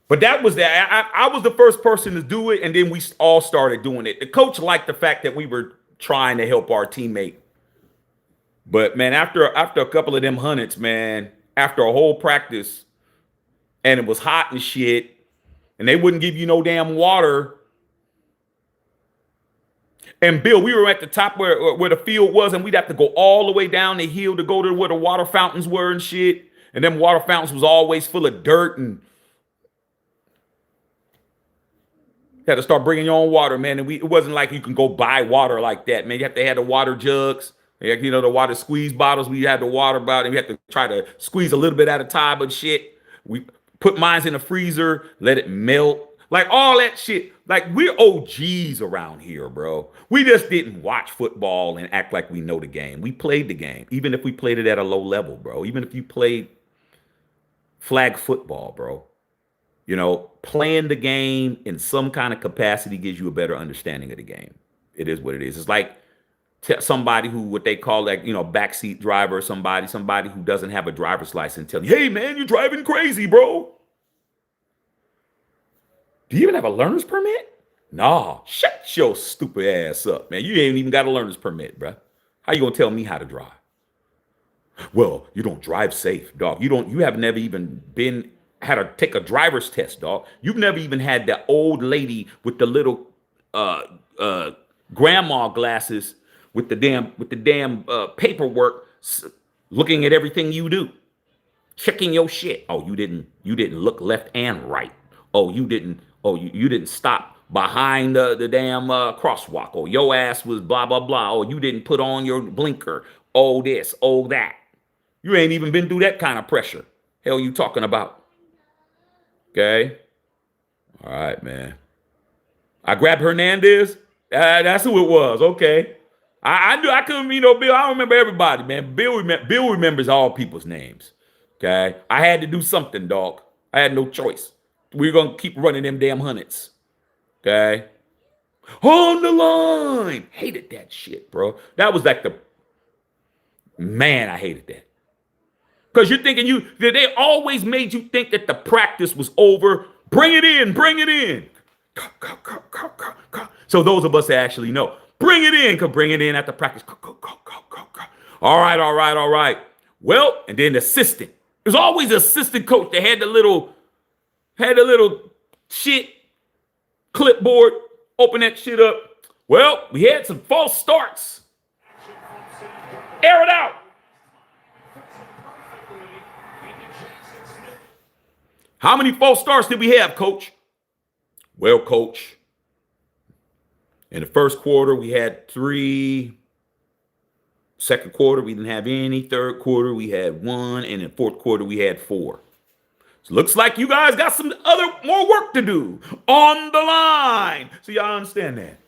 But that was that. I was the first person to do it, and then we all started doing it. The coach liked the fact that we were trying to help our teammate. But, man, after a couple of them hundreds, man, after a whole practice, and it was hot and shit, and they wouldn't give you no damn water. And, Bill, we were at the top where the field was, and we'd have to go all the way down the hill to go to where the water fountains were and shit. And them water fountains was always full of dirt, and had to start bringing your own water, man. And it wasn't like you can go buy water like that, man. You have to have the water jugs, you know, the water squeeze bottles. We had the water bottle, and we had to try to squeeze a little bit at a time, but shit. We put mine in the freezer, let it melt. Like all that shit. Like we're OGs around here, bro. We just didn't watch football and act like we know the game. We played the game, even if we played it at a low level, bro. Even if you played flag football, bro. You know, playing the game in some kind of capacity gives you a better understanding of the game. It is what it is. It's like somebody who, what they call, like, you know, backseat driver or somebody who doesn't have a driver's license telling you, hey, man, you're driving crazy, bro. Do you even have a learner's permit? Nah, shut your stupid ass up, man. You ain't even got a learner's permit, bruh. How you gonna tell me how to drive? Well, you don't drive safe, dog. You have never even had to take a driver's test, dog. You've never even had that old lady with the little uh uh grandma glasses with the damn paperwork looking at everything you do, checking your shit. Oh, you didn't look left and right. Oh, you didn't stop behind the damn crosswalk. Oh, your ass was blah blah blah. Oh, you didn't put on your blinker. Oh, this, oh that. You ain't even been through that kind of pressure. Hell you talking about? Okay? All right, man. I grabbed Hernandez. That's who it was. Okay. I knew I couldn't, Bill. I don't remember everybody, man. Bill remembers all people's names. Okay. I had to do something, dog. I had no choice. We're gonna keep running them damn hundreds. Okay. On the line. Hated that shit, bro. That was like I hated that. Because you're thinking they always made you think that the practice was over. Bring it in, bring it in. So those of us that actually know, bring it in, bring it in at the practice. All right, all right, all right. Well, and then the assistant. There's always an assistant coach that had the little shit clipboard. Open that shit up. Well, we had some false starts. Air it out. How many false starts did we have, coach? Well, coach, in the first quarter, we had 3. Second quarter, we didn't have any. Third quarter, we had 1. And in the fourth quarter, we had 4. So looks like you guys got some more work to do on the line. So y'all understand that?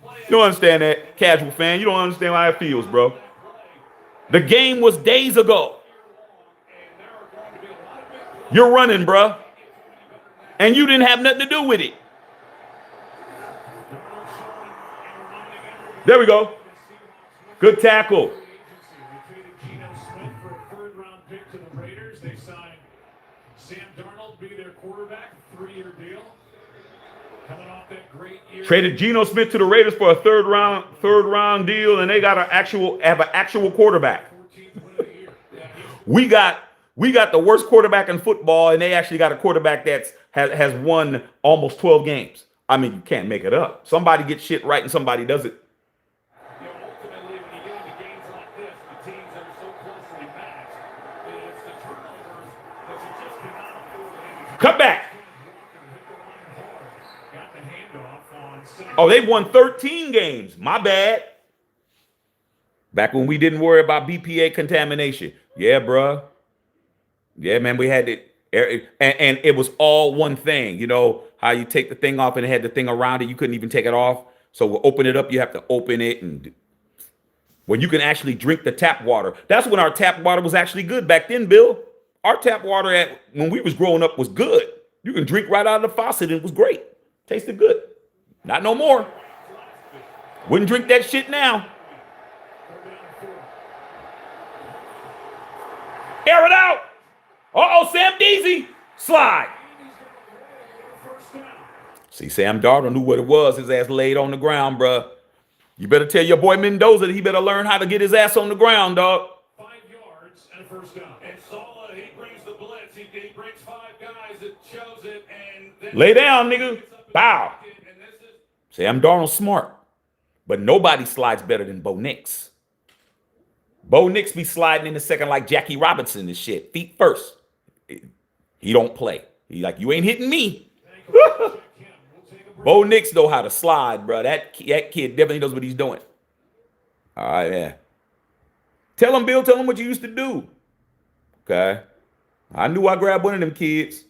You don't understand that, casual fan. You don't understand how it feels, bro. The game was days ago. You're running, bro. And you didn't have nothing to do with it. There we go. Good tackle. Traded Geno Smith to the Raiders for a third round deal, and they got an actual quarterback. We got the worst quarterback in football, and they actually got a quarterback that has won almost 12 games. I mean, you can't make it up. Somebody gets shit right and somebody does it. Ultimately, when you get into games like this, the teams that are so closely matched, it's the turnovers that you just cannot afford. Cut back. Got the handoff on second. Oh, they won 13 games. My bad. Back when we didn't worry about BPA contamination. Yeah, bruh. Yeah, man, we had it. And it was all one thing. You know how you take the thing off and it had the thing around it. You couldn't even take it off. So we'll open it up. You have to open it. And when you can actually drink the tap water. That's when our tap water was actually good back then, Bill. Our tap water when we was growing up was good. You can drink right out of the faucet. It was great. Tasted good. Not no more. Wouldn't drink that shit now. Air it out. Uh-oh, Sam Deasy. Slide. See, Sam Darnold knew what it was. His ass laid on the ground, bruh. You better tell your boy Mendoza that he better learn how to get his ass on the ground, dog. 5 yards and a first down. And Sala, he brings the blitz. He brings 5 guys that shows it. And then lay down, nigga. Bow. Sam Darnold's smart. But nobody slides better than Bo Nix. Bo Nix be sliding in the second like Jackie Robinson and shit. Feet first. He don't play. He like, you ain't hitting me. Bo Nix know how to slide, bro. That kid definitely knows what he's doing. All right, yeah. Tell him, Bill. Tell him what you used to do. Okay. I knew I grabbed one of them kids.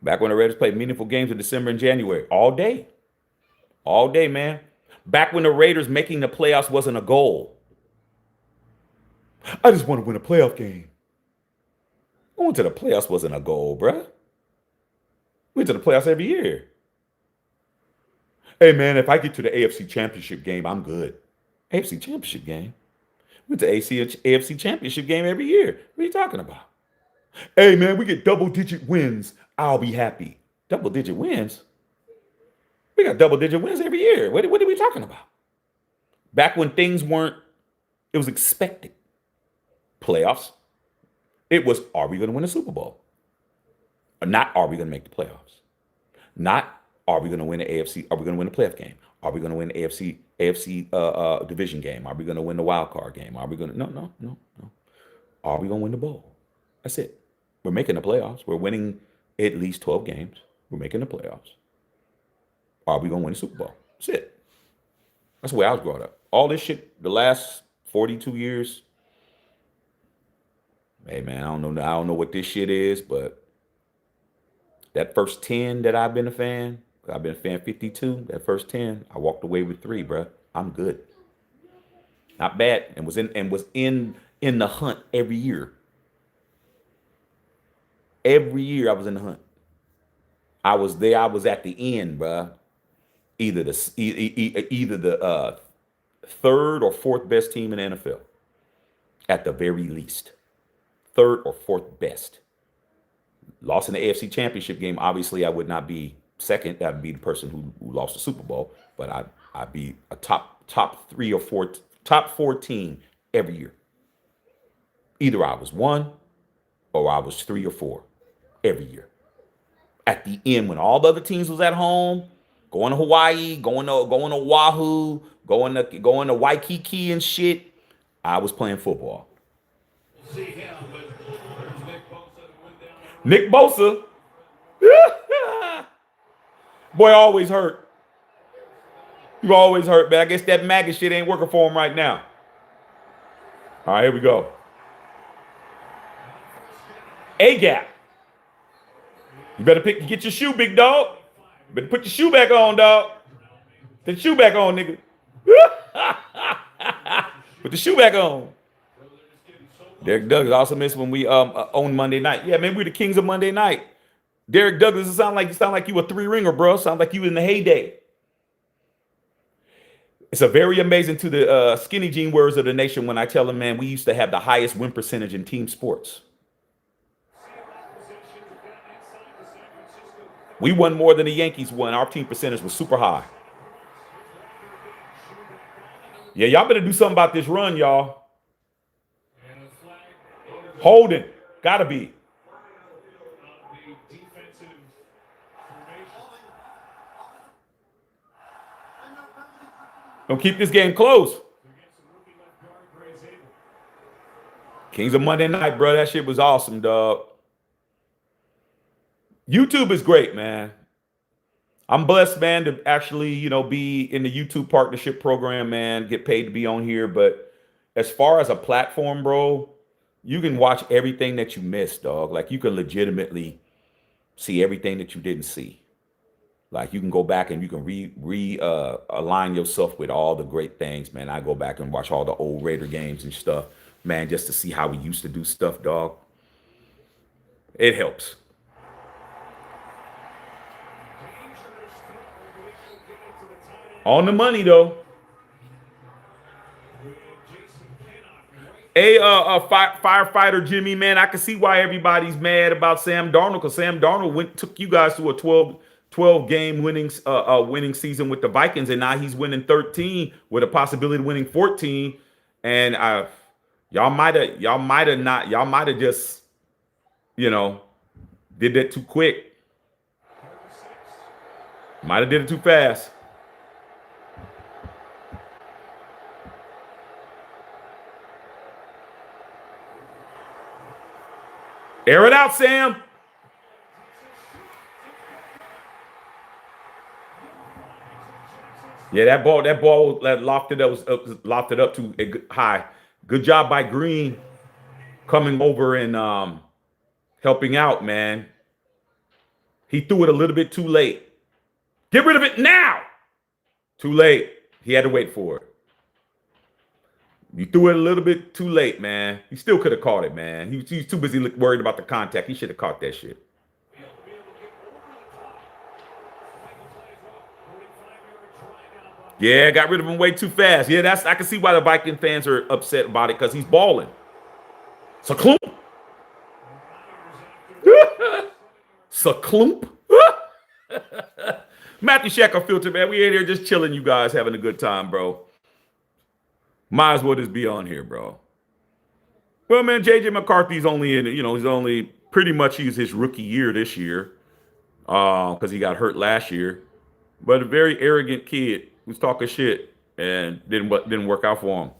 Back when the Raiders played meaningful games in December and January. All day. All day, man. Back when the Raiders making the playoffs wasn't a goal. I just want to win a playoff game. Going to the playoffs wasn't a goal, bruh. We went to the playoffs every year. Hey, man, if I get to the AFC Championship game, I'm good. AFC Championship game? We went to AFC Championship game every year. What are you talking about? Hey, man, we get double-digit wins. I'll be happy. Double-digit wins? We got double-digit wins every year. What are we talking about? Back when things weren't, it was expected. Playoffs, it was, are we going to win a Super Bowl? Or not, are we going to make the playoffs? Not, are we going to win the AFC? Are we going to win the playoff game? Are we going to win the AFC division game? Are we going to win the wild card game? Are we going to, no. Are we going to win the bowl? That's it. We're making the playoffs. We're winning at least 12 games. We're making the playoffs. Are we going to win the Super Bowl? That's it. That's the way I was brought up. All this shit, the last 42 years, hey man, I don't know what this shit is, but that first 10 that I've been a fan, I've been a fan 52, that first 10, I walked away with 3, bruh. I'm good. Not bad. And was in the hunt every year. Every year I was in the hunt. I was there, I was at the end, bruh. Either the third or fourth best team in the NFL. At the very least. Third or fourth best. Lost in the AFC Championship game. Obviously, I would not be second. I'd be the person who lost the Super Bowl. But I'd be a top 3 or 4, top 4 team every year. Either I was 1 or I was 3 or 4 every year. At the end, when all the other teams was at home, going to Hawaii, going to Oahu, going to Waikiki and shit, I was playing football. Nick Bosa. Boy, always hurt. You always hurt, man. I guess that MAGA shit ain't working for him right now. All right, here we go. A-gap. You better get your shoe, big dog. You better put your shoe back on, dog. Put the shoe back on, nigga. Put the shoe back on. Derek Douglas also missed when we owned Monday night. Yeah, man, we're the kings of Monday night. Derek Douglas, you sound like you a 3-ringer, bro. Sound like you in the heyday. It's a very amazing to the skinny jean words of the nation when I tell them, man, we used to have the highest win percentage in team sports. We won more than the Yankees won. Our team percentage was super high. Yeah, y'all better do something about this run, y'all. Holding. Gotta be. Don't keep this game close. Kings of Monday night, bro. That shit was awesome, dog. YouTube is great, man. I'm blessed, man, to actually, be in the YouTube partnership program, man, get paid to be on here. But as far as a platform, bro, you can watch everything that you missed, dog. Like, you can legitimately see everything that you didn't see. Like, you can go back and you can align yourself with all the great things, man. I go back and watch all the old Raider games and stuff, man, just to see how we used to do stuff, dog. It helps. On the money, though. Hey, firefighter Jimmy, man, I can see why everybody's mad about Sam Darnold, because Sam Darnold took you guys to a 12-game winning season with the Vikings, and now he's winning 13 with a possibility of winning 14. And y'all might have just, did that too quick. Might have did it too fast. Air it out, Sam. Yeah, that ball that lofted up to a high. Good job by Green coming over and helping out, man. He threw it a little bit too late. Get rid of it now. Too late. He had to wait for it. You threw it a little bit too late, man. He still could have caught it, man. He's too busy worried about the contact. He should have caught that shit. Yeah, got rid of him way too fast. Yeah, I can see why the Viking fans are upset about it, because he's balling. Saklump. Saklump. Matthew Shack Unfiltered, man. We in here just chilling, you guys, having a good time, bro. Might as well just be on here, bro. Well, man, J.J. McCarthy's only in, he's only pretty much his rookie year this year because he got hurt last year. But a very arrogant kid who's talking shit and didn't work out for him.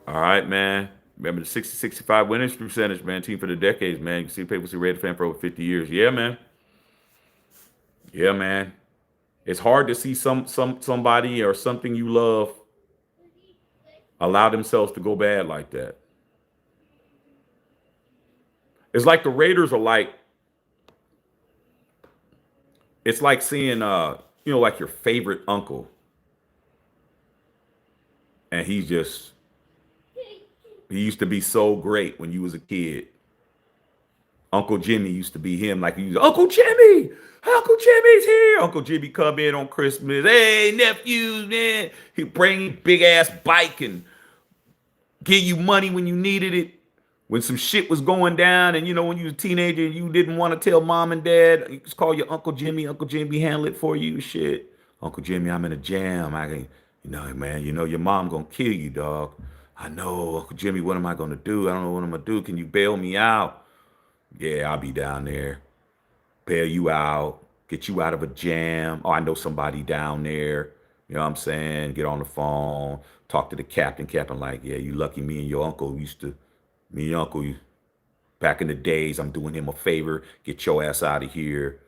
All right, man. Remember the 60-65 winning percentage, man. Team for the decades, man. You can see people see Raider fan for over 50 years. Yeah, man. Yeah, man. It's hard to see somebody or something you love allow themselves to go bad like that. It's like the Raiders are like, it's like seeing, like your favorite uncle. And he used to be so great when you was a kid. Uncle Jimmy used to be him, like Uncle Jimmy's here. Uncle Jimmy come in on Christmas. Hey, nephews, man. He bring big ass bike and give you money when you needed it. When some shit was going down, and when you was a teenager and you didn't want to tell mom and dad, you just call your Uncle Jimmy. Uncle Jimmy handle it for you, shit. Uncle Jimmy, I'm in a jam. Man, your mom gonna kill you, dog. I know, Uncle Jimmy, what am I gonna do? I don't know what I'm gonna do. Can you bail me out? Yeah, I'll be down there. Bail you out, get you out of a jam. Oh, I know somebody down there. You know what I'm saying? Get on the phone, talk to the captain. Captain like, yeah, you lucky me and your uncle back in the days, I'm doing him a favor. Get your ass out of here.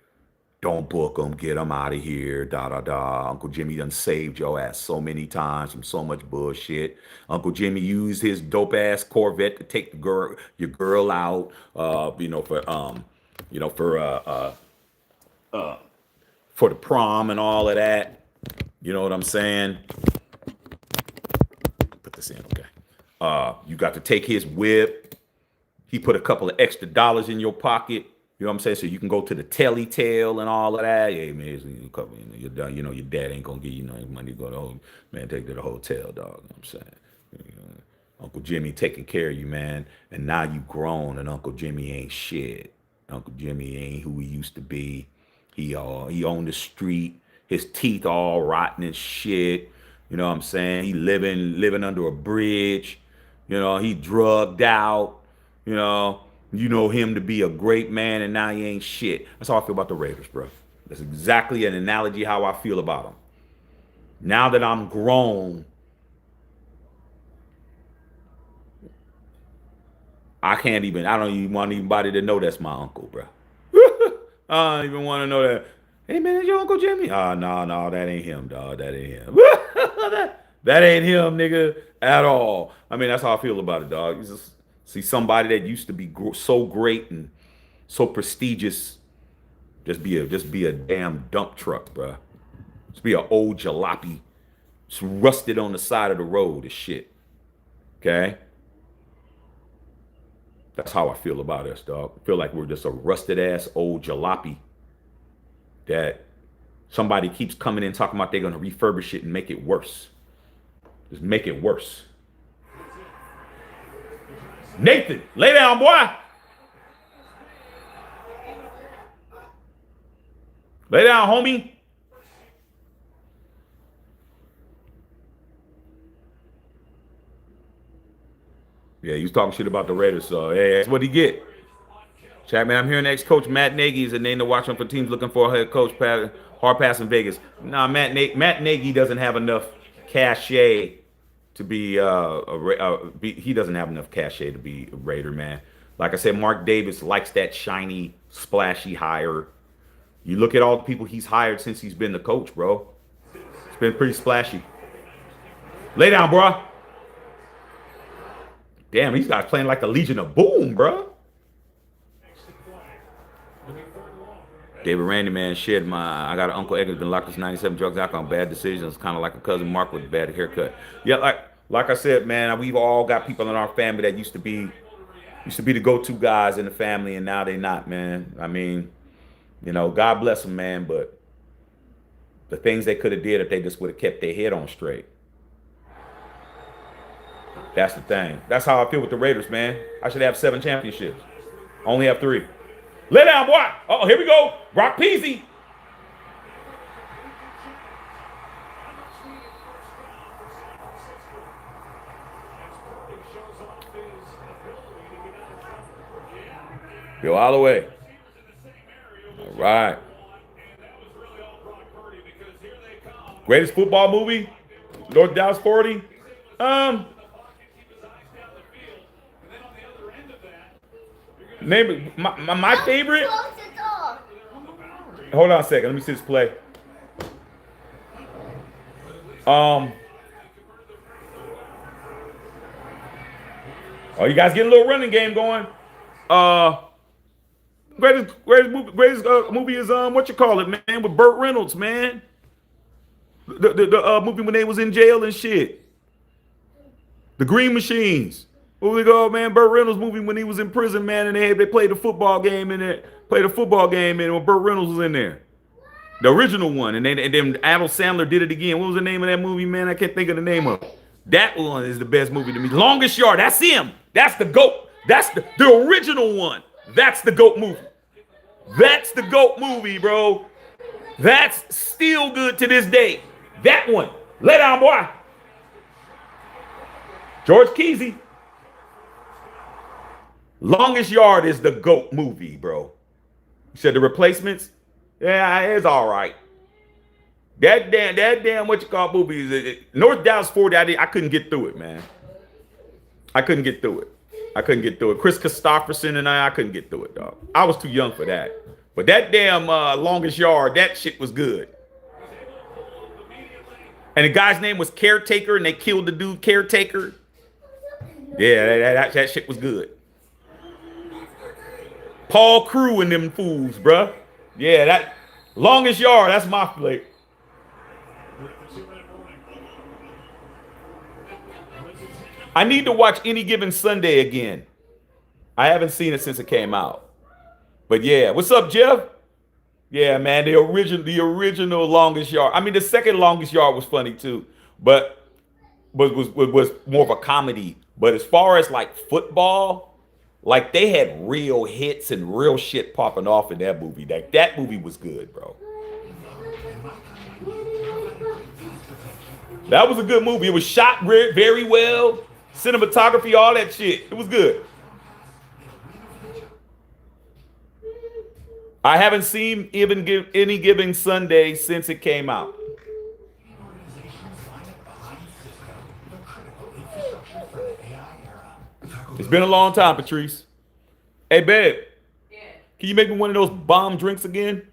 Don't book him. Get him out of here. Uncle Jimmy done saved your ass so many times from so much bullshit. Uncle Jimmy used his dope ass Corvette to take your girl out. For the prom and all of that. You know what I'm saying? Put this in, okay. You got to take his whip. He put a couple of extra dollars in your pocket. You know what I'm saying? So you can go to the telly tale and all of that. Hey, man, you're done. Your dad ain't going to give you no money to go to home. Man, take to the hotel, dog. You know what I'm saying? Uncle Jimmy taking care of you, man. And now you grown, and Uncle Jimmy ain't shit. Uncle Jimmy ain't who he used to be. He on the street. His teeth all rotten and shit. You know what I'm saying? He living under a bridge. He drugged out. You know him to be a great man, and now he ain't shit. That's how I feel about the Raiders, bro. That's exactly an analogy how I feel about them. Now that I'm grown, I don't even want anybody to know that's my uncle, bro. I don't even want to know that. Hey, man, is your Uncle Jimmy? Oh, no, that ain't him, dog. That ain't him. that ain't him, nigga, at all. I mean, that's how I feel about it, dog. You just see somebody that used to be so great and so prestigious just be a damn dump truck, bro. Just be an old jalopy. It's rusted on the side of the road and shit. Okay? That's how I feel about us, dog. I feel like we're just a rusted-ass old jalopy that somebody keeps coming in talking about they're going to refurbish it and make it worse. Just make it worse. Nathan, lay down, boy. Lay down, homie. Yeah, he was talking shit about the Raiders, so hey, that's what he get. Chat, man, I'm hearing ex-coach Matt Nagy is a name to watch on for teams looking for a head coach. Hard pass in Vegas. Nah, Matt Nagy doesn't have enough cachet to be he doesn't have enough cachet to be a Raider, man. Like I said, Mark Davis likes that shiny, splashy hire. You look at all the people he's hired since he's been the coach, bro. It's been pretty splashy. Lay down, bro. Damn, these guys playing like the Legion of Boom, bro. David Randy, man, shit, I got an Uncle Edgar's been locked since 97, drugs, alcohol, bad decisions, kind of like a cousin Mark with a bad haircut. Yeah, like I said, man, we've all got people in our family that used to be the go-to guys in the family, and now they not, man. I mean, God bless them, man, but the things they could have did if they just would have kept their head on straight. That's the thing. That's how I feel with the Raiders, man. I should have 7 championships. Only have 3. Lay down, boy. Oh, here we go. Brock Peasy. Bill Holloway. All right. Greatest football movie? North Dallas 40? Name it. My favorite? Hold on a second. Let me see this play. Oh, you guys getting a little running game going. Greatest movie is what you call it, man, with Burt Reynolds, man. The movie when they was in jail and shit. The Green Machines. Where we go, man? Burt Reynolds movie when he was in prison, man, and they played a football game in there. Played a football game in when Burt Reynolds was in there. The original one, and then Adam Sandler did it again. What was the name of that movie, man? I can't think of the name of it. That one is the best movie to me. Longest Yard. That's him. That's the GOAT. That's the original one. That's the GOAT movie. That's the GOAT movie, bro. That's still good to this day. That one. Lay down, boy. George Kesey. Longest Yard is the GOAT movie, bro. You said The Replacements? Yeah, it's all right. That damn what you call movies. North Dallas 40, I couldn't get through it, man. I couldn't get through it. Chris Christopherson and I couldn't get through it, dog. I was too young for that. But that damn Longest Yard, that shit was good. And the guy's name was Caretaker, and they killed the dude Caretaker. Yeah, that shit was good. Paul Crew and them fools, bruh. Yeah, that Longest Yard, that's my flick. I need to watch Any Given Sunday again. I haven't seen it since it came out. But yeah, what's up, Jeff? Yeah, man, the original Longest Yard. I mean, the second Longest Yard was funny too, but was more of a comedy. But as far as like football, like they had real hits and real shit popping off in that movie. That movie was good, bro. That was a good movie. It was shot very well. Cinematography, all that shit. It was good. I haven't seen Any Given Sunday since it came out. It's been a long time, Patrice. Hey, babe. Yeah. Can you make me one of those bomb drinks again?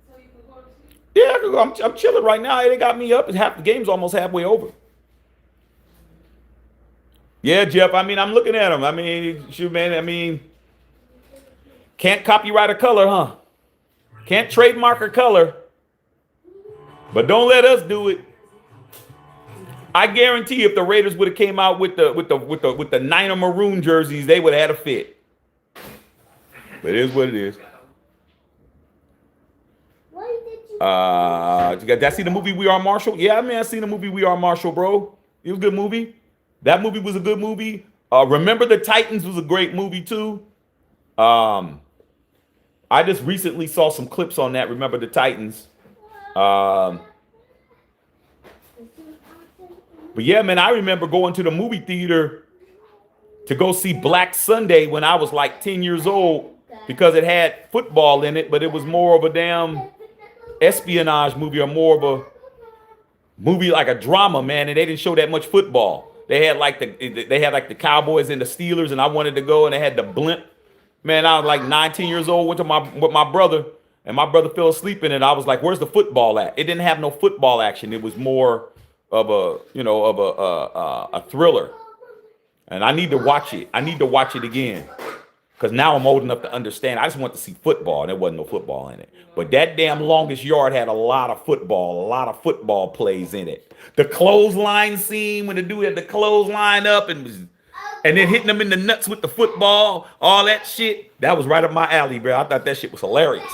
So you can go to sleep? Yeah, I'm chilling right now. They got me up. The game's almost halfway over. Yeah, Jeff. I mean, I'm looking at them. I mean, shoot, man. I mean, can't copyright a color, huh? Can't trademark a color. But don't let us do it. I guarantee if the Raiders would have came out with the Niner maroon jerseys, they would have had a fit. But it is what it is. Did I see the movie We Are Marshall? Yeah, man, I seen the movie We Are Marshall, bro. It was a good movie. That movie was a good movie. Remember the Titans was a great movie too. I just recently saw some clips on that. Remember the Titans. But yeah, man, I remember going to the movie theater to go see Black Sunday when I was like 10 years old because it had football in it, but it was more of a damn espionage movie or more of a movie like a drama, man, and they didn't show that much football. They had like the Cowboys and the Steelers, and I wanted to go, and they had the blimp. Man, I was like 19 years old, went to with my brother, and my brother fell asleep in it. I was like, "Where's the football at?" It didn't have no football action. It was more of a thriller. And I need to watch it. I need to watch it again. Because now I'm old enough to understand. I just want to see football, and there wasn't no football in it. But that damn Longest Yard had a lot of football plays in it. The clothesline scene when the dude had the clothesline up and then hitting them in the nuts with the football, all that shit. That was right up my alley, bro. I thought that shit was hilarious.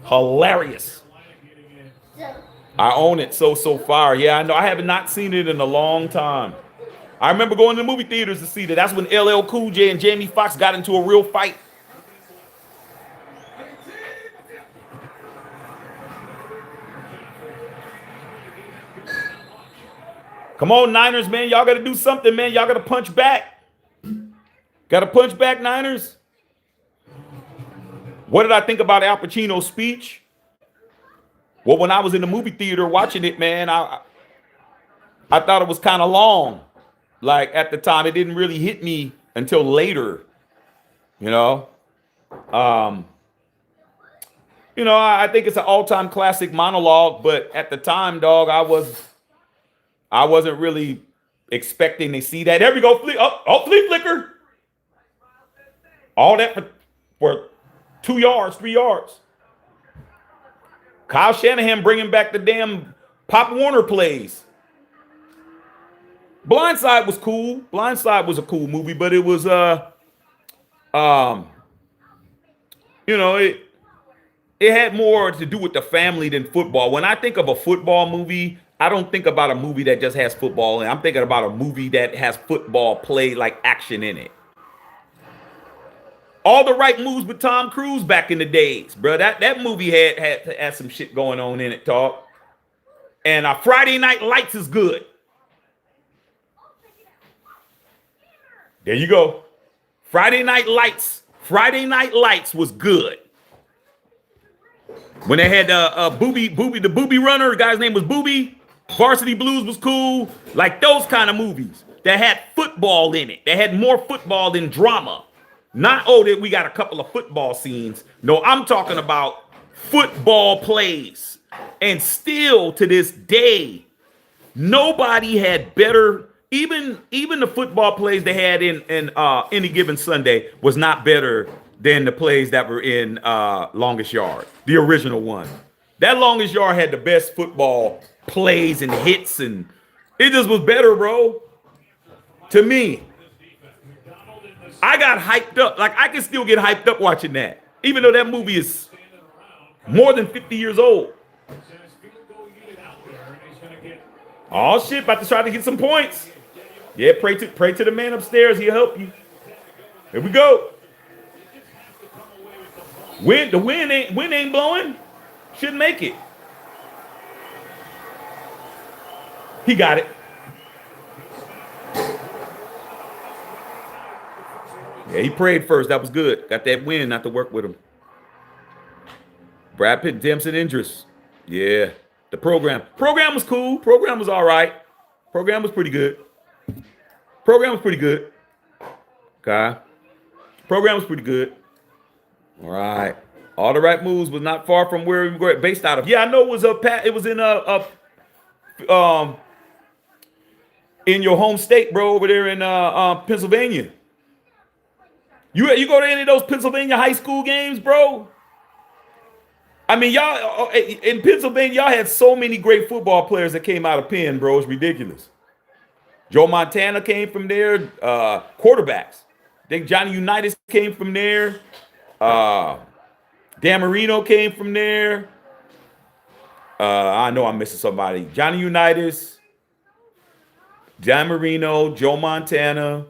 Hilarious. I own it so far. Yeah, I know. I have not seen it in a long time. I remember going to the movie theaters to see that. That's when LL Cool J and Jamie Foxx got into a real fight. Come on, Niners, man. Y'all got to do something, man. Y'all got to punch back. Got to punch back, Niners. What did I think about Al Pacino's speech? Well, when I was in the movie theater watching it, man, I thought it was kind of long. Like at the time, it didn't really hit me until later. You know, um, I think it's an all-time classic monologue. But at the time, dog, I wasn't really expecting to see that. There we go, flea, flea flicker. All that for 2 yards, 3 yards. Kyle Shanahan bringing back the damn Pop Warner plays. Blindside was cool. Blindside was a cool movie, but it was it had more to do with the family than football. When I think of a football movie, I don't think about a movie that just has football in it. I'm thinking about a movie that has football play, like action in it. All the right moves with Tom Cruise back in the days, bro. That movie had some shit going on in it, talk. And Friday Night Lights is good. There you go. Friday Night Lights. Friday Night Lights was good. When they had the Booby Runner, the guy's name was Booby. Varsity Blues was cool. Like those kind of movies that had football in it. They had more football than drama. Not, that we got a couple of football scenes. No, I'm talking about football plays. And still to this day, nobody had better, even the football plays they had in Any Given Sunday was not better than the plays that were in Longest Yard, the original one. That Longest Yard had the best football plays and hits, and it just was better, bro. To me. I got hyped up. Like, I can still get hyped up watching that. Even though that movie is more than 50 years old. Oh, shit. About to try to get some points. Yeah, pray to the man upstairs. He'll help you. Here we go. The wind ain't blowing. Shouldn't make it. He got it. Yeah, he prayed first. That was good. Got that win, not to work with him. Brad Pitt, Dempsey, Idris. Yeah. The program. Program was cool. Program was all right. Program was pretty good. Program was pretty good. Okay. Program was pretty good. All right. All the Right Moves was not far from where we were based out of. Yeah, I know it was in your home state, bro, over there in Pennsylvania. You go to any of those Pennsylvania high school games, bro? I mean, y'all in Pennsylvania, y'all had so many great football players that came out of Penn, bro. It's ridiculous. Joe Montana came from there. Quarterbacks. I think Johnny Unitas came from there. Dan Marino came from there. I know I'm missing somebody. Johnny Unitas, Dan Marino, Joe Montana.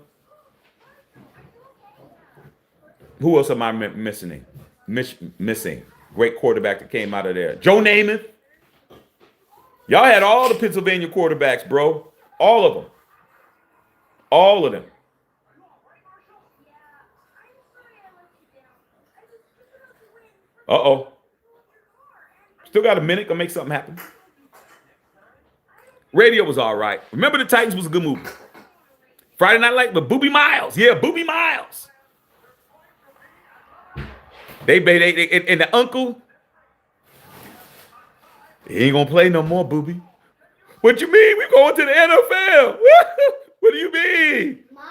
Who else am I missing? Missing. Great quarterback that came out of there. Joe Namath. Y'all had all the Pennsylvania quarterbacks, bro. All of them. All of them. Uh-oh. Still got a minute. Gonna make something happen. Radio was all right. Remember the Titans was a good movie. Friday Night Lights, but Boobie Miles. Yeah, Boobie Miles. They and the uncle, he ain't gonna play no more, Boobie. What you mean? We going to the NFL? What do you mean? Mom?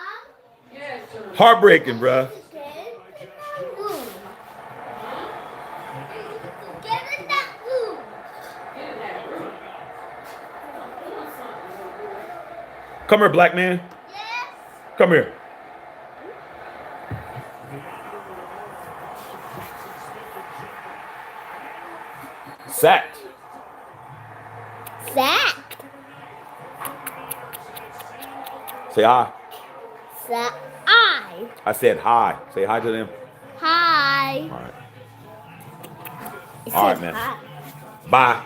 Yes, sir. Heartbreaking, bruh. Come here, black man. Yes. Come here. Sacked. Sacked. Say hi. I said hi. Say hi to them. Hi. All right. All right, man. Hi. Bye.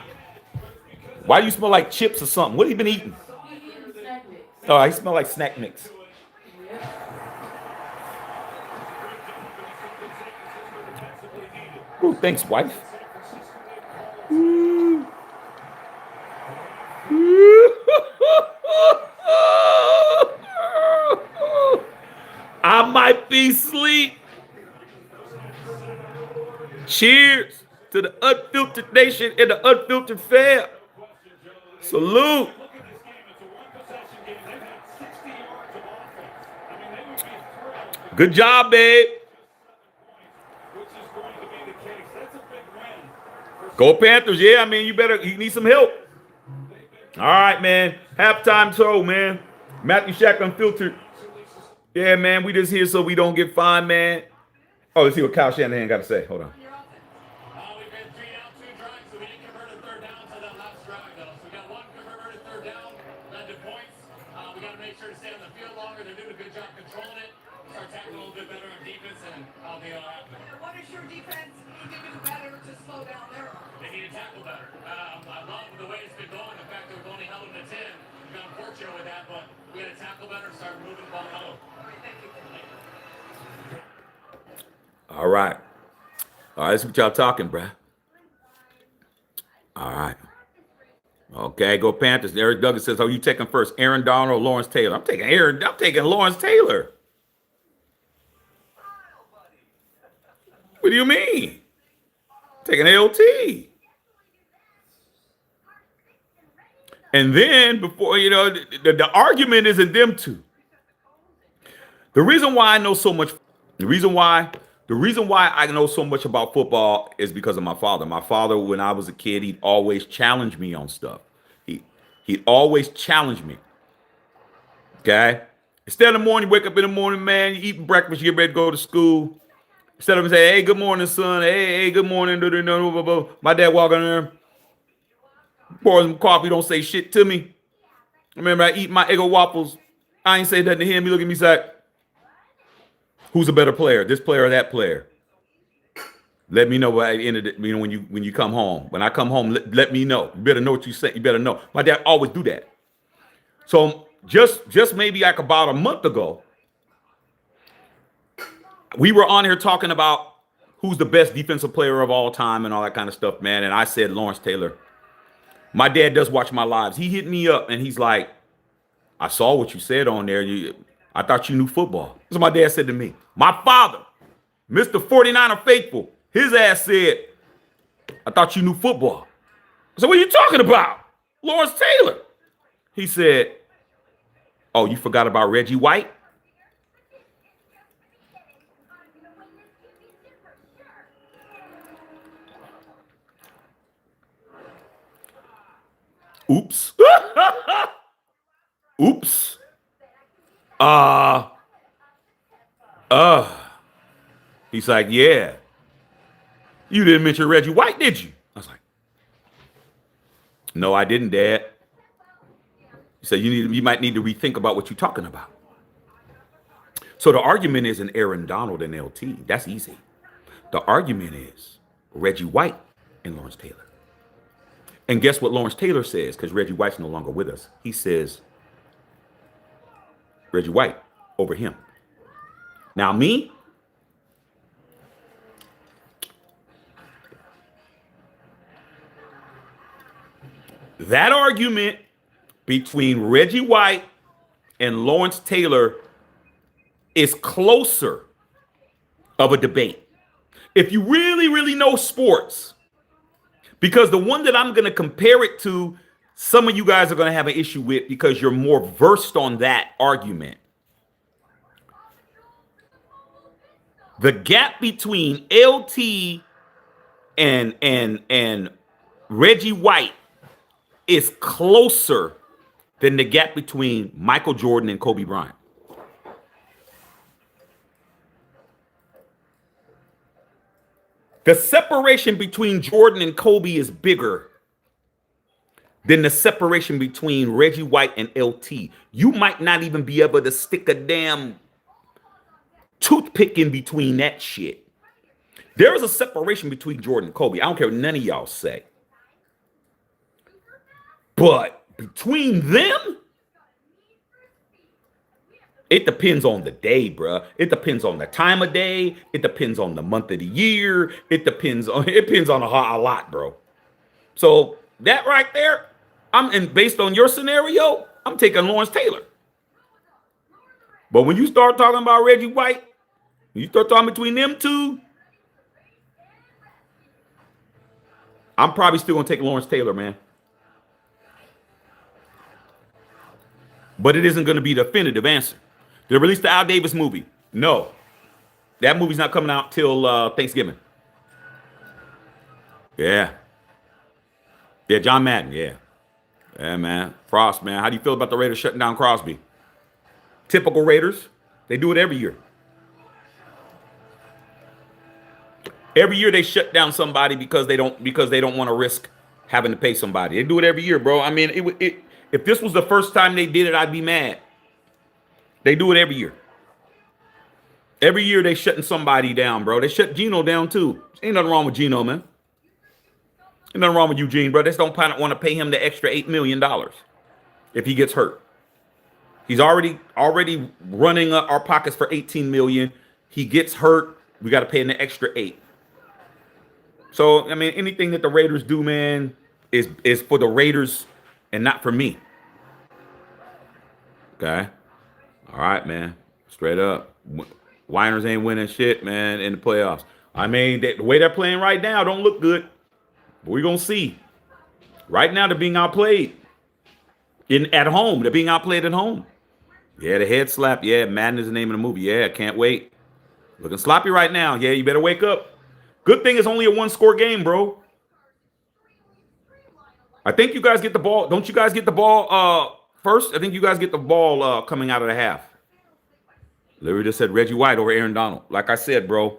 Why do you smell like chips or something? What have you been eating? Oh, he smell like snack mix. Oh, thanks, wife. I might be asleep. Cheers to the unfiltered nation and the unfiltered fam. Salute. Good job, babe. Go Panthers. Yeah, I mean, you need some help. All right, man. Halftime show, man. Matthew Shack Unfiltered. Yeah, man. We just here so we don't get fined, man. Oh, let's see what Kyle Shanahan got to say. Hold on. We've been 3 down, 2 drives, so we didn't convert a third down to that last drive, though. So we got one converted third down, led to points. We got to make sure to stay on the field longer. They're doing a good job controlling it. Start tackling a little bit better on defense, and I'll be all happy. What is your defense need to do better to slow down their arm? They need to tackle better. I love the way it's been going. The fact that we've only held them to 10. We've been unfortunate with that, but we got to tackle better and start moving the ball out. All right, thank you. All right. All right, that's what y'all talking, bruh. All right. Okay, go Panthers. Eric Douglas says, "Oh, you taking first, Aaron Donald or Lawrence Taylor?" I'm taking Lawrence Taylor. What do you mean? I'm taking LT. And then before the argument isn't them two. The reason why I know so much, the reason why I know so much about football is because of my father. My father, when I was a kid, he'd always challenge me on stuff. He'd always challenge me. Okay? Instead of the morning, you wake up in the morning, man, you eating breakfast, you get ready to go to school. Instead of saying, "Hey, good morning, son. Hey, good morning." My dad walking in there, pour some coffee, don't say shit to me. I remember I eat my Eggo waffles. I ain't say nothing to him. He look at me, like, "Who's a better player, this player or that player? Let me know by the end of when you come home. When I come home, let me know. You better know what you say. You better know." My dad always do that. So just maybe like about a month ago, we were on here talking about who's the best defensive player of all time and all that kind of stuff, man. And I said Lawrence Taylor. My dad does watch my lives. He hit me up and he's like, "I saw what you said on there. I thought you knew football." That's what my dad said to me. My father, Mr. 49er faithful, his ass said, "I thought you knew football." I said, "What are you talking about? Lawrence Taylor." He said, "Oh, you forgot about Reggie White?" Oops. Oops. He's like, "Yeah. You didn't mention Reggie White, did you?" I was like, "No, I didn't, Dad." He said, you might need to rethink about what you're talking about. So the argument isn't Aaron Donald and LT. That's easy. The argument is Reggie White and Lawrence Taylor. And guess what Lawrence Taylor says? Because Reggie White's no longer with us. He says Reggie White over him. Now me, that argument between Reggie White and Lawrence Taylor is closer of a debate. If you really, really know sports, because the one that I'm going to compare it to, some of you guys are going to have an issue with because you're more versed on that argument. The gap between LT and Reggie White is closer than the gap between Michael Jordan and Kobe Bryant. The separation between Jordan and Kobe is bigger than the separation between Reggie White and LT. You might not even be able to stick a damn toothpick in between that shit. There is a separation between Jordan and Kobe. I don't care what none of y'all say. But between them, It depends on the day, bruh. It depends on the time of day. It depends on the month of the year. It depends on a lot, bro. So that right there, and based on your scenario, I'm taking Lawrence Taylor. But when you start talking about Reggie White, you start talking between them two, I'm probably still gonna take Lawrence Taylor, man. But it isn't gonna be the definitive answer. Did they release the Al Davis movie? No. That movie's not coming out till Thanksgiving. Yeah. Yeah, John Madden, yeah. Yeah, man. Frost, man. How do you feel about the Raiders shutting down Crosby? Typical Raiders. They do it every year. Every year they shut down somebody because they don't want to risk having to pay somebody. They do it every year, bro. I mean, if this was the first time they did it, I'd be mad. They do it every year. Every year they shutting somebody down, bro. They shut Geno down too. Ain't nothing wrong with Geno, man. Ain't nothing wrong with Eugene, bro. They just don't want to pay him the extra $8 million if he gets hurt. He's already running up our pockets for $18 million. He gets hurt, we got to pay him the extra $8 million. So, I mean, anything that the Raiders do, man, is for the Raiders and not for me. Okay? All right, man. Straight up. Winers ain't winning shit, man, in the playoffs. I mean, the way they're playing right now don't look good. But we're going to see. Right now, they're being outplayed at home. They're being outplayed at home. Yeah, the head slap. Yeah, Madden is the name of the movie. Yeah, can't wait. Looking sloppy right now. Yeah, you better wake up. Good thing it's only a one-score game, bro. I think you guys get the ball. Don't you guys get the ball first? I think you guys get the ball coming out of the half. Larry just said Reggie White over Aaron Donald. Like I said, bro,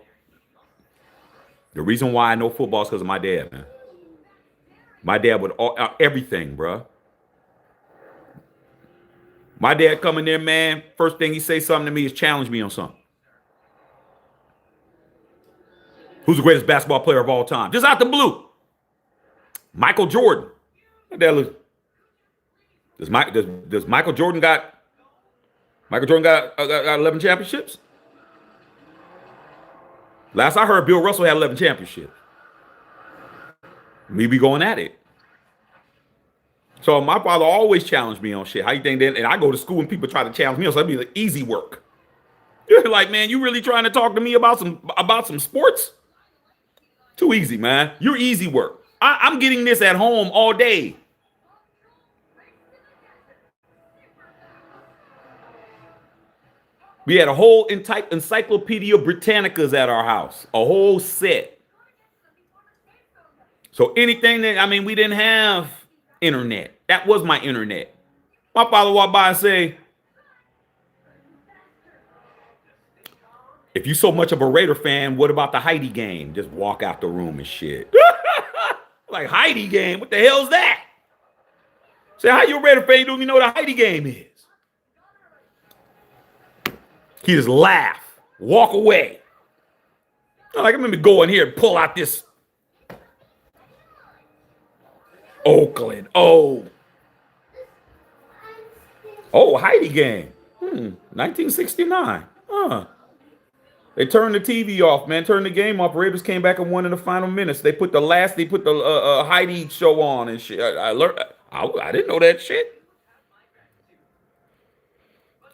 the reason why I know football is because of my dad, man. My dad would everything, bro. My dad come in there, man. First thing he say something to me is challenge me on something. Who's the greatest basketball player of all time? Just out the blue. Michael Jordan. What the hell is? Does Michael Jordan got 11 championships? Last I heard, Bill Russell had 11 championships. We be going at it. So my father always challenged me on shit. How you think that? And I go to school and people try to challenge me on something. It'd be like easy work. You're like, man, you really trying to talk to me about some sports? Too easy, man. You're easy work. I'm getting this at home all day. We had a whole Encyclopedia Britannicas at our house. A whole set. So anything that, I mean, we didn't have internet. That was my internet. My father walked by and say, if you so much of a Raider fan, what about the Heidi game? Just walk out the room and shit. Like, Heidi game? What the hell's that? Say, how you a Raider fan? You don't even know what a Heidi game is. He just laugh, walk away. Like, I'm going to go in here and pull out this Oakland. Oh, Heidi game. 1969. They turned the TV off, man. Turned the game off. Raiders came back and won in the final minutes. They put the Heidi show on and shit. I learned. I didn't know that shit.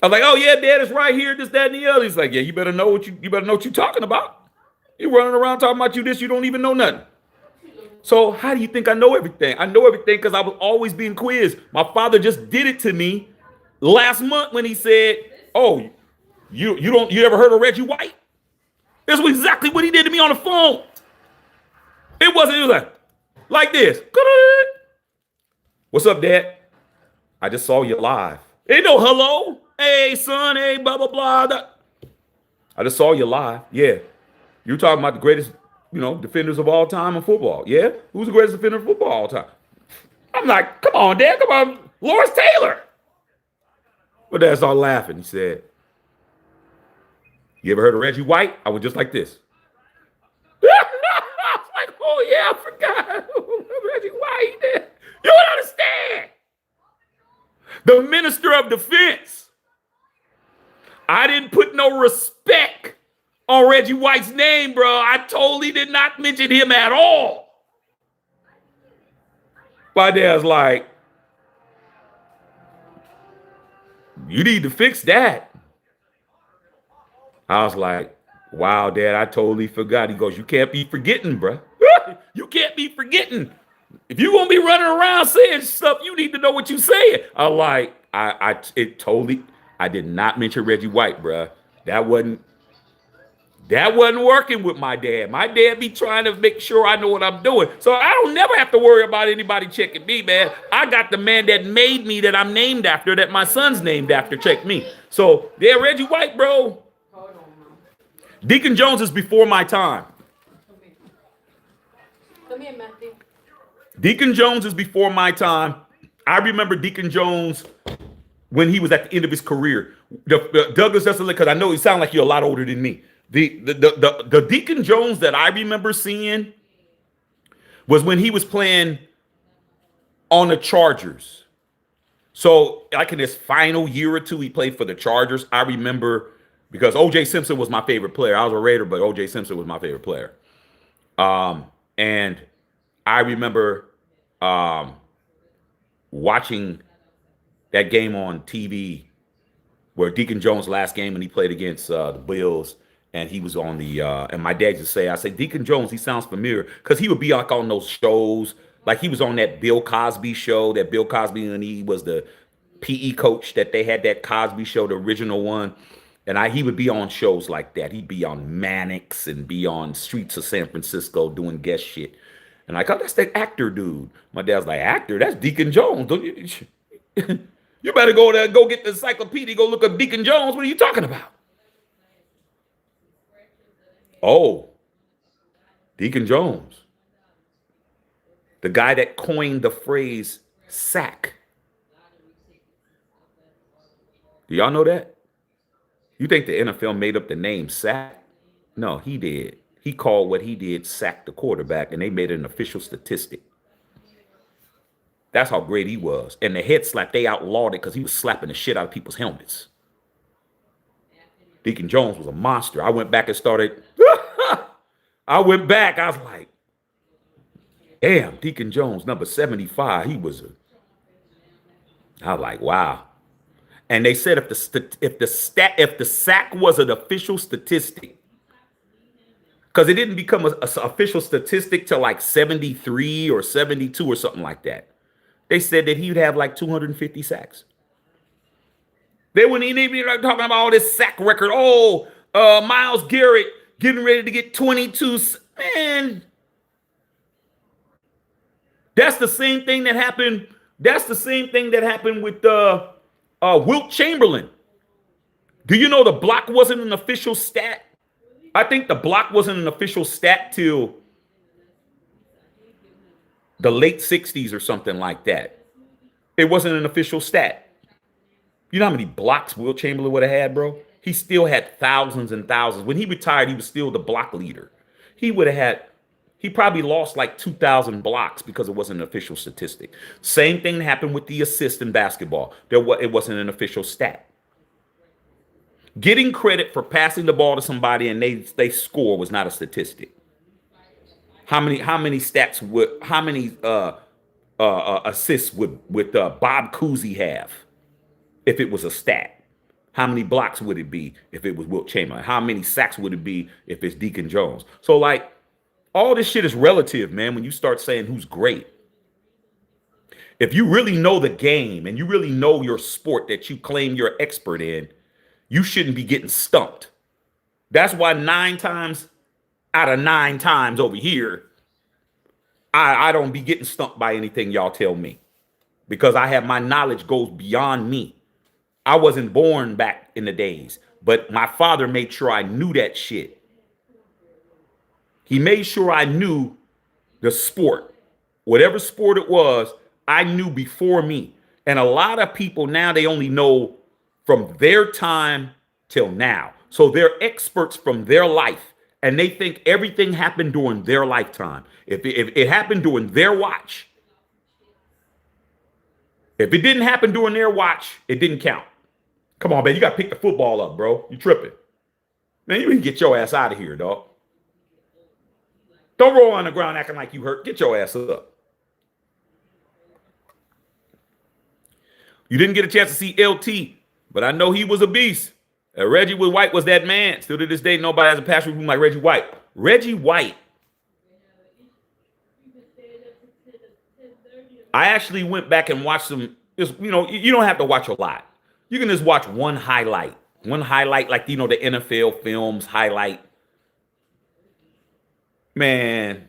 I was like, oh yeah, Dad, it's right here, this, that, and the other. He's like, yeah, you better know what you're talking about. You're running around talking about you don't even know nothing. So how do you think I know everything? I know everything because I was always being quizzed. My father just did it to me last month when he said, oh, you ever heard of Reggie White? That's exactly what he did to me on the phone. It was like this. What's up, Dad? I just saw you live. Ain't no hello. Hey, son. Hey, blah, blah, blah. I just saw you live. Yeah. You're talking about the greatest, defenders of all time in football. Yeah? Who's the greatest defender of football all time? I'm like, come on, Dad. Come on. Lawrence Taylor. But Dad started laughing. He said, you ever heard of Reggie White? I was just like this. I was like, oh, yeah, I forgot. Reggie White. You don't understand. The minister of defense. I didn't put no respect on Reggie White's name, bro. I totally did not mention him at all. My dad's like, you need to fix that. I was like, wow, Dad, I totally forgot. He goes, you can't be forgetting, bro. You can't be forgetting. If you're going to be running around saying stuff, you need to know what you're saying. I'm like, I did not mention Reggie White, bro. That wasn't working with my dad. My dad be trying to make sure I know what I'm doing. So I don't never have to worry about anybody checking me, man. I got the man that made me, that I'm named after, that my son's named after, check me. So, yeah, Reggie White, bro. Deacon Jones is before my time. Come here, Matthew. Deacon Jones is before my time. I remember Deacon Jones when he was at the end of his career. Douglas, because I know you sound like you're a lot older than me. The Deacon Jones that I remember seeing was when he was playing on the Chargers. So like in his final year or two, he played for the Chargers. I remember because O.J. Simpson was my favorite player. I was a Raider, but O.J. Simpson was my favorite player. And I remember watching that game on TV where Deacon Jones' last game and he played against the Bills, and he was on the and my dad just I say Deacon Jones, he sounds familiar because he would be like on those shows, like he was on that Bill Cosby show, that Bill Cosby, and he was the PE coach that they had, that Cosby show, the original one. And he would be on shows like that. He'd be on Mannix and be on Streets of San Francisco doing guest shit. And I go, that's that actor dude. My dad's like, actor? That's Deacon Jones. Don't you? You better go there, go get the encyclopedia, go look up Deacon Jones. What are you talking about? Oh, Deacon Jones. The guy that coined the phrase sack. Do y'all know that? You think the NFL made up the name sack? No, he did. He called what he did sack the quarterback, and they made it an official statistic. That's how great he was. And the head slap, they outlawed it because he was slapping the shit out of people's helmets. Deacon Jones was a monster. I went back and started. I went back. I was like, damn, Deacon Jones, number 75. He was I was like, wow. And they said if the sack was an official statistic, because it didn't become an official statistic till like 73 or 72 or something like that. They said that he would have like 250 sacks. They wouldn't even be like talking about all this sack record. Oh, Myles Garrett getting ready to get 22. Man, that's the same thing that happened. That's the same thing that happened with Wilt Chamberlain. Do you know the block wasn't an official stat? I think the block wasn't an official stat till the late 60s or something like that. It wasn't an official stat. You know how many blocks Wilt Chamberlain would have had, bro? He still had thousands and thousands. When he retired, he was still the block leader. He probably lost like 2,000 blocks because it wasn't an official statistic. Same thing happened with the assist in basketball. It wasn't an official stat. Getting credit for passing the ball to somebody and they score was not a statistic. How many assists would Bob Cousy have if it was a stat? How many blocks would it be if it was Wilt Chamberlain? How many sacks would it be if it's Deacon Jones? So like all this shit is relative, man, when you start saying who's great. If you really know the game and you really know your sport that you claim you're expert in, you shouldn't be getting stumped. That's why 9 times out of 9 times over here, I don't be getting stumped by anything y'all tell me, because I have my knowledge goes beyond me. I wasn't born back in the days, but my father made sure I knew that shit. He made sure I knew the sport. Whatever sport it was, I knew before me. And a lot of people now, they only know from their time till now. So they're experts from their life, and they think everything happened during their lifetime. If it happened during their watch, if it didn't happen during their watch, it didn't count. Come on, man. You got to pick the football up, bro. You tripping. Man, you can get your ass out of here, dog. Don't roll on the ground acting like you hurt. Get your ass up. You didn't get a chance to see LT, but I know he was a beast. Reggie White was that man. Still to this day, nobody has a pass room like Reggie White. Reggie White. I actually went back and watched some. You know, you don't have to watch a lot. You can just watch one highlight. One highlight, like, you know, the NFL films highlight. Man.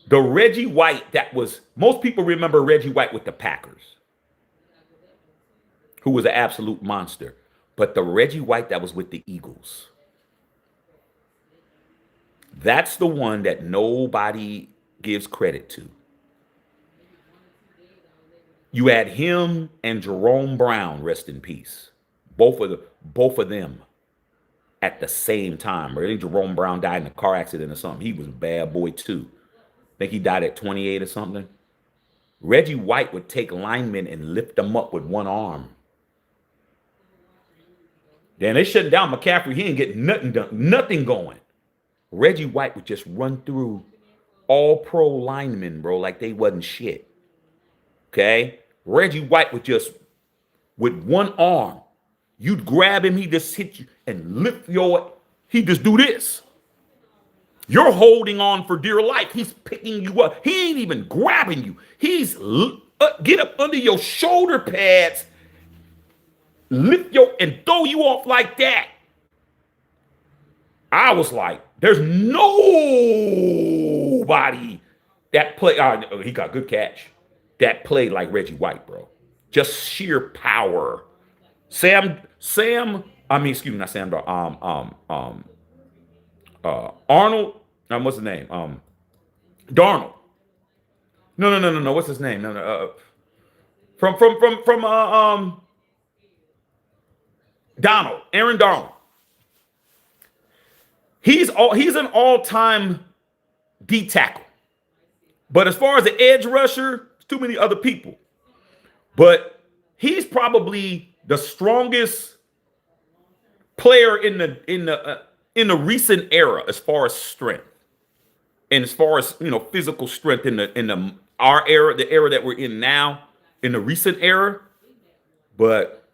The Reggie White that was, most people remember Reggie White with the Packers, who was an absolute monster. But the Reggie White that was with the Eagles, that's the one that nobody gives credit to. You had him and Jerome Brown, rest in peace. Both of them at the same time. I think Jerome Brown died in a car accident or something. He was a bad boy too. I think he died at 28 or something. Reggie White would take linemen and lift them up with one arm. Then they shut down McCaffrey. He ain't getting nothing done, nothing going. Reggie White would just run through all pro linemen, bro, like they wasn't shit. Okay? Reggie White would just, with one arm, you'd grab him, he just hit you and lift he just do this. You're holding on for dear life. He's picking you up. He ain't even grabbing you. He's get up under your shoulder pads, lift and throw you off like that. I was like, there's nobody that play. He got good catch. That played like Reggie White, bro. Just sheer power. Arnold. What's his name? Darnold. No. What's his name? Donald. Aaron Donald. He's an all-time D tackle. But as far as the edge rusher, there's too many other people. But he's probably the strongest player in the recent era as far as strength, and as far as, you know, physical strength in our era, the era that we're in now, in the recent era. But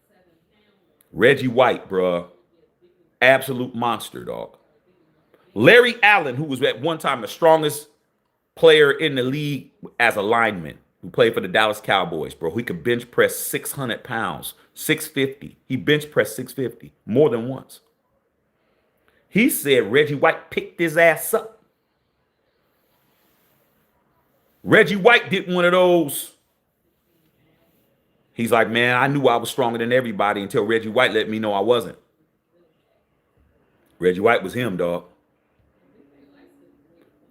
Reggie White, bruh, absolute monster, dog. Larry Allen, who was at one time the strongest player in the league as a lineman, who played for the Dallas Cowboys, bro. He could bench press 600 pounds, 650. He bench pressed 650 more than once. He said Reggie White picked his ass up. Reggie White did one of those. He's like, man, I knew I was stronger than everybody until Reggie White let me know I wasn't. Reggie White was him, dog.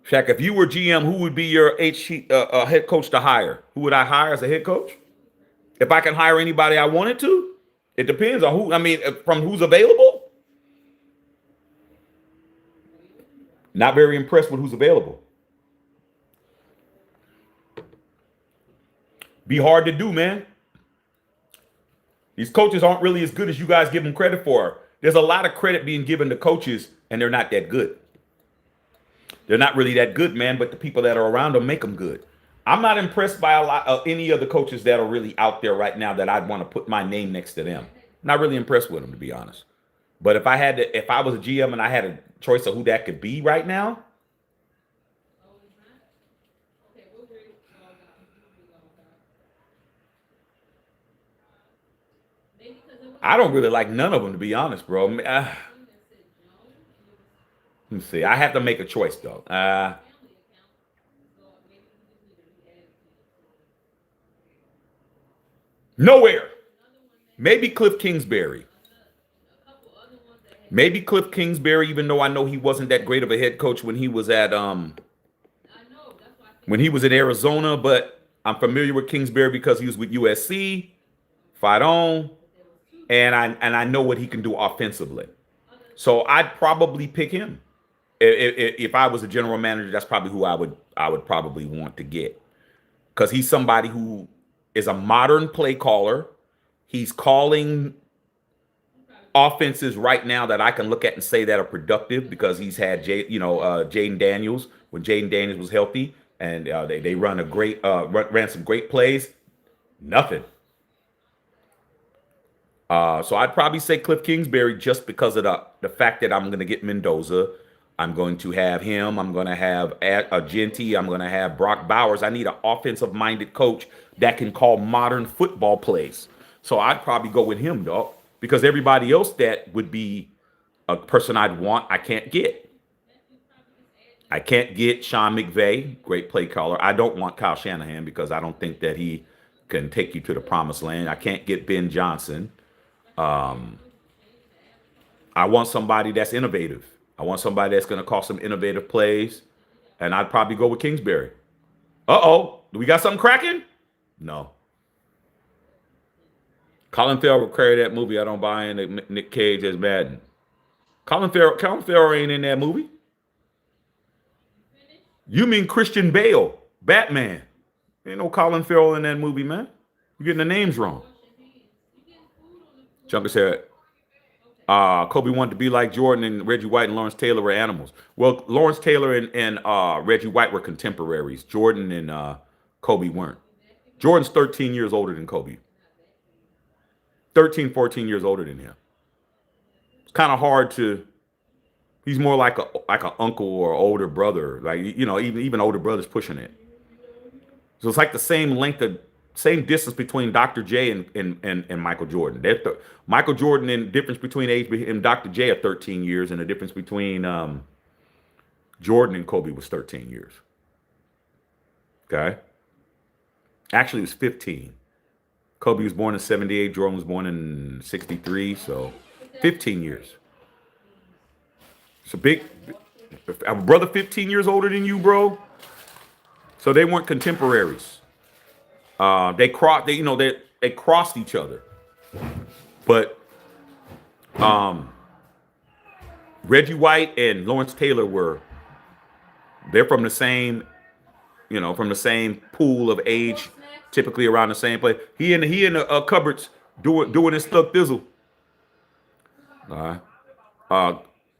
Shaq, if you were GM, who would be your head coach to hire? Who would I hire as a head coach? If I can hire anybody I wanted to? It depends on who. I mean, from who's available? Not very impressed with who's available. Be hard to do, man. These coaches aren't really as good as you guys give them credit for. There's a lot of credit being given to coaches, and they're not that good. They're not really that good, man, but the people that are around them make them good. I'm not impressed by a lot of any of the coaches that are really out there right now that I'd want to put my name next to them. Not really impressed with them, to be honest. But if I was a GM and I had a choice of who that could be right now, I don't really like none of them, to be honest, bro. Let me see. I have to make a choice, though. Nowhere. Maybe Cliff Kingsbury. Maybe Cliff Kingsbury, even though I know he wasn't that great of a head coach when he was at in Arizona, but I'm familiar with Kingsbury because he was with USC, fight on, and I know what he can do offensively. So I'd probably pick him. If I was a general manager, that's probably who I would probably want to get, because he's somebody who is a modern play caller. He's calling offenses right now that I can look at and say that are productive because he's had Jaden Daniels when Jaden Daniels was healthy, and they run a great ran some great plays. Nothing. So I'd probably say Cliff Kingsbury just because of the fact that I'm going to get Mendoza. I'm going to have him. I'm going to have Agenti. I'm going to have Brock Bowers. I need an offensive-minded coach that can call modern football plays. So I'd probably go with him, dog, because everybody else that would be a person I'd want, I can't get. I can't get Sean McVay, great play caller. I don't want Kyle Shanahan because I don't think that he can take you to the promised land. I can't get Ben Johnson. I want somebody that's innovative. I want somebody that's going to call some innovative plays, and I'd probably go with Kingsbury. Uh-oh, do we got something cracking? No. Colin Farrell will carry that movie. I don't buy in Nick Cage as Madden. Colin Farrell ain't in that movie. You mean Christian Bale, Batman. Ain't no Colin Farrell in that movie, man. You're getting the names wrong. Junker said, Kobe wanted to be like Jordan, and Reggie White and Lawrence Taylor were animals. Well, Lawrence Taylor and Reggie White were contemporaries. Jordan and Kobe weren't. Jordan's 13 years older than Kobe. 13, 14 years older than him. It's kind of hard to. He's more like an uncle or older brother. Like, even older brothers pushing it. So it's like the same distance between Dr. J and Michael Jordan. Michael Jordan, and the difference between age and Dr. J are 13 years, and the difference between Jordan and Kobe was 13 years. Okay? Actually, it was 15. Kobe was born in 78. Jordan was born in 63, so 15 years. It's a brother 15 years older than you, bro. So they weren't contemporaries. They crossed each other. But Reggie White and Lawrence Taylor they're from the same, from the same pool of age, typically around the same place. He in the cupboards doing his stuff thizzle.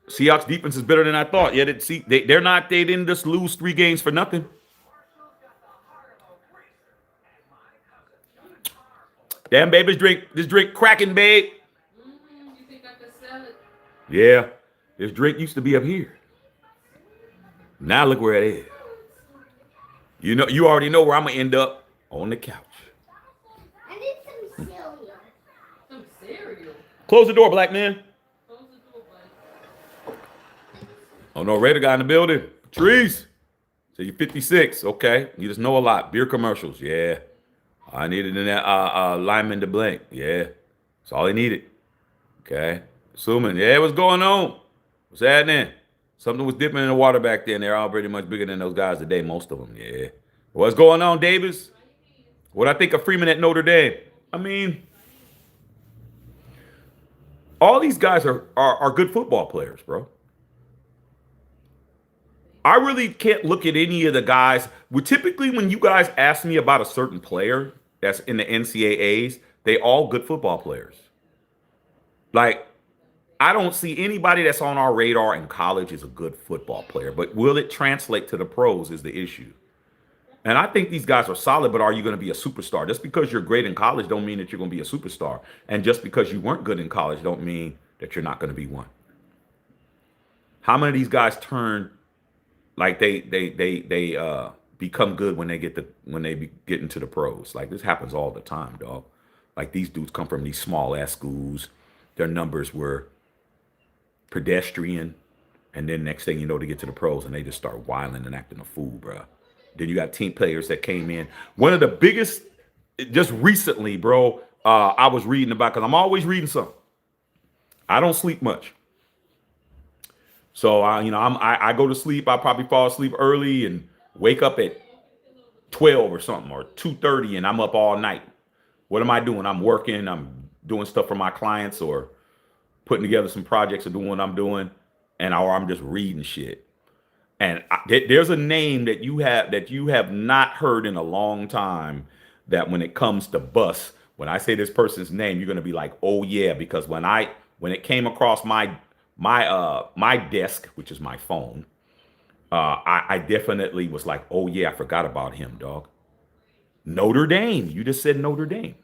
Seahawks defense is better than I thought. Yeah, they didn't just lose 3 games for nothing. Damn, babe, this drink cracking, babe. You think I could sell it? Yeah, this drink used to be up here. Now look where it is. You already know where I'm gonna end up, on the couch. I need some cereal. Some cereal. Close the door, black man. Close the door, buddy. Oh no, Raider guy in the building. Trees. So you're 56. Okay, you just know a lot. Beer commercials. Yeah. I needed in that lineman to blink. Yeah. That's all he needed. Okay. Assuming. Yeah, what's going on? What's happening? Something was dipping in the water back then. They're all pretty much bigger than those guys today, most of them. Yeah. What's going on, Davis? What I think of Freeman at Notre Dame? I mean, all these guys are good football players, bro. I really can't look at any of the guys. Typically, when you guys ask me about a certain player that's in the NCAAs, they all good football players. Like, I don't see anybody that's on our radar in college is a good football player. But will it translate to the pros is the issue. And I think these guys are solid, but are you going to be a superstar? Just because you're great in college don't mean that you're going to be a superstar. And just because you weren't good in college don't mean that you're not going to be one. How many of these guys turn like they become good when they get into the pros? Like, this happens all the time, dog. Like, these dudes come from these small ass schools. Their numbers were pedestrian, and then next thing you know, they get to the pros and they just start wilding and acting a fool, bro. Then you got team players that came in. One of the biggest, just recently, bro. I was reading about, because I'm always reading something. I don't sleep much. So I go to sleep. I probably fall asleep early and wake up at 12 or something, or 2:30, and I'm up all night. What am I doing? I'm working. I'm doing stuff for my clients, or putting together some projects, or doing what I'm doing, or I'm just reading shit. And there's a name that you have not heard in a long time. That when it comes to bus, When I say this person's name, you're gonna be like, oh yeah, because when it came across my desk, which is my phone, I definitely was like, oh yeah, I forgot about him, dog. Notre Dame. You just said Notre Dame.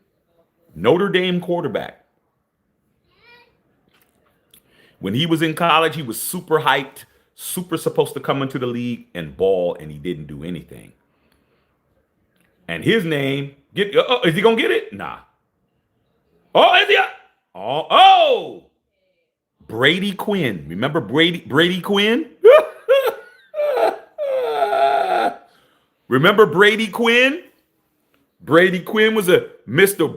Notre Dame quarterback. When he was in college, he was super hyped, super supposed to come into the league and ball, and he didn't do anything. And his name, is he gonna get it? Nah. Oh, is he? Oh, Brady Quinn. Remember Brady Quinn? Remember Brady Quinn? Brady Quinn was a Mr.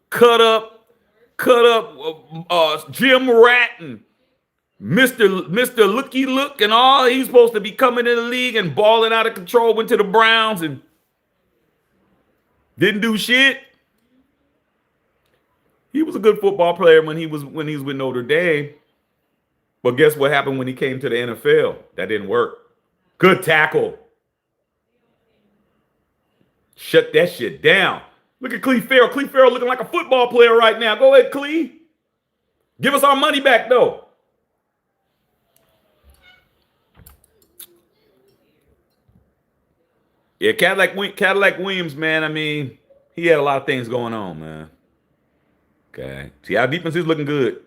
Cut up Jim Ratton, Mr. Looky Look and all. He's supposed to be coming in the league and balling out of control. Went to the Browns and didn't do shit. He was a good football player when he was with Notre Dame. But guess what happened when he came to the NFL? That didn't work. Good tackle. Shut that shit down. Look at Clee Farrell. Clee Farrell looking like a football player right now. Go ahead, Clee. Give us our money back, though. Yeah, Cadillac Williams, man, I mean, he had a lot of things going on, man. Okay. See, our defense is looking good.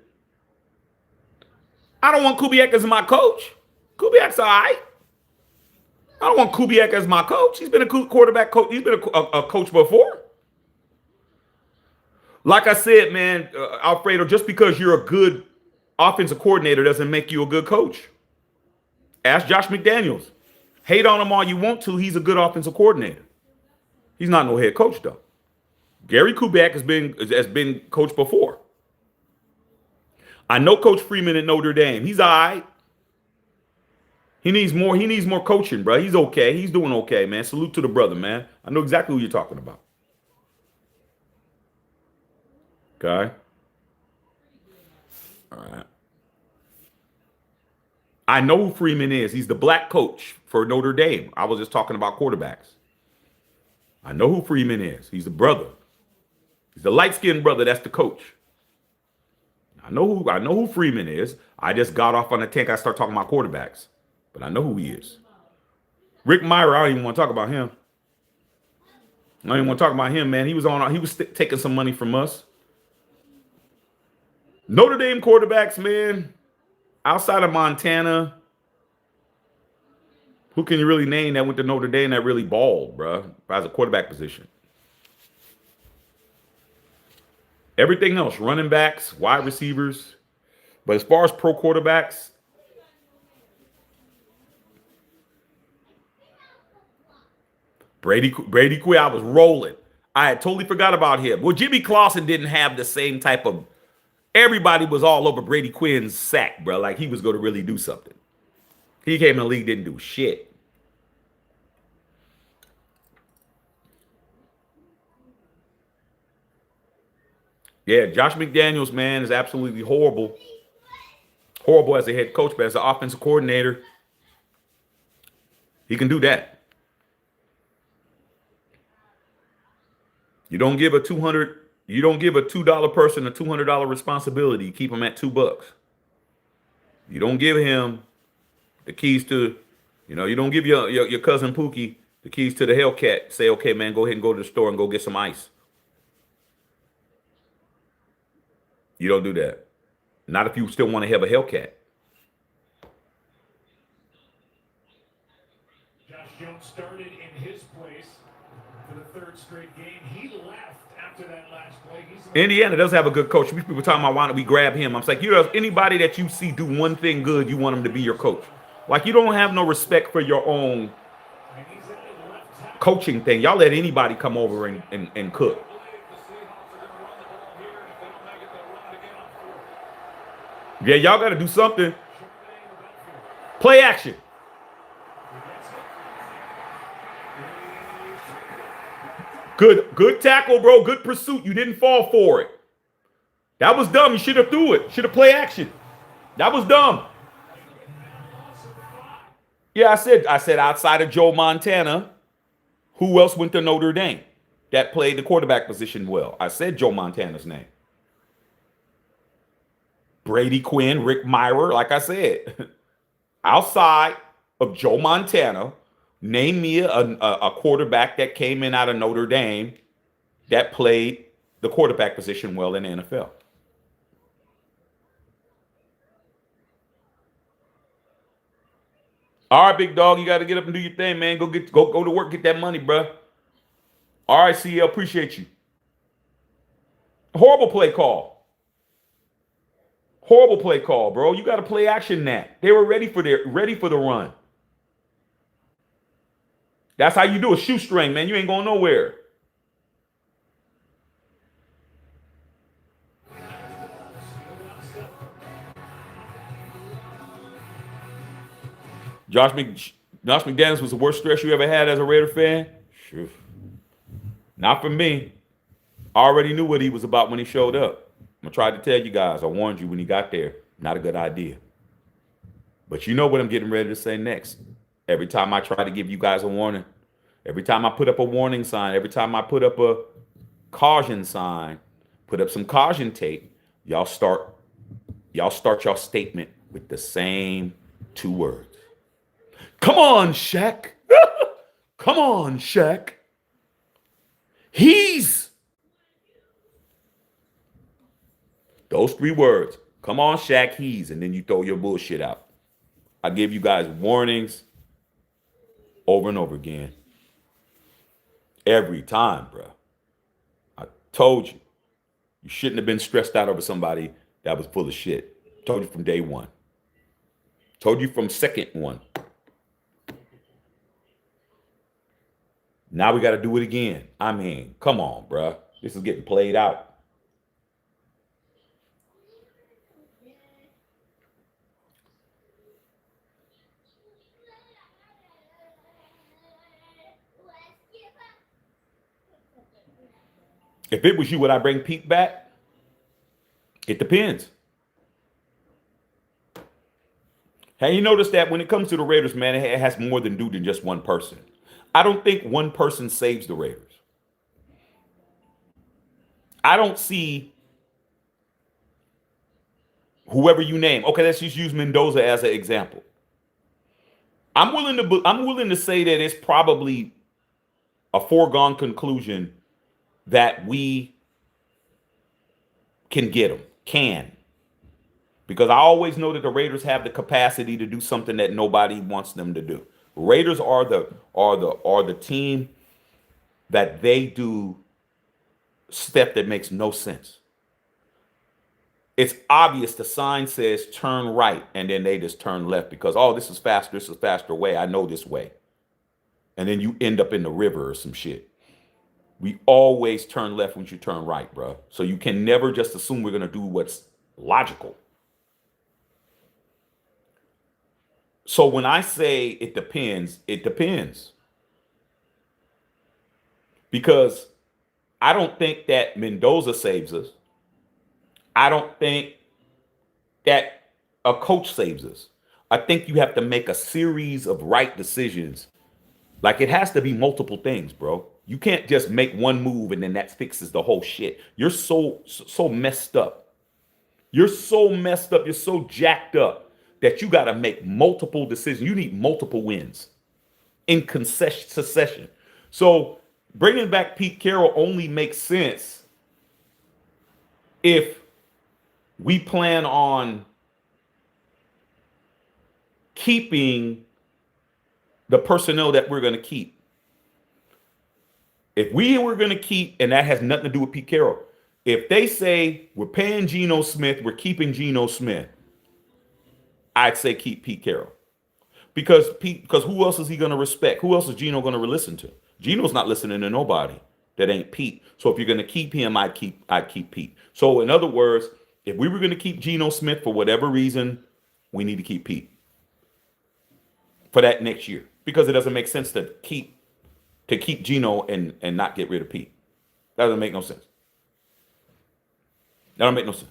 I don't want Kubiak as my coach. Kubiak's all right. I don't want Kubiak as my coach. He's been a quarterback coach. He's been a coach before. Like I said, man, Alfredo, just because you're a good offensive coordinator doesn't make you a good coach. Ask Josh McDaniels. Hate on him all you want to. He's a good offensive coordinator. He's not no head coach, though. Gary Kubiak has been coached before. I know Coach Freeman at Notre Dame. He's all right. He needs more coaching, bro. He's okay. He's doing okay, man. Salute to the brother, man. I know exactly who you're talking about. Okay. All right. I know who Freeman is. He's the black coach for Notre Dame. I was just talking about quarterbacks. I know who Freeman is. He's the brother. He's the light-skinned brother. That's the coach. I know who Freeman is. I just got off on the tank. I start talking about quarterbacks. But I know who he is. Rick Meyer, I don't even want to talk about him. I don't even want to talk about him, man. He was taking some money from us. Notre Dame quarterbacks, man, outside of Montana, who can you really name that went to Notre Dame that really balled, bro, as a quarterback position? Everything else, running backs, wide receivers. But as far as pro quarterbacks, Brady Quinn, I was rolling. I had totally forgot about him. Well, Jimmy Clausen didn't have the same type of. Everybody was all over Brady Quinn's sack, bro. Like he was going to really do something. He came in the league, didn't do shit. Yeah, Josh McDaniels, man, is absolutely horrible. Horrible as a head coach, but as an offensive coordinator, he can do that. You don't give a $2 person a $200 responsibility. You keep him at $2. You don't give him the keys to, you don't give your cousin Pookie the keys to the Hellcat. Say, okay, man, go ahead and go to the store and go get some ice. You don't do that. Not if you still want to have a Hellcat. Josh Jones started in his place for the third straight game. He left after that last play. Indiana does have a good coach. People talking about why don't we grab him. I'm like, anybody that you see do one thing good, you want him to be your coach. Like you don't have no respect for your own coaching thing. Y'all let anybody come over and cook. Yeah, y'all got to do something. Play action. Good tackle, bro. Good pursuit. You didn't fall for it. That was dumb. You should have threw it. Should have play action. That was dumb. Yeah, I said outside of Joe Montana, who else went to Notre Dame? that played the quarterback position well. I said Joe Montana's name. Brady Quinn, Rick Myrer, like I said. Outside of Joe Montana, name me a quarterback that came in out of Notre Dame that played the quarterback position well in the NFL. All right, big dog, you got to get up and do your thing, man. Go to work, get that money, bro. All right, CL, appreciate you. Horrible play call. Horrible play call, bro. You got to play action that. They were ready for the run. That's how you do a shoestring, man. You ain't going nowhere. Josh McDaniels was the worst stress you ever had as a Raider fan? Sure. Not for me. I already knew what he was about when he showed up. I tried to tell you guys. I warned you when he got there. Not a good idea. But you know what I'm getting ready to say next. Every time I try to give you guys a warning, every time I put up a warning sign, every time I put up a caution sign, put up some caution tape, y'all start y'all statement with the same 2 words. Come on, Shaq. Come on, Shaq. He's. Those 3 words. Come on, Shaq, he's. And then you throw your bullshit out. I give you guys warnings over and over again. Every time, bro. I told you. You shouldn't have been stressed out over somebody that was full of shit. Told you from day one. Told you from second one. Now we got to do it again. I mean, come on, bro. This is getting played out. If it was you, would I bring Pete back? It depends. Hey, you notice that when it comes to the Raiders, man, it has more than do than just one person. I don't think one person saves the Raiders. I don't see whoever you name. Okay, let's just use Mendoza as an example. I'm willing to say that it's probably a foregone conclusion that we can get him. Because I always know that the Raiders have the capacity to do something that nobody wants them to do. Raiders are the team that they do stuff that makes no sense. It's obvious the sign says turn right, and then they just turn left because, oh, this is faster. This is a faster way. I know this way. And then you end up in the river or some shit. We always turn left when you turn right, bro. So you can never just assume we're going to do what's logical. So when I say it depends, it depends. Because I don't think that Mendoza saves us. I don't think that a coach saves us. I think you have to make a series of right decisions. Like it has to be multiple things, bro. You can't just make one move and then that fixes the whole shit. You're so messed up. You're so messed up. You're so jacked up that you got to make multiple decisions. You need multiple wins in succession. So bringing back Pete Carroll only makes sense if we plan on keeping the personnel that we're going to keep. If we were going to keep, and that has nothing to do with Pete Carroll, if they say we're paying Geno Smith, we're keeping Geno Smith, I'd say keep Pete Carroll. Because who else is he going to respect? Who else is Geno going to listen to? Geno's not listening to nobody that ain't Pete. So if you're going to keep him, I'd keep Pete. So in other words, if we were going to keep Geno Smith for whatever reason, we need to keep Pete for that next year. Because it doesn't make sense to keep Geno and not get rid of Pete. That doesn't make no sense. That don't make no sense.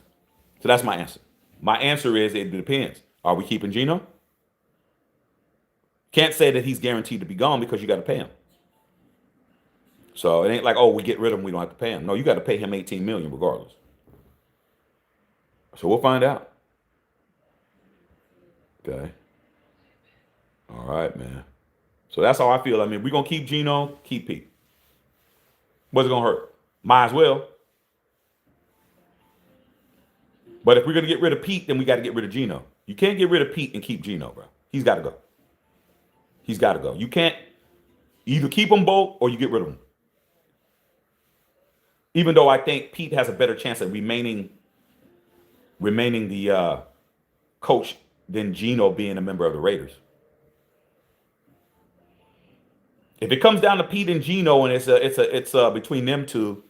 So that's my answer. My answer is it depends. Are we keeping Geno? Can't say that he's guaranteed to be gone because you got to pay him. So it ain't like, oh, we get rid of him, we don't have to pay him. No, you got to pay him $18 million regardless. So we'll find out. Okay. All right, man. So that's how I feel. I mean, we're gonna keep Geno, keep Pete. What's it gonna hurt? Might as well. But if we're gonna get rid of Pete, then we got to get rid of Geno. You can't get rid of Pete and keep Geno, bro. He's got to go. He's got to go. You can't either keep them both or you get rid of them. Even though I think Pete has a better chance of remaining the coach than Geno being a member of the Raiders. If it comes down to Pete and Geno and it's between them two,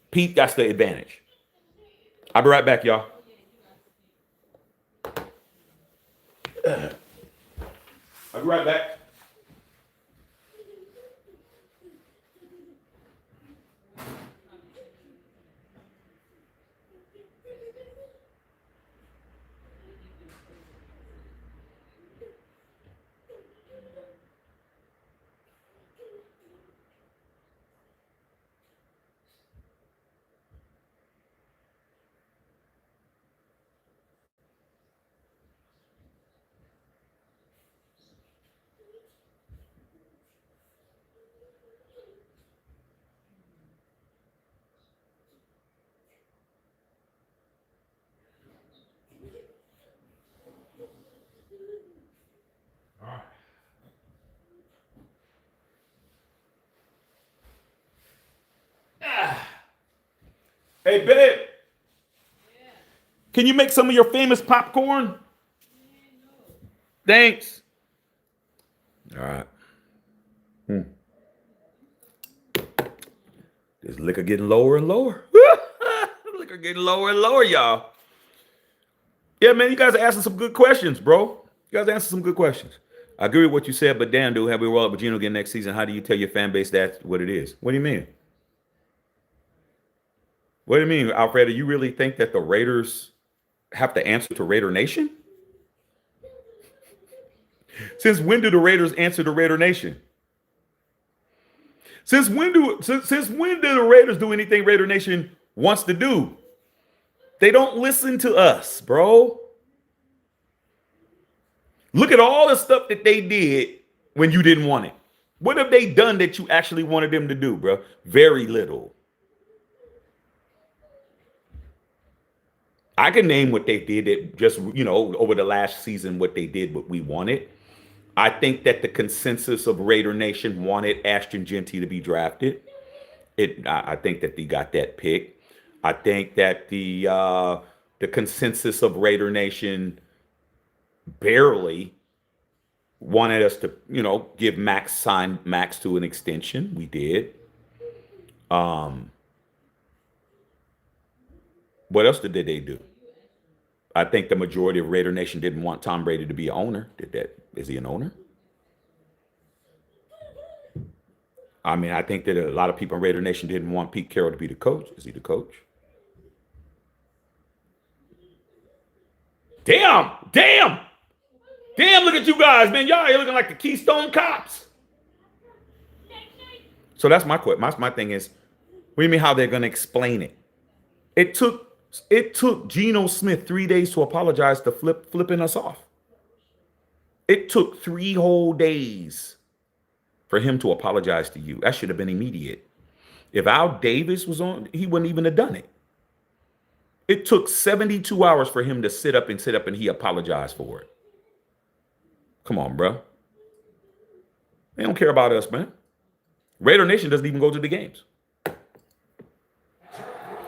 Pete got the advantage. I'll be right back, y'all. I'll be right back. Hey, babe. Can you make some of your famous popcorn? Thanks. All right. This liquor getting lower and lower. Liquor getting lower and lower, y'all. Yeah, man, you guys are asking some good questions, bro. You guys are asking some good questions. I agree with what you said, but damn, dude, have we roll up with Geno again next season? How do you tell your fan base that's what it is? What do you mean? What do you mean, Alfredo? You really think that the Raiders have to answer to Raider Nation? Since when do the Raiders answer to Raider Nation? Since when do the Raiders do anything Raider Nation wants to do? They don't listen to us, bro. Look at all the stuff that they did when you didn't want it. What have they done that you actually wanted them to do, bro? Very little. I can name what they did that just, over the last season, what they did, what we wanted. I think that the consensus of Raider Nation wanted Ashton Genty to be drafted. I think that they got that pick. I think that the consensus of Raider Nation barely wanted us to, give Max to an extension. We did. What else did they do? I think the majority of Raider Nation didn't want Tom Brady to be an owner. Is he an owner? I mean, I think that a lot of people in Raider Nation didn't want Pete Carroll to be the coach. Is he the coach? Damn, look at you guys, man. Y'all are looking like the Keystone Cops. So that's my question. My thing is, what do you mean how they're going to explain it? It took Geno Smith 3 days to apologize to flipping us off. It took 3 whole days for him to apologize to you. That should have been immediate. If Al Davis was on, he wouldn't even have done it. It took 72 hours for him to sit up and he apologized for it. Come on, bro. They don't care about us, man. Raider Nation doesn't even go to the games.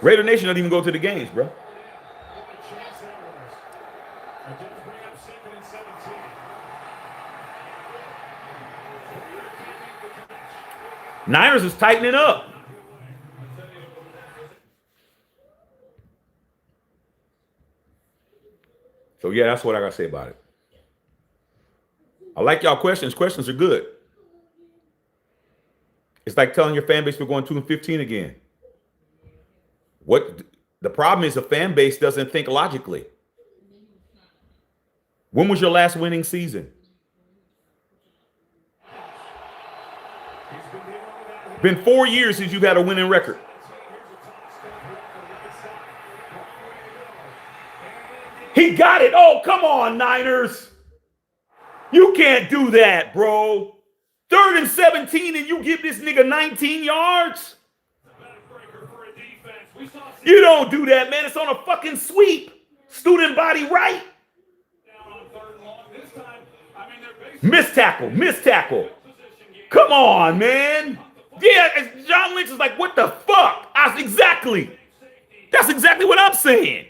Raider Nation doesn't even go to the games, bro. Niners is tightening up. So, yeah, that's what I got to say about it. I like y'all questions. Questions are good. It's like telling your fan base we're going 2-15 again. What the problem is, the fan base doesn't think logically. When was your last winning season? Been 4 years since you've had a winning record. He got it. Oh, come on, Niners. You can't do that, bro. 3rd and 17 and you give this nigga 19 yards? You don't do that, man. It's on a fucking sweep. Student body right. Missed tackle. Missed tackle. Come on, man. Yeah, John Lynch is like, what the fuck? Exactly. That's exactly what I'm saying.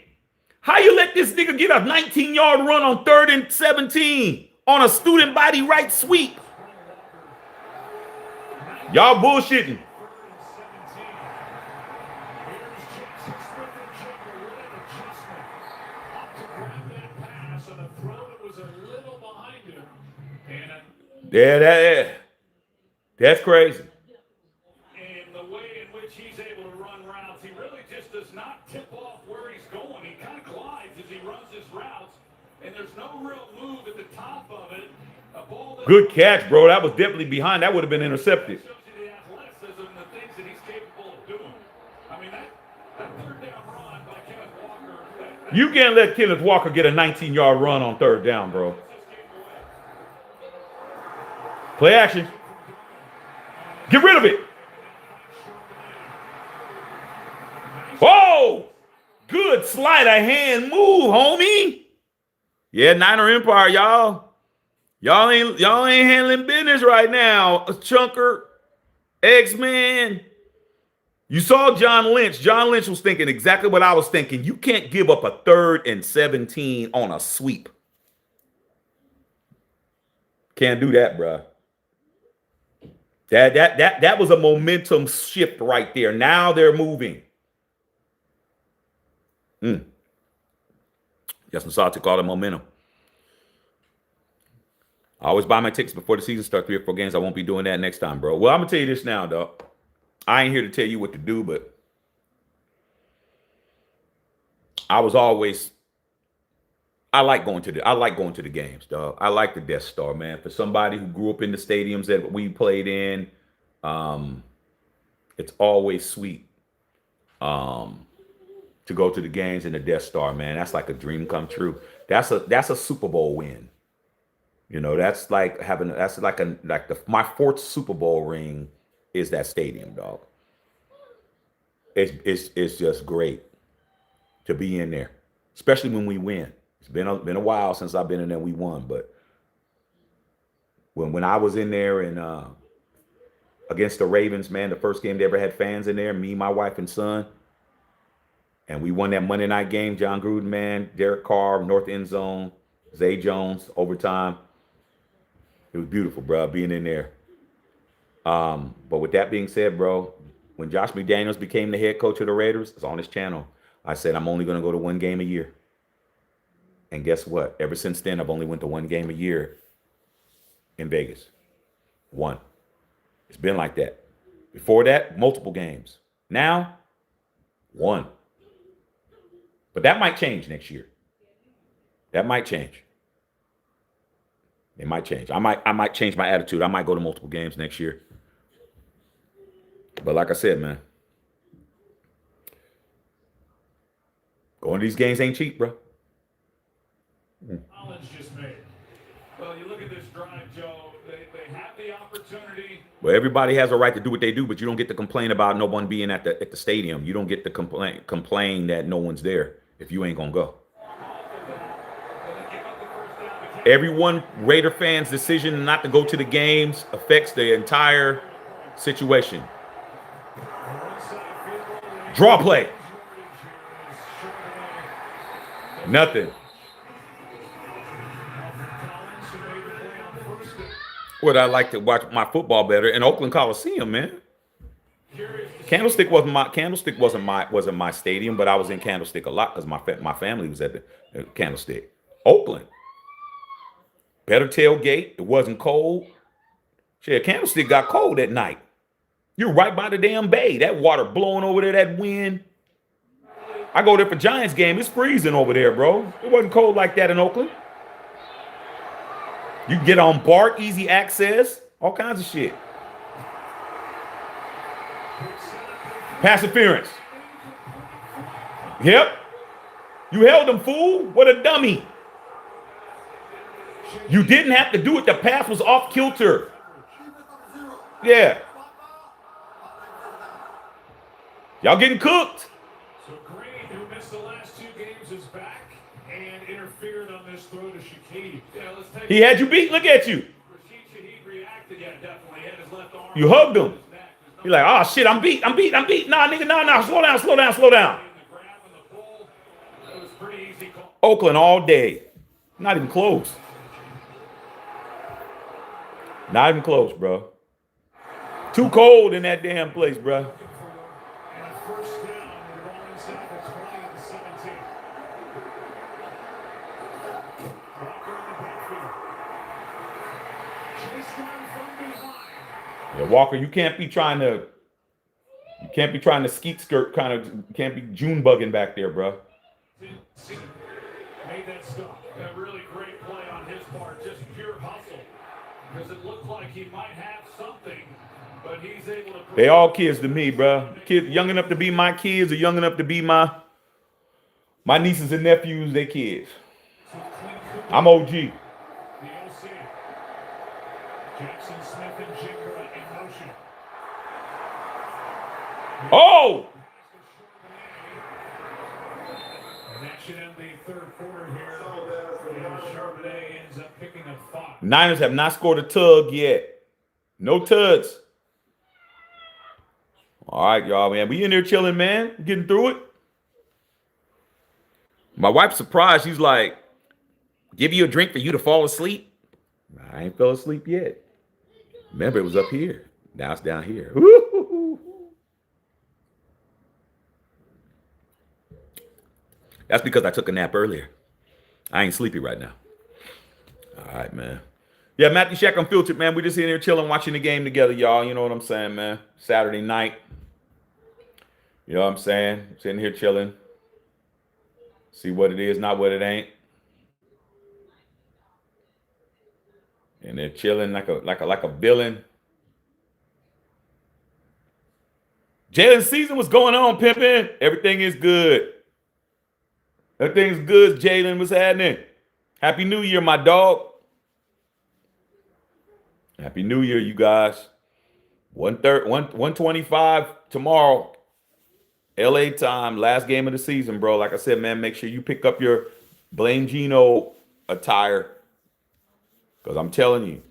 How you let this nigga get a 19-yard run on 3rd and 17 on a student body right sweep? Y'all bullshitting. Yeah, that's crazy. And the way in which he's able to run routes, he really just does not tip off where he's going. He kind of glides as he runs his routes, and there's no real move at the top of it. A ball that Good catch, bro. That was definitely behind. That would have been intercepted. shows you the athleticism and the things that he's capable of doing. I mean, that 3rd down run by Kenneth Walker. You can't let Kenneth Walker get a 19-yard run on 3rd down, bro. Play action. Get rid of it. Whoa! Good sleight of hand move, homie. Yeah, Niner Empire, y'all. Y'all ain't handling business right now. Chunker, X-Man. You saw John Lynch. John Lynch was thinking exactly what I was thinking. You can't give up a 3rd and 17 on a sweep. Can't do that, bruh. That was a momentum shift right there. Now they're moving. Yes, Masai took all the momentum. I always buy my tickets before the season starts. 3 or 4 games. I won't be doing that next time, bro. Well, I'm gonna tell you this now, dog. I ain't here to tell you what to do, but I like going to the games, dog. I like the Death Star, man. For somebody who grew up in the stadiums that we played in, it's always sweet to go to the games in the Death Star, man. That's like a dream come true. That's a Super Bowl win. You know, that's like my 4th Super Bowl ring is that stadium, dog. It's just great to be in there, especially when we win. It's been a while since I've been in there. We won, but when I was in there and against the Ravens, man, the first game they ever had fans in there, me, my wife, and son, and we won that Monday night game. John Gruden, man, Derek Carr, north end zone, Zay Jones, overtime. It was beautiful, bro, being in there. But with that being said, bro, when Josh McDaniels became the head coach of the Raiders, it's on his channel. I said, I'm only going to go to 1 game a year. And guess what? Ever since then, I've only went to 1 game a year in Vegas. 1. It's been like that. Before that, multiple games. Now, 1. But that might change next year. That might change. It might change. I might change my attitude. I might go to multiple games next year. But like I said, man, going to these games ain't cheap, bro. Collins just made. Well, you look at this drive, Joe. They have the opportunity. Well, everybody has a right to do what they do, but you don't get to complain about no one being at the stadium. You don't get to complain that no one's there if you ain't gonna go. Everyone Raider fans' decision not to go to the games affects the entire situation. Draw play. Nothing. Would I like to watch my football better in Oakland Coliseum, man? Candlestick wasn't my stadium, but I was in Candlestick a lot because my family was at the Candlestick. Oakland, better tailgate. It wasn't cold. Shit, Candlestick got cold at night. You're right by the damn bay. That water blowing over there, that wind. I go there for Giants game. It's freezing over there, bro. It wasn't cold like that in Oakland. You can get on BART, easy access, all kinds of shit. Pass interference. Yep. You held him, fool. What a dummy. You didn't have to do it. The pass was off kilter. Yeah. Y'all getting cooked. So Green, who missed the last 2 games, is back and interfered on this throw to Shaquille. Yeah, let's take He had you beat. Look at you. Shaquille reacted, yeah, definitely. He had his left arm. You hugged him. You're like, oh, shit, I'm beat. Nah, nigga, nah. Slow down. The grab and the pull, it was pretty easy call. Oakland all day. Not even close. Not even close, bro. Too cold in that damn place, bro. And a first down, the ball inside the 20 and the 17. Walker in the backfield. Chase down from behind. Yeah, Walker, you can't be trying to skeet skirt kind of, you can't be June bugging back there, bro. Made that stop. A really great play on his part, just pure hustle. Because it looked like he might have something, but he's able to. They all kids to me, bro. Kids young enough to be my kids or young enough to be my nieces and nephews, they kids. I'm OG. The OC. Jackson Smith and Jigba in motion. Oh! And that should end the 3rd quarter here. And Charbonnet ends up picking up 5. Niners have not scored a tug yet. No tugs. All right, y'all, man. We in there chilling, man. Getting through it. My wife's surprised. She's like, give you a drink for you to fall asleep? I ain't fell asleep yet. Remember, it was up here. Now it's down here. Woo-hoo-hoo. That's because I took a nap earlier. I ain't sleepy right now. All right, man. Yeah, Matthew Shack Unfiltered, man. We just in here chilling, watching the game together, y'all. You know what I'm saying, man? Saturday night. You know what I'm saying? Sitting here chilling. See what it is, not what it ain't. And they're chilling like a villain. Jalen's season, what's going on, pimpin'? Everything is good. Everything's good, Jalen. What's happening? Happy New Year, my dog. Happy New Year, you guys. 125 tomorrow. LA time, last game of the season, bro. Like I said, man, make sure you pick up your Blame Gino attire. Because I'm telling you,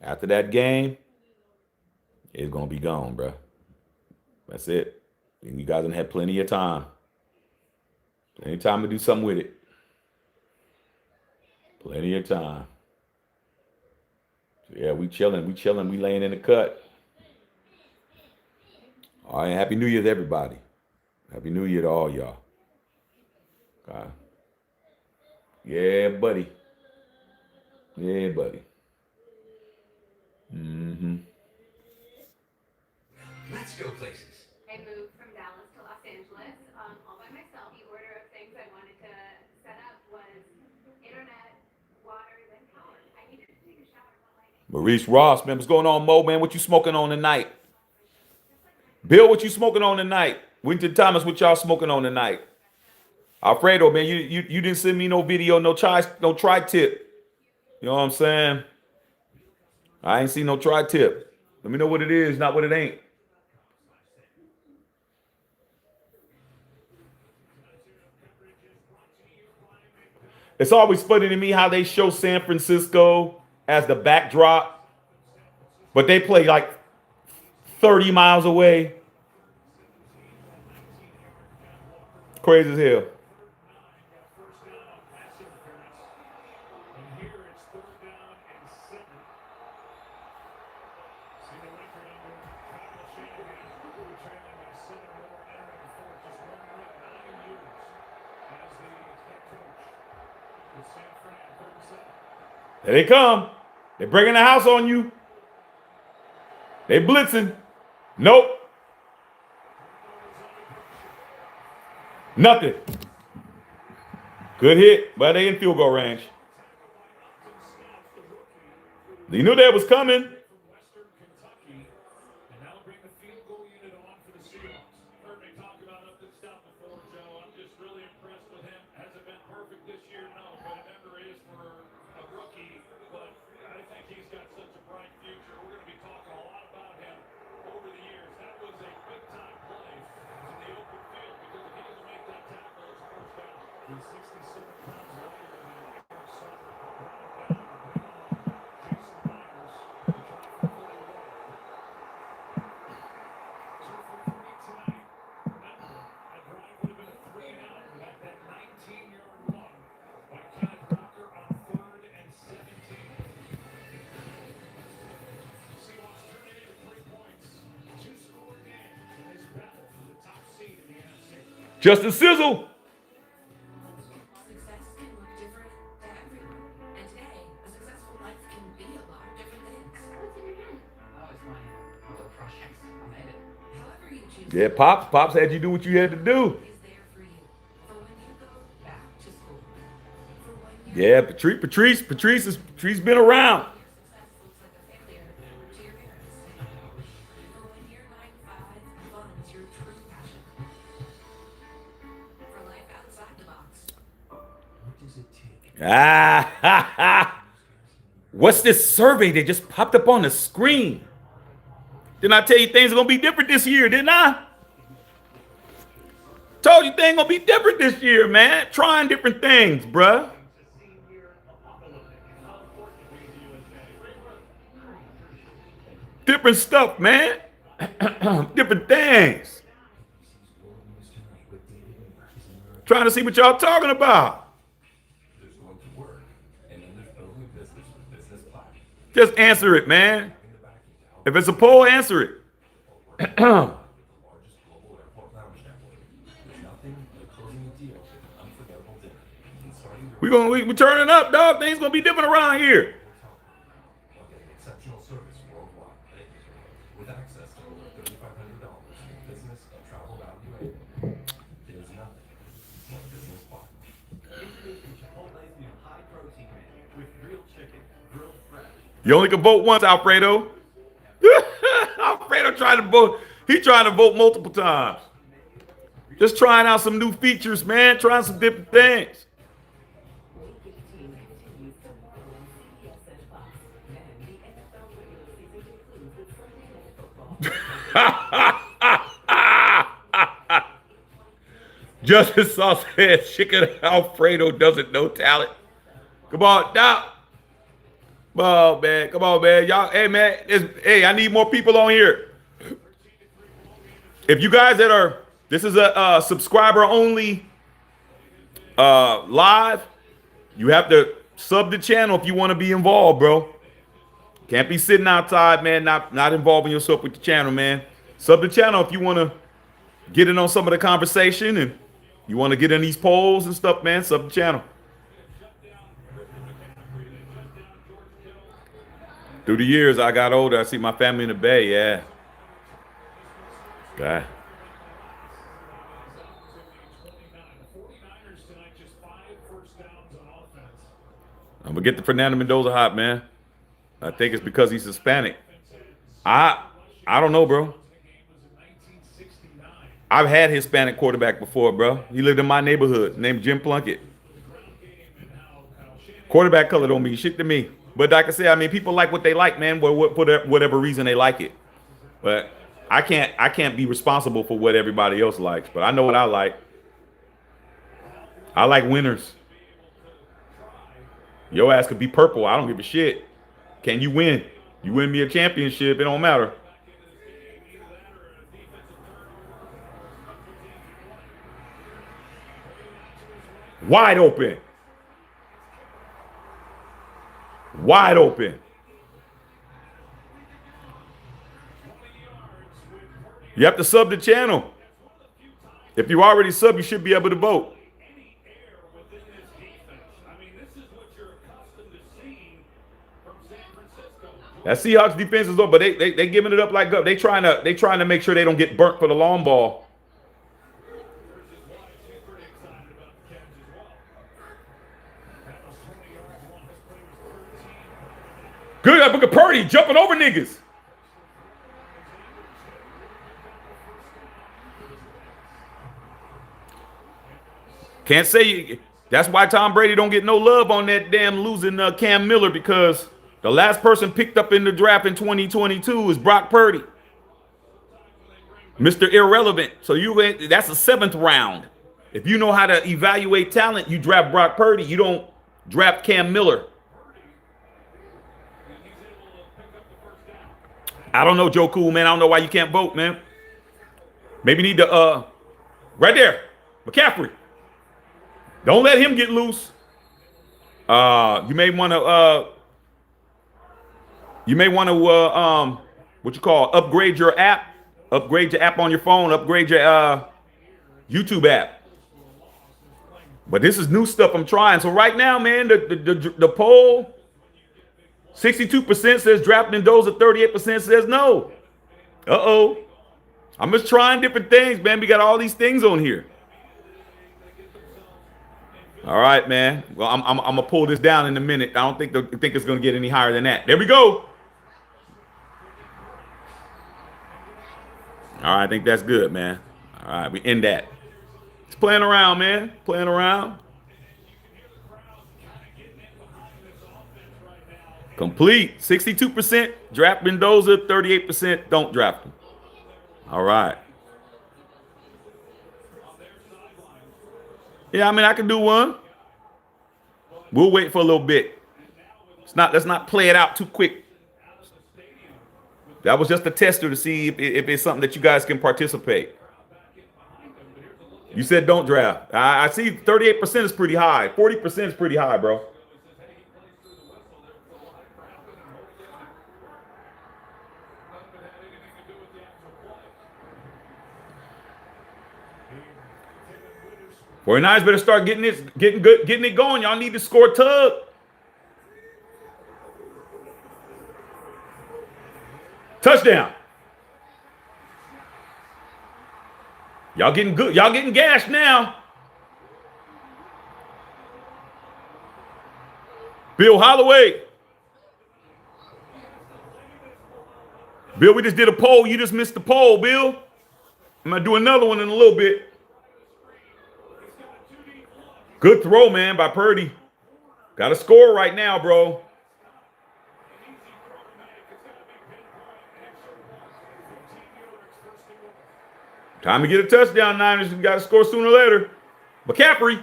after that game, it's going to be gone, bro. That's it. And you guys done had plenty of time. Plenty of time to do something with it. Plenty of time. So yeah, we chilling. We laying in the cut. All right, Happy New Year to everybody. Happy New Year to all y'all. Okay. Yeah, buddy. Yeah, buddy. Mm-hmm. Let's go places. I moved from Dallas to Los Angeles all by myself. The order of things I wanted to set up was internet, water, then power. I needed to take a shower while I Maurice Ross, man, what's going on, Mo, man? What you smoking on tonight? Bill, what you smoking on tonight? Winton Thomas, what y'all smoking on tonight? Alfredo, man, you didn't send me no video, no tri-tip. You know what I'm saying? I ain't seen no tri-tip. Let me know what it is, not what it ain't. It's always funny to me how they show San Francisco as the backdrop, but they play like 30 miles away. Crazy as hell. There they come. They're bringing the house on you. They blitzing. Nope. Nothing. Good hit, but they in field goal range. You knew that was coming. Justin Sizzle. Success can look different to everyone. And today, a successful life can be a lot of different things. What's in your hand? Oh, it's my little project. I made it. However you choose Yeah, Pops had you do what you had to do. is there for you. For when you go back to school. For when Yeah, Patrice been around. your success looks like a failure to your parents. For when your 9 to 5 fun is your true passion. For life outside the box. What does it take? What's this survey that just popped up on the screen? Didn't I tell you things are gonna be different this year, didn't I? Told you things gonna be different this year, man. Trying different things, bruh. Different stuff, man. Different things. Trying to see what y'all talking about. There's going to work, and then there's building a business with business plan. Just answer it, man. If it's a poll, answer it. The largest global airport lounge network. There's nothing like closing a deal with an unforgettable dinner and starting your We turning up, dog. Things gonna be different around here. while getting exceptional service worldwide. With access to over $3,500 in business and travel value aid. There's nothing like business plan. Introducing Chipotle's new high-protein menu with grilled chicken, grilled fresh. You only can vote once, Alfredo. Alfredo trying to vote. He trying to vote multiple times. Just trying out some new features, man. Trying some different things. Justice Sauce says Chicken Alfredo doesn't know talent. Come on, Doc. Come on, man. Come on, man. Y'all, hey, man. Hey, I need more people on here. If you guys that are, this is a subscriber only live. You have to sub the channel if you want to be involved, bro. Can't be sitting outside, man, not involving yourself with the channel, man. Sub the channel if you want to get in on some of the conversation and you want to get in these polls and stuff, man. Sub the channel. Through the years, I got older. I see my family in the Bay, yeah. Okay. I'm going to get the Fernando Mendoza hot, man. I think it's because he's Hispanic. I don't know, bro. I've had Hispanic quarterback before, bro. He lived in my neighborhood, named Jim Plunkett. Quarterback color don't mean shit to me. But like I said, I mean, people like what they like, man, for whatever reason they like it. But I can't be responsible for what everybody else likes. But I know what I like. I like winners. Your ass could be purple. I don't give a shit. Can you win? You win me a championship, it don't matter. Wide open. Wide open. You have to sub the channel. If you already sub, you should be able to vote. That Seahawks defense is over, but they giving it up like up. They trying to make sure they don't get burnt for the long ball. Good, look at Purdy jumping over niggas. Can't say that's why Tom Brady don't get no love on that damn losing Cam Miller, because the last person picked up in the draft in 2022 is Brock Purdy, Mr. Irrelevant. So that's a 7th round. If you know how to evaluate talent, you draft Brock Purdy. You don't draft Cam Miller. I don't know, Joe Cool, man. I don't know why you can't vote, man. Maybe you need to, right there, McCaffrey. Don't let him get loose. You may want to, what you call, upgrade your app. Upgrade your app on your phone. Upgrade your YouTube app. But this is new stuff I'm trying. So right now, man, the poll, 62% says draft Mendoza, 38% says no. Uh-oh. I'm just trying different things, man. We got all these things on here. All right, man. Well, I'm gonna pull this down in a minute. I don't think it's gonna get any higher than that. There we go. All right, I think that's good, man. All right, we end that. It's playing around, man. Playing around. Complete. 62% draft Mendoza, 38% don't draft him. All right. Yeah, I mean, I can do one. We'll wait for a little bit. Let's not play it out too quick. That was just a tester to see if it's something that you guys can participate. You said don't draft. I see 38% is pretty high. 40% is pretty high, bro. Nice, better start getting it going. Y'all need to score tug. Touchdown. Y'all getting good. Y'all getting gashed now. Bill Holloway. Bill, we just did a poll. You just missed the poll, Bill. I'm going to do another one in a little bit. Good throw, man, by Purdy. Got to score right now, bro. Time to get a touchdown, Niners. You got to score sooner or later. McCaffrey.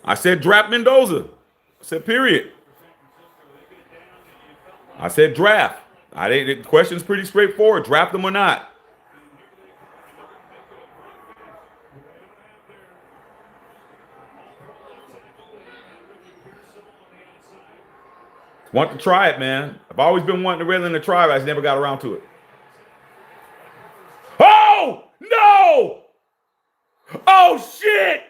I said draft Mendoza. I said period. I said draft. The question's pretty straightforward. Draft them or not. Want to try it, man. I've always been wanting to rather than to try it. I just never got around to it. Oh, no! Oh, shit!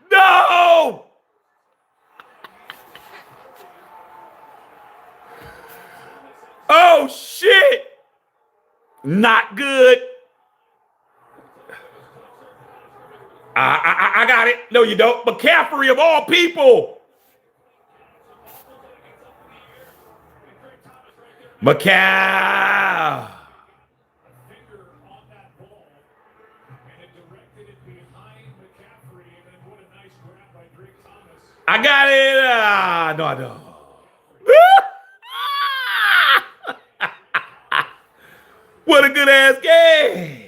No! Oh, shit! Not good. I got it. No, you don't. McCaffrey of all people. McCaffrey. I got it. No, I don't. What a good ass game.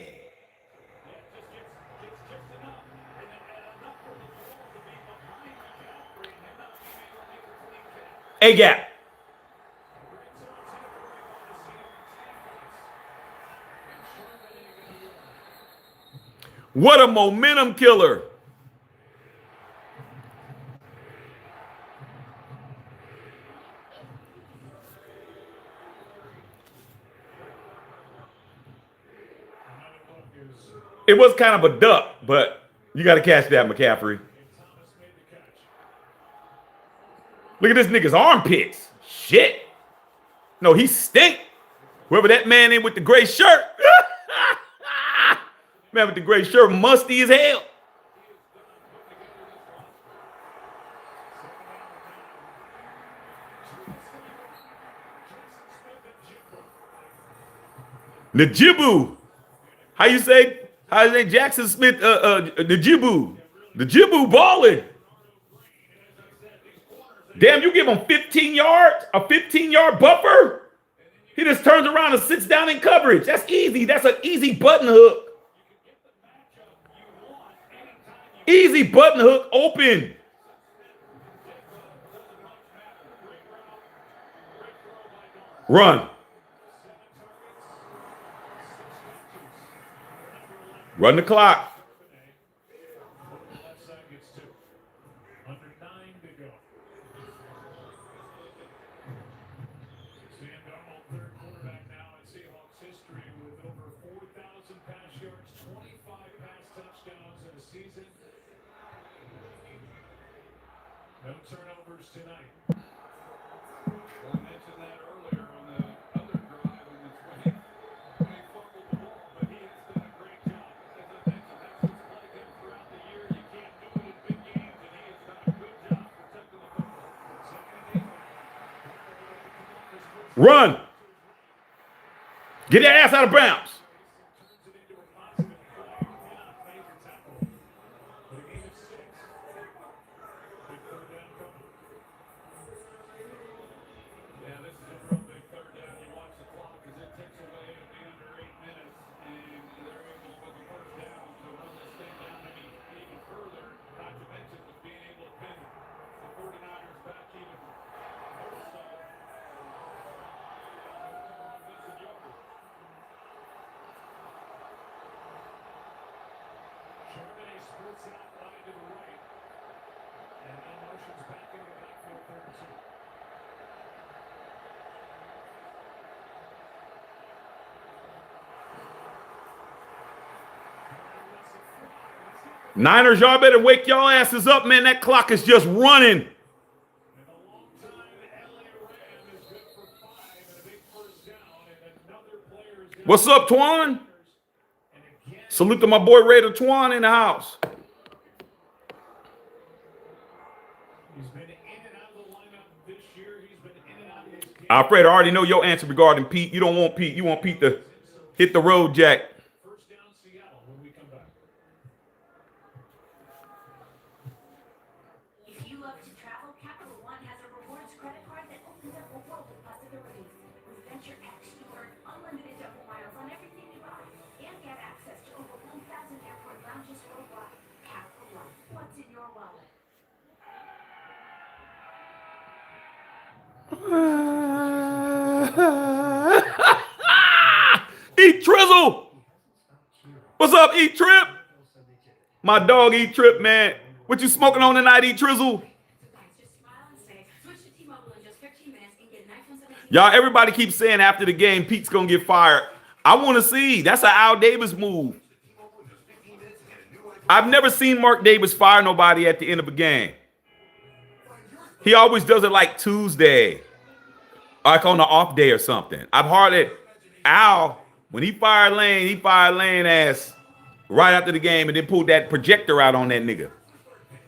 A-gap. What a momentum killer. It was kind of a duck, but you got to catch that, McCaffrey. Look at this nigga's armpits. Shit. No, he stink. Whoever that man in with the gray shirt. Man with the gray shirt, musty as hell. Najibu. How you say? How you say Jackson Smith? Najibu. Najibu balling. Damn, you give him 15 yards, a 15-yard buffer. He just turns around and sits down in coverage. That's easy. That's an easy button hook. Easy button hook open. Run. Run the clock. Under 9 to go. Sam Darnold, third quarterback now in Seahawks history with over 4,000 pass yards, 25 pass touchdowns in a season. No turnovers tonight. Well, I mentioned that earlier on the other drive in the 20th when he fumbled the ball, but he has done a great job. As I mentioned, that's what's plagued him throughout the year. You can't do it in big games, and he has done a good job protecting the football. Run. Get that ass out of bounds. Yeah, this is a real big third down. You watch the clock as it ticks away. It'll be under 8 minutes, and they're able to put the first down. So will they stay down even further? Not to mention with being able to pin the 49ers back even more so. Charbonnet splits out wide to the right. And then motions back into the backfield, third and 2. Niners, y'all better wake y'all asses up, man. That clock is just running. And a long time, LA Ram is good for 5 and a big first down. And another player is down. What's up, Twan? And again, Salute to my boy Raider Twan in the house. he's been in and out of the lineup this year. He's been in and out of his game. Alfred, I already know your answer regarding Pete. You don't want Pete. You want Pete to hit the road, Jack. First down, Seattle, when we come back. If you love to travel, Capital One has a rewards credit card that opens up a world of possibilities. With Venture X, you earn unlimited double miles on everything you buy and get access to over 1,000 airport lounges worldwide. Capital One, what's in your wallet? Eat Trizzle. What's up, Eat Trip? My dog Eat Trip, man. What you smoking on tonight, Eat Trizzle? Just smile and say, switch to T-Mobile in just 15 minutes and get an iPhone 17. Y'all, everybody keeps saying after the game, Pete's going to get fired. I want to see. That's an Al Davis move. I've never seen Mark Davis fire nobody at the end of a game. He always does it like Tuesday, like on the off day or something. I've hardly, Al, when he fired Lane ass right after the game and then pulled that projector out on that nigga.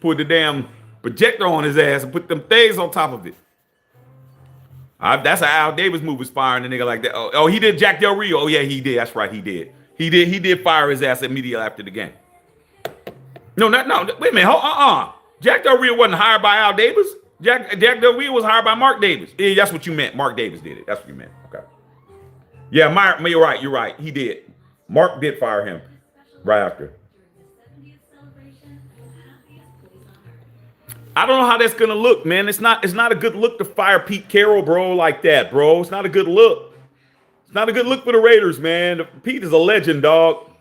Put the damn projector on his ass and put them things on top of it. That's an Al Davis move, was firing a nigga like that. Oh, he did Jack Del Rio. Oh, yeah, he did. That's right, he did. He did fire his ass immediately after the game. No, wait a minute. Jack Del Rio wasn't hired by Al Davis. Jack Del Rio was hired by Mark Davis. Yeah, that's what you meant. Mark Davis did it. That's what you meant. Okay. Yeah, you're right. You're right. He did. Mark did fire him right after. I don't know how that's gonna look, man. It's not a good look to fire Pete Carroll, bro, like that, bro. It's not a good look. It's not a good look for the Raiders, man. Pete is a legend, dog.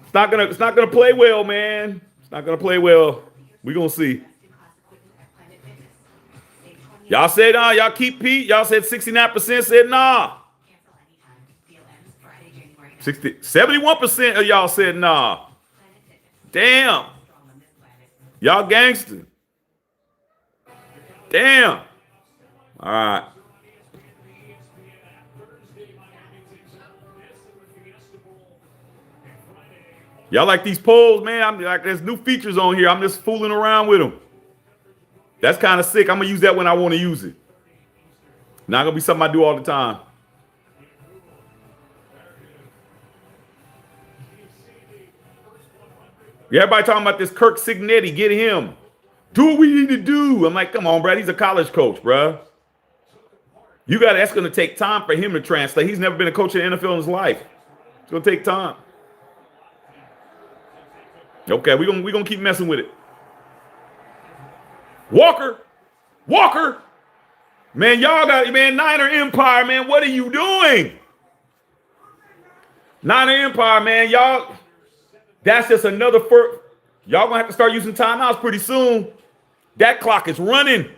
It's not gonna play well, man. It's not gonna play well. We're gonna see. Y'all said y'all keep Pete. Y'all said 69% said nah. 71% of y'all said nah. Damn. Y'all gangster. Damn. All right. Y'all like these polls, man? I'm like, there's new features on here. I'm just fooling around with them. That's kind of sick. I'm gonna use that when I want to use it. Not gonna be something I do all the time. Everybody talking about this Kirk Signetti. Get him. Do what we need to do. I'm like, come on, bro. He's a college coach, bro. You got that's going to take time for him to translate. He's never been a coach in the NFL in his life. It's going to take time. Okay, we're gonna keep messing with it. Walker. Man, y'all got, man, Niner Empire, man. What are you doing? Niner Empire, man. Y'all, that's just another first. Y'all gonna have to start using timeouts pretty soon. That clock is running.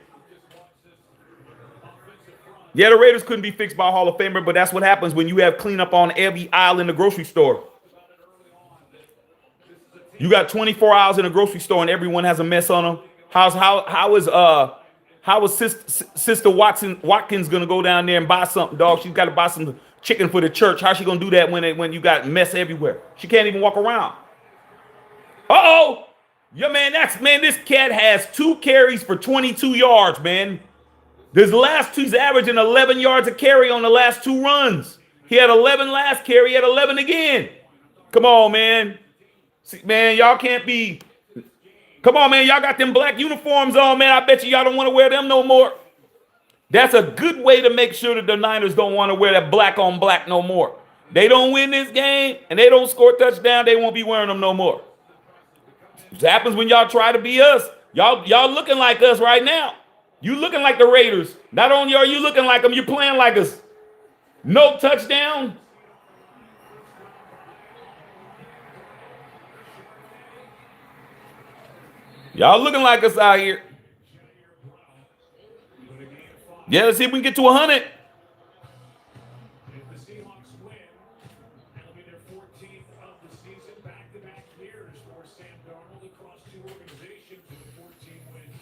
Yeah, the Raiders couldn't be fixed by a Hall of Famer, but that's what happens when you have cleanup on every aisle in the grocery store. You got 24 hours in a grocery store and everyone has a mess on them. How is Sister Watkins gonna go down there and buy something, dog? She's got to buy some chicken for the church. How's she gonna do that when you got mess everywhere? She can't even walk around. Uh-oh! Yeah, man, this cat has 2 carries for 22 yards, man. This last two's averaging 11 yards a carry on the last 2 runs. He had 11 last carry, he had 11 again. Come on, man. See, man, y'all can't be. Come on, man. Y'all got them black uniforms on, man. I bet y'all don't want to wear them no more. That's a good way to make sure that the Niners don't want to wear that black on black no more. They don't win this game and they don't score a touchdown, they won't be wearing them no more. It happens when y'all try to be us. Y'all looking like us right now. You looking like the Raiders. Not only are you looking like them, you're playing like us. No touchdown. Y'all looking like us out here. Yeah, let's see if we can get to 100. If the Seahawks win, that'll be their 14th of the season, back-to-back years for Sam Darnold across 2 organizations with a 14 win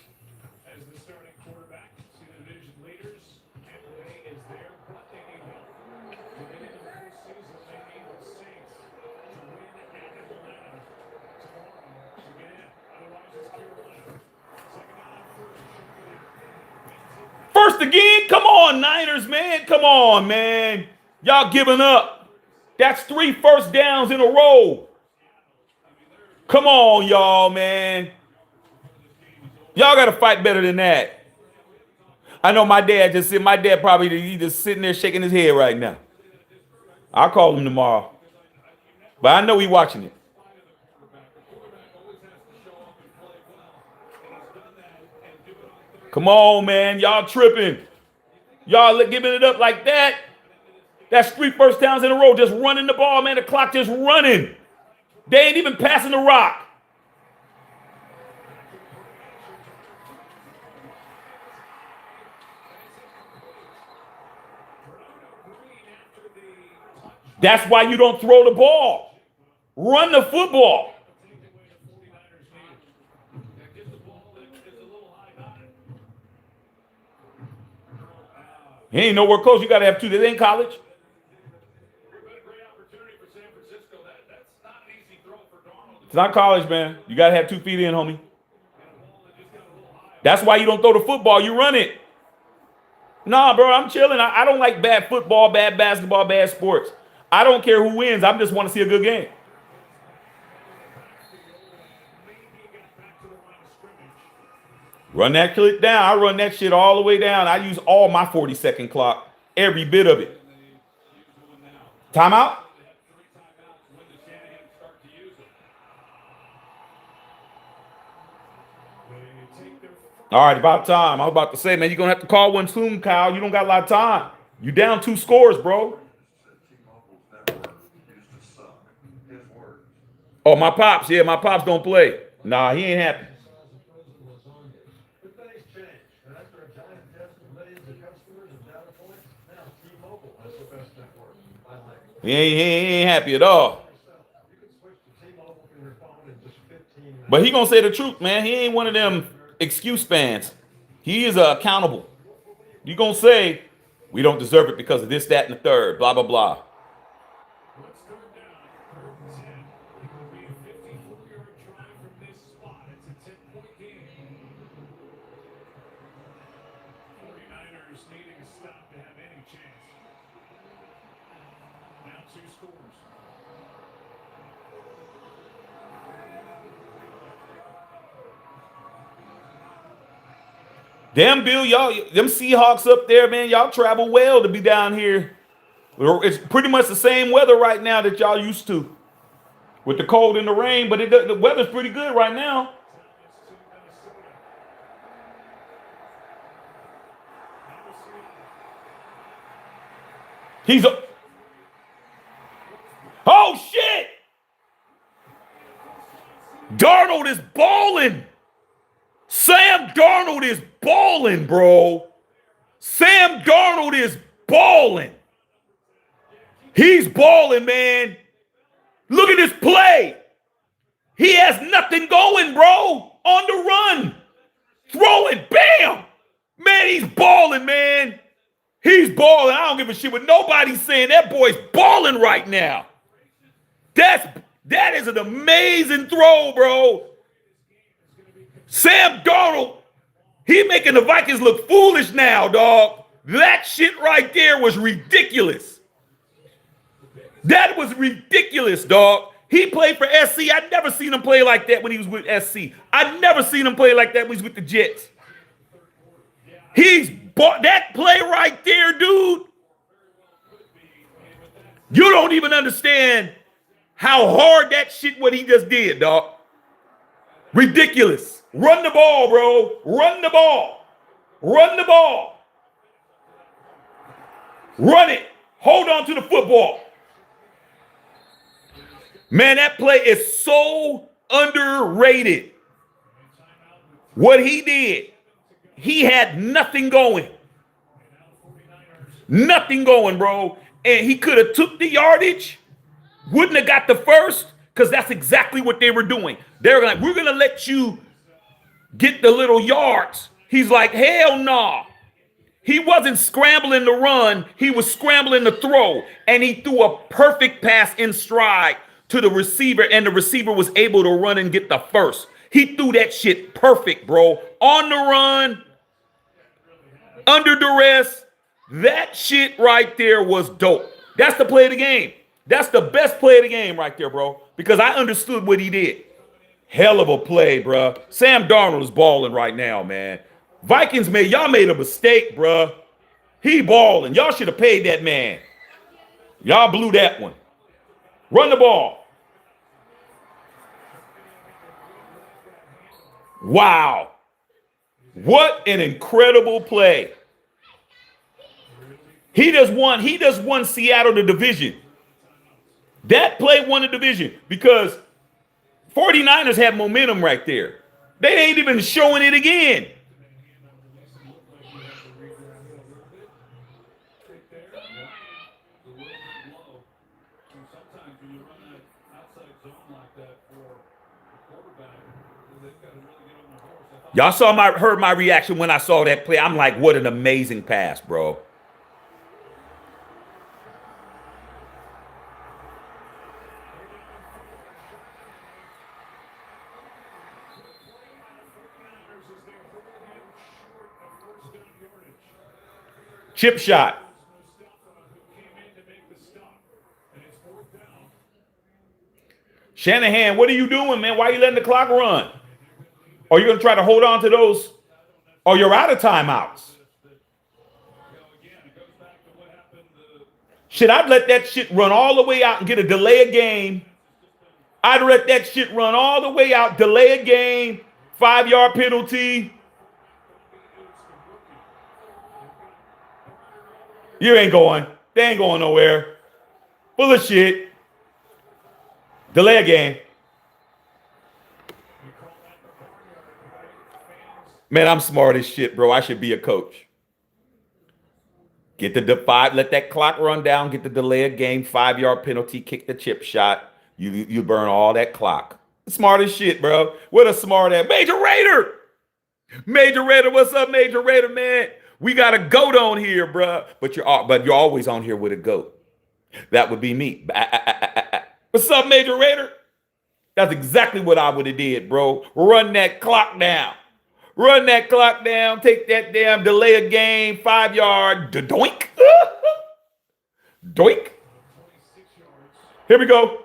as the starting quarterback. See the division leaders, Tampa Bay is there, but they need help. To get into the postseason, they need the Saints to win at Atlanta tomorrow to get in. Otherwise, it's Carolina. Second down First again? Come on, Niners, man. Come on, man. Y'all giving up. That's 3 first downs in a row. Come on, y'all, man. Y'all got to fight better than that. I know my dad probably just sitting there shaking his head right now. I'll call him tomorrow. But I know he's watching it. Come on, man. Y'all tripping. Y'all giving it up like that. That's 3 first downs in a row. Just running the ball, man. The clock just running. They ain't even passing the rock. That's why you don't throw the ball. Run the football. He ain't nowhere close. You got to have 2. This ain't college. It's not college, man. You got to have 2 feet in, homie. That's why you don't throw the football. You run it. Nah, bro, I'm chilling. I don't like bad football, bad basketball, bad sports. I don't care who wins. I just want to see a good game. Run that clip down. I run that shit all the way down. I use all my 40-second clock. Every bit of it. Timeout? All right, about time. I was about to say, man, you're going to have to call one soon, Kyle. You don't got a lot of time. You down 2 scores, bro. Oh, my pops. Yeah, my pops don't play. Nah, he ain't happy. He ain't happy at all. But he gonna say the truth, man. He ain't one of them excuse fans. He is accountable. You gonna say, we don't deserve it because of this, that, and the third, blah, blah, blah. Needing a stop to have any chance. Now 2 scores. Damn, Bill, y'all, them Seahawks up there, man, y'all travel well to be down here. It's pretty much the same weather right now that y'all used to, with the cold and the rain, but the weather's pretty good right now. He's a... Oh, shit! Darnold is balling. Sam Darnold is balling, bro. Sam Darnold is balling. He's balling, man. Look at this play. He has nothing going, bro. On the run. Throwing. Bam. Man, he's balling, man. He's balling. I don't give a shit what nobody's saying. That boy's balling right now. That is an amazing throw, bro. Sam Darnold, he making the Vikings look foolish now, dog. That shit right there was ridiculous. That was ridiculous, dog. He played for SC. I'd never seen him play like that when he was with SC. I'd never seen him play like that when he was with the Jets. He's bought that play right there, dude. You don't even understand how hard that shit what he just did, dog. Ridiculous. Run the ball, bro. Run the ball. Run the ball. Run it. Hold on to the football. Man, that play is so underrated. What he did, he had nothing going. Nothing going, bro. And he could have took the yardage, wouldn't have got the first, because that's exactly what they were doing. They were like, we're going to let you get the little yards. He's like, hell nah. He wasn't scrambling to run. He was scrambling to throw. And he threw a perfect pass in stride to the receiver, and the receiver was able to run and get the first. He threw that shit perfect, bro. On the run, under duress. That shit right there was dope. That's the play of the game. That's the best play of the game right there, bro, because I understood what he did. Hell of a play, bro. Sam Darnold is balling right now, man. Vikings, y'all made a mistake, bro. He balling. Y'all should have paid that man. Y'all blew that one. Run the ball. Wow. What an incredible play. He just won Seattle the division. That play won the division because 49ers had momentum right there. They ain't even showing it again. Y'all heard my reaction when I saw that play. I'm like, what an amazing pass, bro. Chip shot. Shanahan, what are you doing, man? Why are you letting the clock run? Are you going to try to hold on to those? Or you're out of timeouts. Shit, I'd let that shit run all the way out and get a delay of game. I'd let that shit run all the way out, delay a game, 5-yard penalty. You ain't going. They ain't going nowhere. Full of shit. Delay a game. Man, I'm smart as shit, bro. I should be a coach. Get the 5, let that clock run down, get the delay of game, 5-yard penalty, kick the chip shot. You burn all that clock. Smart as shit, bro. What a smart ass. Major Raider. Major Raider, what's up, Major Raider, man? We got a goat on here, bro. But you're always on here with a goat. That would be me. What's up, Major Raider? That's exactly what I would have did, bro. Run that clock down. Run that clock down. Take that damn delay a game, 5-yard. Doink. Doink. Here we go.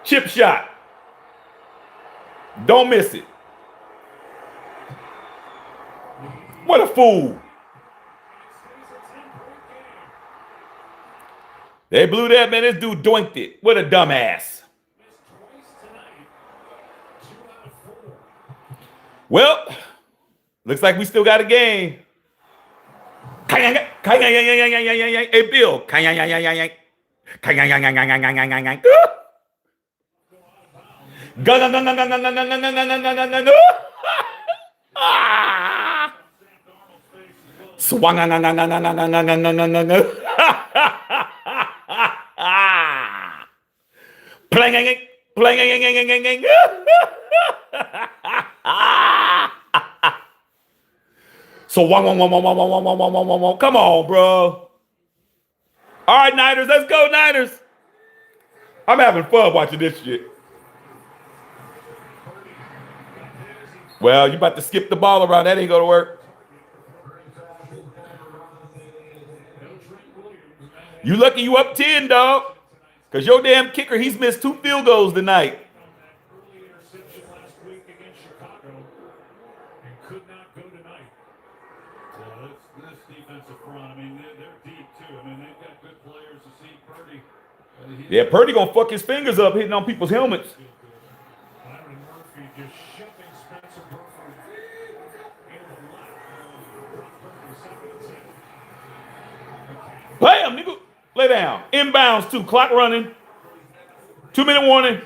Chip shot. Don't miss it. What a fool. They blew that, man. This dude doinked it. What a dumbass. Well, looks like we still got a game. Hey, Bill. Swang. Plang. So come on, bro. All right, Niners, let's go, Niners. I'm having fun watching this shit. Well, you about to skip the ball around. That ain't gonna work. You lucky you up 10, dog. Because your damn kicker, he's missed 2 field goals tonight. Early interception last week against Chicago and could not go tonight. So this defensive front, I mean, they're deep too. I mean, they've got good players to see Purdy. Yeah, Purdy gonna fuck his fingers up hitting on people's helmets. Byron Murphy just shoving Spencer Burford in the lap. Bam, nigga. Lay down. Inbounds too. Clock running. 2-minute warning. Beep,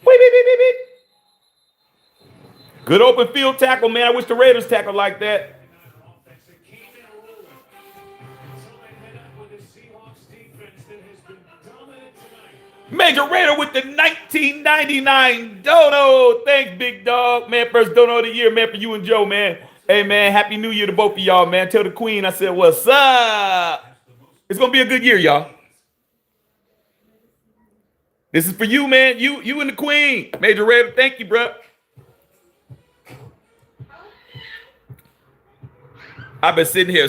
beep, beep, beep, beep. Good open field tackle, man. I wish the Raiders tackled like that. Major Raider with the 1999 dono. Thanks, big dog. Man, first dono of the year, man, for you and Joe, man. Hey, man, Happy New Year to both of y'all, man. Tell the queen I said, what's up? It's going to be a good year, y'all. This is for you, man. You and the queen. Major Raider, thank you, bro. I've been sitting here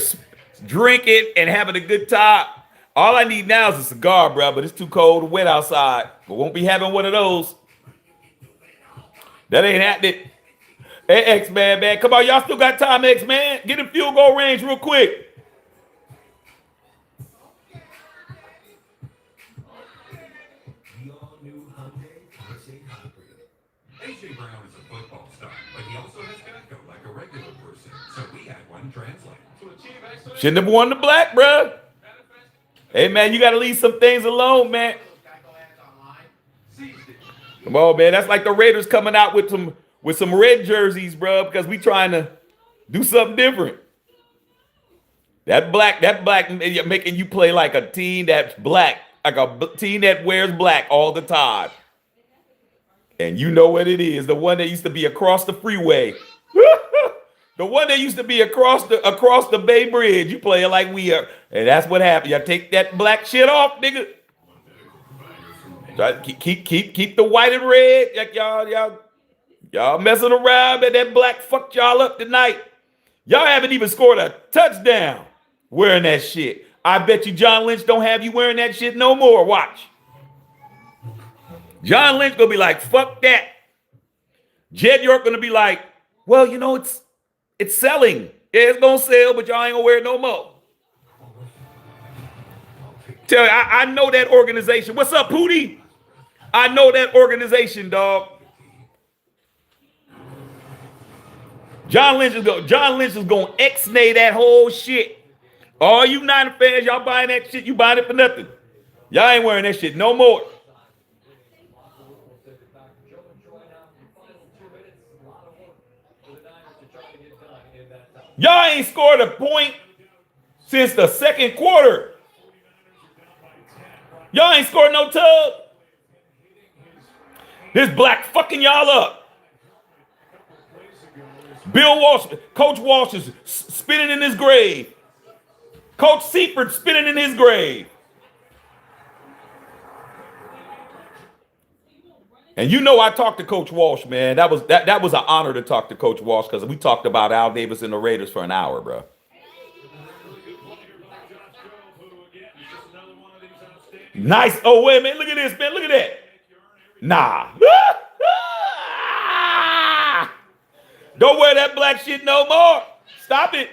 drinking and having a good time. All I need now is a cigar, bro, but it's too cold and wet outside. But won't be having one of those. That ain't happening. Hey, X-Man, man. Come on, y'all still got time, X-Man. Get in field goal range real quick. AJ Brown is a football star, but he also has Geico like a regular person. So we had one translate. Shouldn't have worn the black, bro. Hey, man, you got to leave some things alone, man. Come on, man. That's like the Raiders coming out with some red jerseys, bro, because we trying to do something different. That black making you play like a team that's black, like a team that wears black all the time. And you know what it is, the one that used to be across the freeway. The one that used to be across the Bay Bridge. You play it like we are. And that's what happened. Y'all take that black shit off, nigga. Try to keep the white and red. Like y'all messing around, and that black fucked y'all up tonight. Y'all haven't even scored a touchdown wearing that shit. I bet you John Lynch don't have you wearing that shit no more. Watch. John Lynch gonna be like, fuck that. Jed York gonna be like, well, you know, it's selling. Yeah, it's gonna sell, but y'all ain't gonna wear it no more. Tell you, I know that organization. What's up, Pootie? I know that organization, dog. John Lynch is gonna ex-nay that whole shit. All you Niner fans, y'all buying that shit, you buying it for nothing. Y'all ain't wearing that shit no more. Y'all ain't scored a point since the second quarter. Y'all ain't scored no tub. This black fucking y'all up. Bill Walsh, Coach Walsh is spinning in his grave. Coach Seifert spinning in his grave. And you know I talked to Coach Walsh, man. That was an honor to talk to Coach Walsh because we talked about Al Davis and the Raiders for an hour, bro. Nice. Oh, wait, man. Look at this, man. Look at that. Nah. Don't wear that black shit no more. Stop it.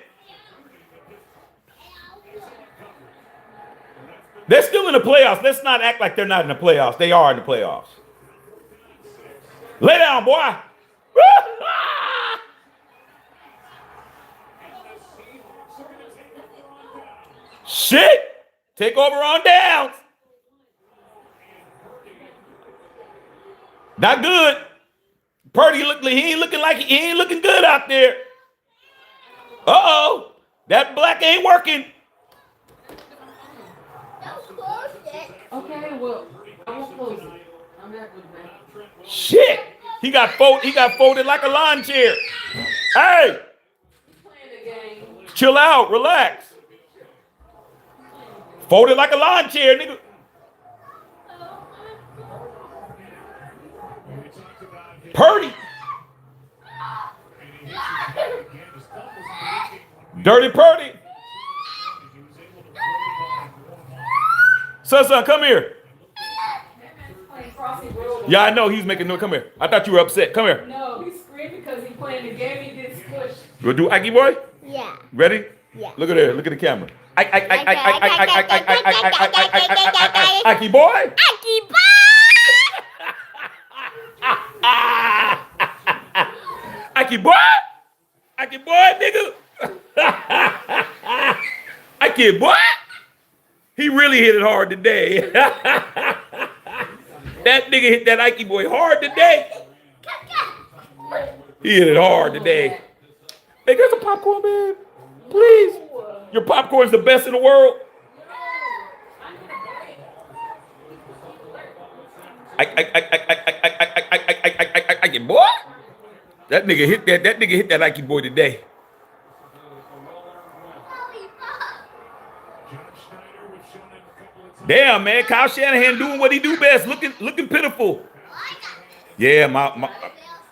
They're still in the playoffs. Let's not act like they're not in the playoffs. They are in the playoffs. Lay down, boy. Shit. Take over on downs. Not good. Purdy he ain't looking good out there. Uh-oh. That black ain't working. Okay, well, I won't close it. I'm not good, man. Shit. He got folded like a lawn chair. Hey. Playing the game. Chill out. Relax. Folded like a lawn chair, nigga. Purdy. Dirty Purdy. Son, come here. Yeah, I know he's making noise. Come here. I thought you were upset. Come here. No, he's screaming because he's playing the game. He gets squished. You gonna do Ike boy? Yeah. Ready? Yeah. Look at there. Look at the camera. Ike boy. Ike boy. Ike boy, nigga. Ike boy. He really hit it hard today. That nigga hit that Ike boy hard today. He hit it hard today. Hey, get some popcorn, man. Please. Your popcorn's the best in the world. Ike boy. That nigga hit that Ike boy today. Damn, man, Kyle Shanahan doing what he do best, looking pitiful. Yeah,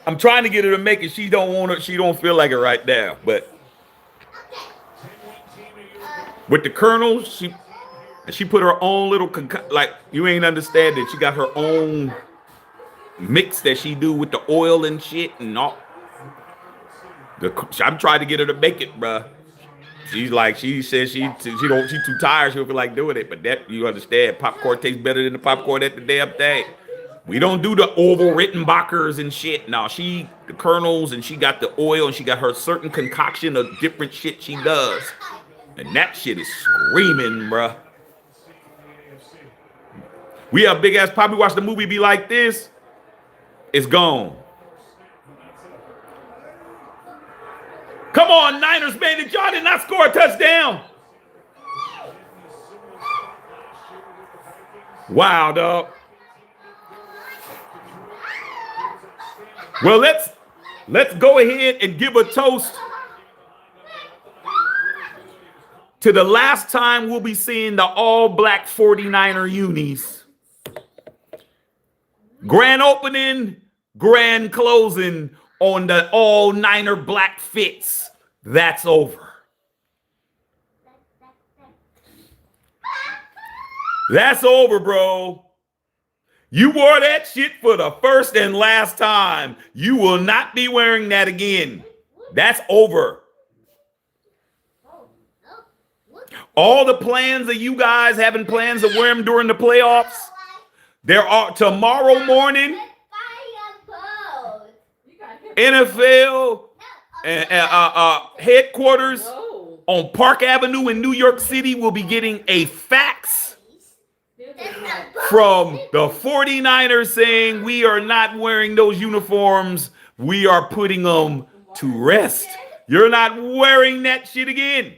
I'm trying to get her to make it. She don't feel like it right now. But with the Colonels, she put her own little like you ain't understand it. She got her own mix that she do with the oil and shit and all. I'm trying to get her to make it, bruh. She's like, she says she's too tired. She don't feel like doing it. But that, you understand, popcorn tastes better than the popcorn at the damn thing. We don't do the oval Rittenbachers and shit. No, the Colonels, and she got the oil, and she got her certain concoction of different shit she does. And that shit is screaming, bruh. We have big ass Poppy watch the movie be like this. It's gone. Come on, Niners, man. Did y'all not score a touchdown? Wow, dog. Well, let's go ahead and give a toast to the last time we'll be seeing the all-black 49er unis. Grand opening, grand closing on the all-Niner black fits. That's over. That's over, bro. You wore that shit for the first and last time. You will not be wearing that again. That's over. All the plans of you guys having plans to wear them during the playoffs, there are tomorrow morning, NFL headquarters on Park Avenue in New York City will be getting a fax from the 49ers saying we are not wearing those uniforms. We are putting them to rest. You're not wearing that shit again.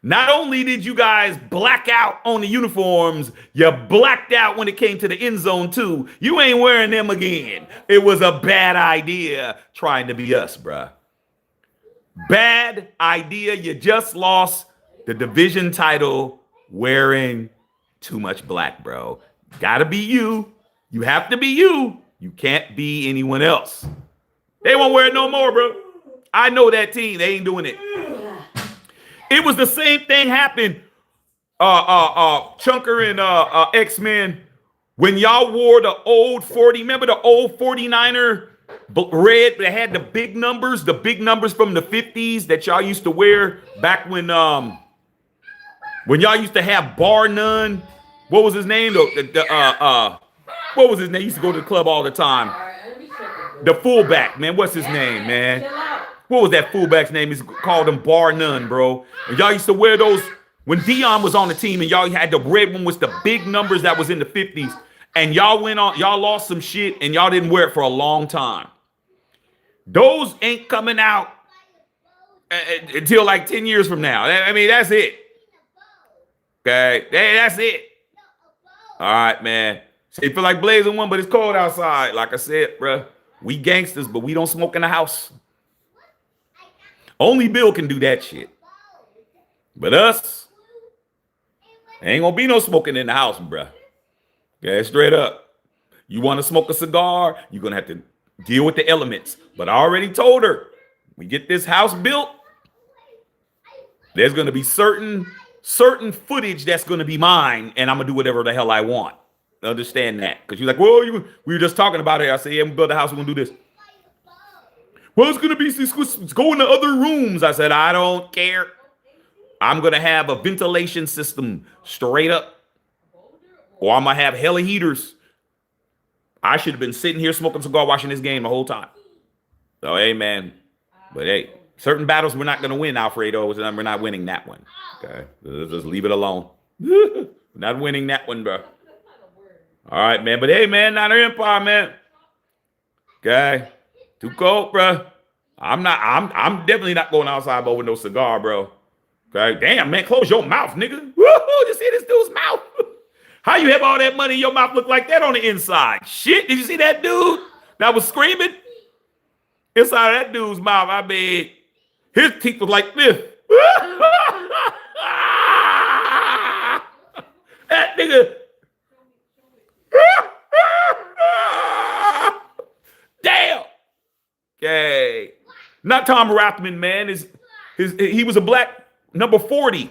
Not only did you guys black out on the uniforms, you blacked out when it came to the end zone too. You ain't wearing them again. It was a bad idea trying to be us, bruh. Bad idea. You just lost the division title wearing too much black, bro. Gotta be you. You have to be you. You can't be anyone else. They won't wear it no more, bro. I know that team. They ain't doing it. It was the same thing happened. Chunker and X-Men When y'all wore the old 40, remember the old 49er red that had the big numbers from the 50s that y'all used to wear back when y'all used to have bar none. What was his name? What was his name? He used to go to the club all the time. The fullback, man. What's his name, man? What was that fullback's name? He's called him bar none, bro. And y'all used to wear those when Dion was on the team, and y'all had the red one with the big numbers that was in the 50s. And y'all lost some shit, and y'all didn't wear it for a long time. Those ain't coming out until like 10 years from now. I mean, that's it. Okay, that's it. All right, man. So you feel like blazing one, but it's cold outside. Like I said, bro, we gangsters, but we don't smoke in the house. Only Bill can do that shit. But us, ain't gonna be no smoking in the house, bro. Okay, straight up. You want to smoke a cigar, you're gonna have to deal with the elements. But I already told her, we get this house built, there's gonna be certain footage that's gonna be mine, and I'm gonna do whatever the hell I want. Understand that? Because you're like, well, we were just talking about it. I said, yeah, we build a house, we're gonna do this. Well, it's gonna be, it's going to other rooms. I said, I don't care. I'm gonna have a ventilation system straight up, or I'm gonna have hella heaters. I should have been sitting here smoking a cigar, watching this game the whole time. So, hey, man. But hey, certain battles we're not gonna win, Alfredo. We're not winning that one. Okay, just leave it alone. Not winning that one, bro. All right, man. But hey, man, not an empire, man. Okay, too cold, bro. I'm definitely not going outside over no cigar, bro. Okay, damn, man, close your mouth, nigga. Woo-hoo, you see this dude's mouth? How you have all that money in your mouth look like that on the inside? Shit, did you see that dude that was screaming? Inside of that dude's mouth, I mean, his teeth was like this. That nigga. Damn. Okay. Not Tom Rathman, man. He was a black number 40.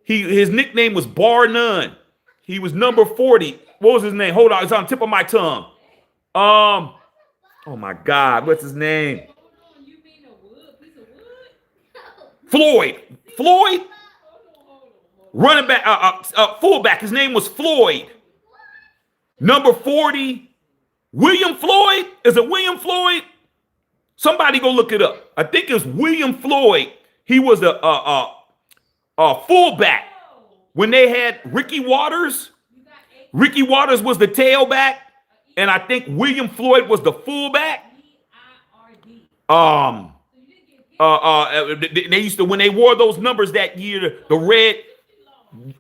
His nickname was Bar None. He was number 40. What was his name? Hold on, it's on the tip of my tongue. Oh my God, what's his name? Floyd. Running back, fullback. His name was Floyd. Number 40. William Floyd? Is it William Floyd? Somebody go look it up. I think it's William Floyd. He was a fullback. When they had Ricky Waters was the tailback, and I think William Floyd was the fullback. They used to, when they wore those numbers that year, the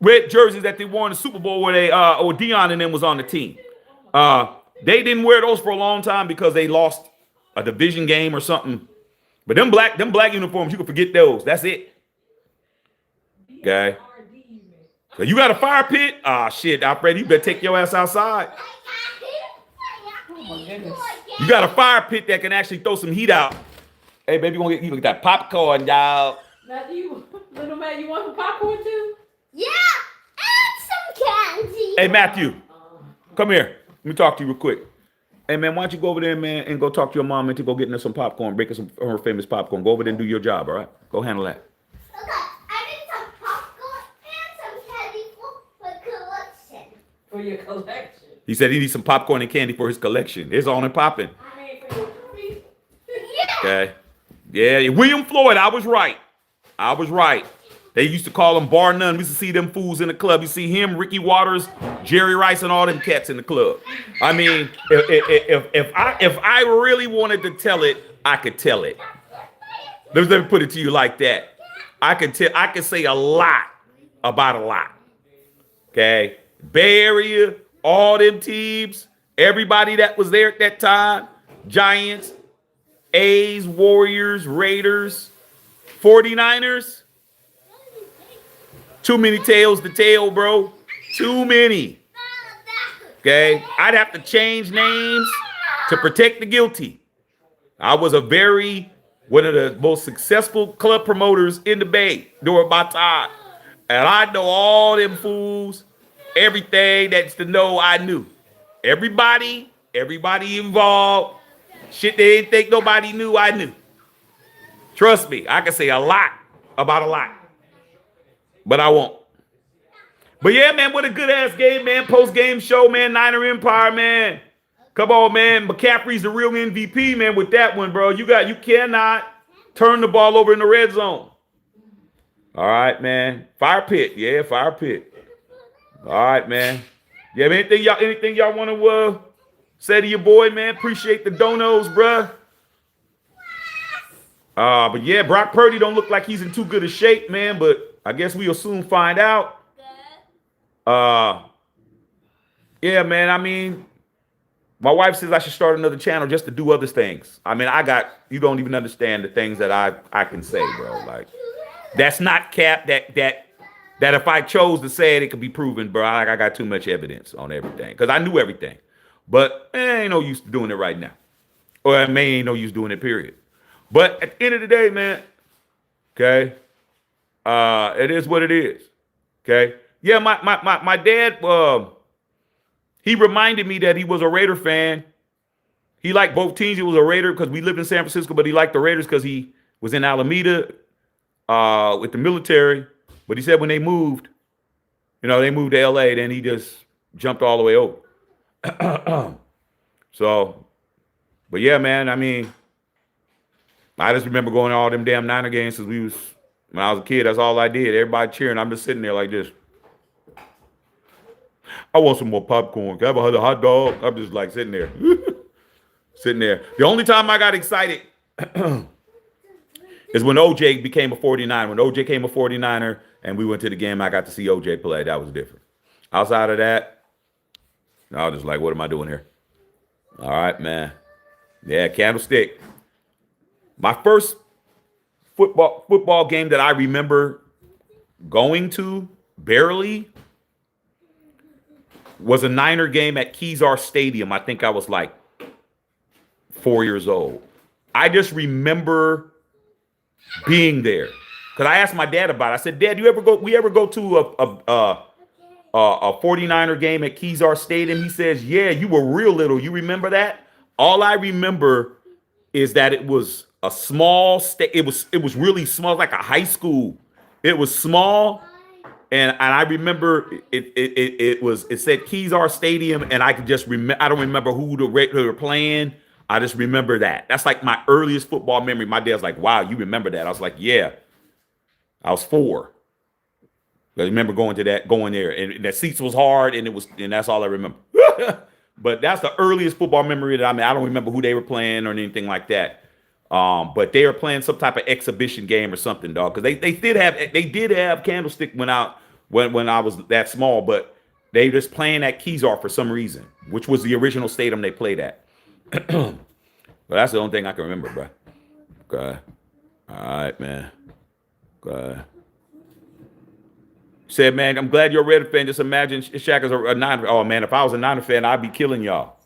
red jerseys that they wore in the Super Bowl, where they or Dion and them was on the team. They didn't wear those for a long time because they lost a division game or something. But them black uniforms, you can forget those. That's it. Okay. So you got a fire pit? Ah, shit, Alfred, you better take your ass outside. Oh my goodness. You got a fire pit that can actually throw some heat out. Hey, baby, you get that popcorn, y'all. Now, little man, you want some popcorn too? Yeah, and some candy. Hey, Matthew, come here. Let me talk to you real quick. Hey, man, why don't you go over there, man, and go talk to your mom and to go get her some popcorn, break her some of her famous popcorn. Go over there and do your job, all right? Go handle that. Okay, I need some popcorn and some candy for my collection. For your collection. He said he needs some popcorn and candy for his collection. It's on and popping. I mean, for your treat. Yeah. Okay. Yeah, William Floyd, I was right. They used to call him Bar None. We used to see them fools in the club. You see him, Ricky Waters, Jerry Rice, and all them cats in the club. I mean, if I really wanted to tell it, I could tell it. Let me put it to you like that. I could say a lot about a lot. Okay, Bay Area, all them teams, everybody that was there at that time, Giants, A's, Warriors, Raiders, 49ers. Too many tails to tell, bro. Too many. Okay? I'd have to change names to protect the guilty. I was one of the most successful club promoters in the Bay during my time. And I know all them fools Everything that's to know, I knew. Everybody involved. Shit they didn't think nobody knew, I knew. Trust me, I can say a lot about a lot, but I won't. But yeah, man, what a good ass game, man. Post game show, man. Niner Empire, man. Come on, man. McCaffrey's the real MVP, man. With that one, bro, you cannot turn the ball over in the red zone. All right, man. Fire pit, yeah, fire pit. All right, man. Yeah, man, anything y'all want to say to your boy, man? Appreciate the donos, bruh. But yeah, Brock Purdy don't look like he's in too good a shape, man. But I guess we'll soon find out. Yeah, man. I mean, my wife says I should start another channel just to do other things. I mean, you don't even understand the things that I can say, bro. Like, that's not cap. That if I chose to say it could be proven, bro. I got too much evidence on everything because I knew everything. But ain't no use doing it right now, or ain't no use doing it. Period. But at the end of the day, man, okay, it is what it is. Okay, yeah, my dad, he reminded me that he was a Raider fan. He liked both teams. He was a Raider because we lived in San Francisco, but he liked the Raiders because he was in Alameda with the military. But he said when they moved, they moved to LA, then he just jumped all the way over. So, but yeah, man, I mean, I just remember going to all them damn Niner games since when I was a kid. That's all I did. Everybody cheering. I'm just sitting there like this. I want some more popcorn. Can I have a hot dog? I'm just like sitting there. Sitting there. The only time I got excited is when OJ became a 49er. When OJ became a 49er and we went to the game, I got to see OJ play. That was different. Outside of that, I was just like, what am I doing here? All right, man. Yeah, Candlestick. My first football game that I remember going to, barely, was a Niner game at Kezar Stadium. I think I was like 4 years old. I just remember being there because I asked my dad about it. I said, Dad, we ever go to a 49er game at Kezar Stadium? He says, yeah, you were real little. You remember that? All I remember is that it was a small it was really small, like a high school. It was small, and I remember it said Kezar Stadium, and I could just remember. I don't remember who were playing. I just remember that. That's like my earliest football memory. My dad's like, "Wow, you remember that?" I was like, "Yeah." I was 4. I remember going there, and the seats was hard, and that's all I remember. But that's the earliest football memory that I don't remember who they were playing or anything like that. But they were playing some type of exhibition game or something, dog. Because they did have Candlestick when I was that small, but they just playing at Kezar for some reason, which was the original stadium they played at. But that's the only thing I can remember, bro. Okay. All right, man. Okay. Said, man, I'm glad you're a Raider fan. Just imagine Shaq is a Niner. Oh, man, if I was a Niner fan, I'd be killing y'all.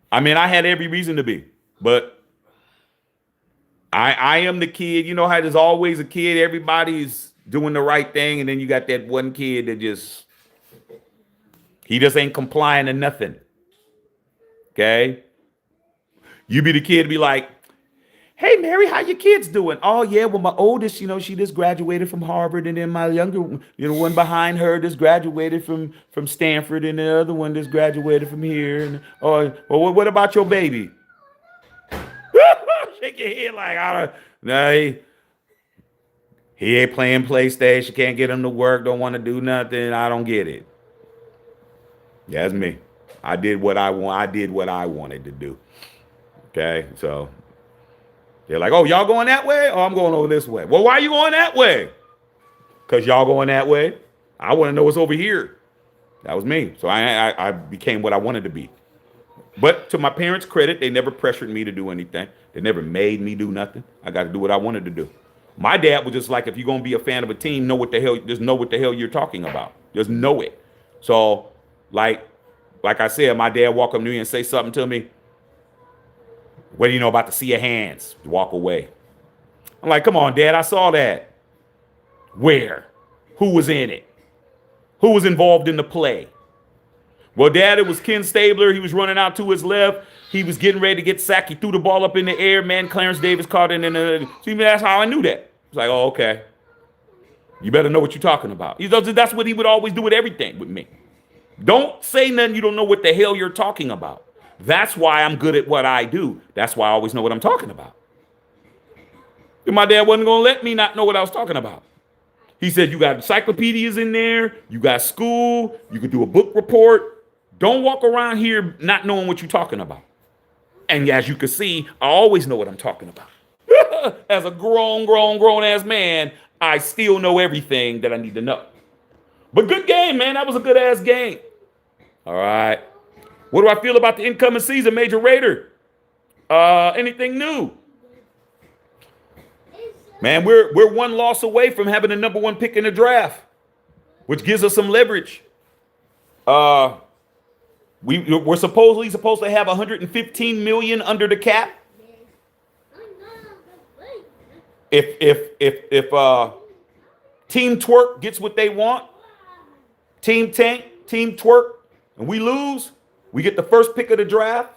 I mean, I had every reason to be, but I am the kid. You know how there's always a kid. Everybody's doing the right thing, and then you got that one kid that he just ain't complying to nothing. Okay? You be the kid to be like, hey, Mary, how your kids doing? Oh, yeah, well, my oldest, she just graduated from Harvard, and then my younger, one behind her just graduated from Stanford, and the other one just graduated from here. And well, what about your baby? Shake your head like, no, he ain't playing PlayStation, can't get him to work, don't want to do nothing. I don't get it. That's me. I did what I wanted to do. Okay, so they're like, oh, y'all going that way? Oh, I'm going over this way. Well, why are you going that way? Because y'all going that way. I want to know what's over here. That was me. So I became what I wanted to be. But to my parents' credit, they never pressured me to do anything. They never made me do nothing. I got to do what I wanted to do. My dad was just like, if you're going to be a fan of a team, just know what the hell you're talking about. Just know it. So, like I said, my dad walk up to me and say something to me. What do you know about the sea of hands? Walk away. I'm like, come on, Dad, I saw that. Where? Who was in it? Who was involved in the play? Well, Dad, it was Ken Stabler. He was running out to his left. He was getting ready to get sacked. He threw the ball up in the air. Man, Clarence Davis caught it in the. See, that's how I knew that. It's like, oh, okay. You better know what you're talking about. That's what he would always do with everything with me. Don't say nothing you don't know what the hell you're talking about. That's why I'm good at what I do. That's why I always know what I'm talking about. And my dad wasn't going to let me not know what I was talking about. He said, you got encyclopedias in there. You got school. You could do a book report. Don't walk around here not knowing what you're talking about. And as you can see, I always know what I'm talking about. As a grown ass man, I still know everything that I need to know. But good game, man. That was a good ass game. All right. What do I feel about the incoming season, Major Raider? Anything new? Man, we're one loss away from having the number 1 pick in the draft, which gives us some leverage. We're supposedly supposed to have 115 million under the cap. If Team Twerk gets what they want, Team Tank, Team Twerk, and we lose, we get the first pick of the draft.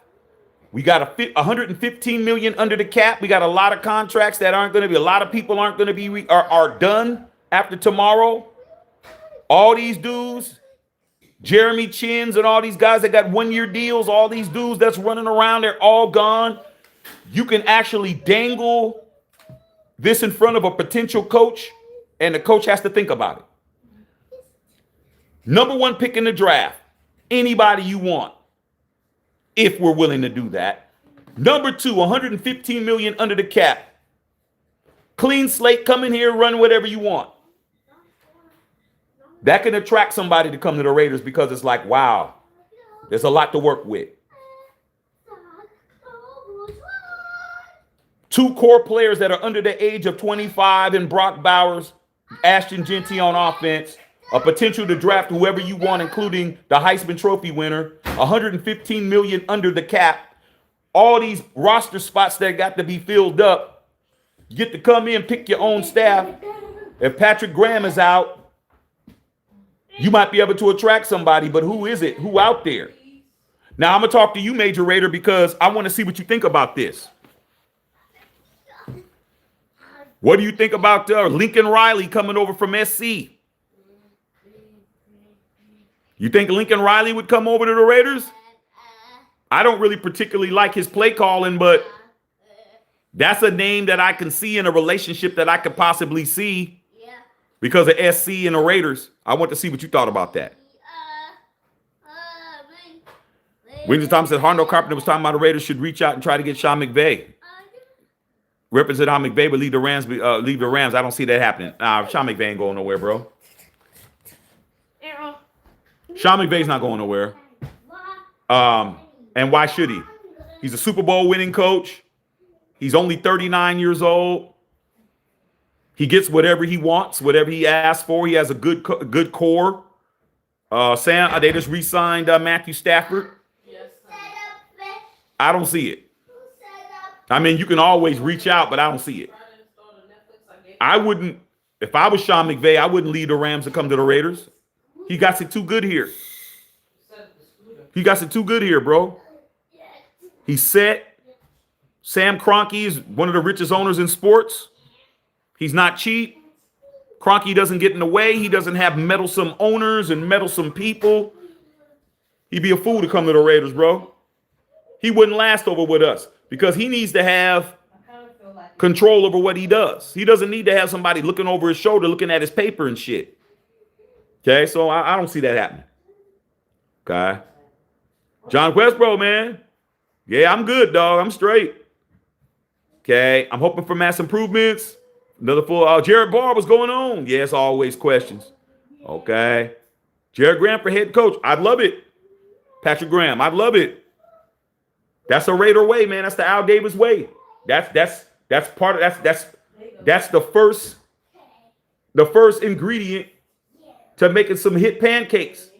We got 115 million under the cap. We got a lot of contracts that aren't going to be. A lot of people aren't going to be are done after tomorrow. All these dudes, Jeremy Chins and all these guys that got 1-year deals, all these dudes that's running around, they're all gone. You can actually dangle this in front of a potential coach, and the coach has to think about it. Number 1 pick in the draft. Anybody you want, if we're willing to do that. Number 2, 115 million under the cap. Clean slate, come in here, run whatever you want. That can attract somebody to come to the Raiders because it's like, wow, there's a lot to work with. 2 core players that are under the age of 25 in Brock Bowers, Ashton Genty on offense. A potential to draft whoever you want, including the Heisman Trophy winner. 115 million under the cap. All these roster spots that got to be filled up. You get to come in, pick your own staff. If Patrick Graham is out, you might be able to attract somebody, but who is it? Who out there? Now, I'm going to talk to you, Major Raider, because I want to see what you think about this. What do you think about Lincoln Riley coming over from SC? You think Lincoln Riley would come over to the Raiders? I don't really particularly like his play calling, but that's a name that I can see in a relationship that I could possibly see because of SC and the Raiders. I want to see what you thought about that. Winston Thompson said Harno Carpenter was talking about the Raiders should reach out and try to get Sean McVay. Representative Sean McVay would leave the Rams. I don't see that happening. Sean McVay ain't going nowhere, bro. Sean McVay's not going nowhere. And why should he? He's a Super Bowl winning coach. He's only 39 years old. He gets whatever he wants, whatever he asks for. He has a good core. Sam, they just re-signed Matthew Stafford. I don't see it. I mean, you can always reach out, but I don't see it. I wouldn't, if I was Sean McVay, I wouldn't leave the Rams to come to the Raiders. He got it too good here. He got it too good here, bro. He's set. Sam Kroenke is one of the richest owners in sports. He's not cheap. Kroenke doesn't get in the way. He doesn't have meddlesome owners and meddlesome people. He'd be a fool to come to the Raiders, bro. He wouldn't last over with us because he needs to have control over what he does. He doesn't need to have somebody looking over his shoulder, looking at his paper and shit. Okay, so I don't see that happening. Okay. John Westbro, man. Yeah, I'm good, dog. I'm straight. Okay, I'm hoping for mass improvements. Another full. Jared Barr, what's going on? Yes, always questions. Okay. Jared Graham for head coach. I'd love it. Patrick Graham, I'd love it. That's a Raider way, man. That's the Al Davis way. That's part of that's the first ingredient to making some hit pancakes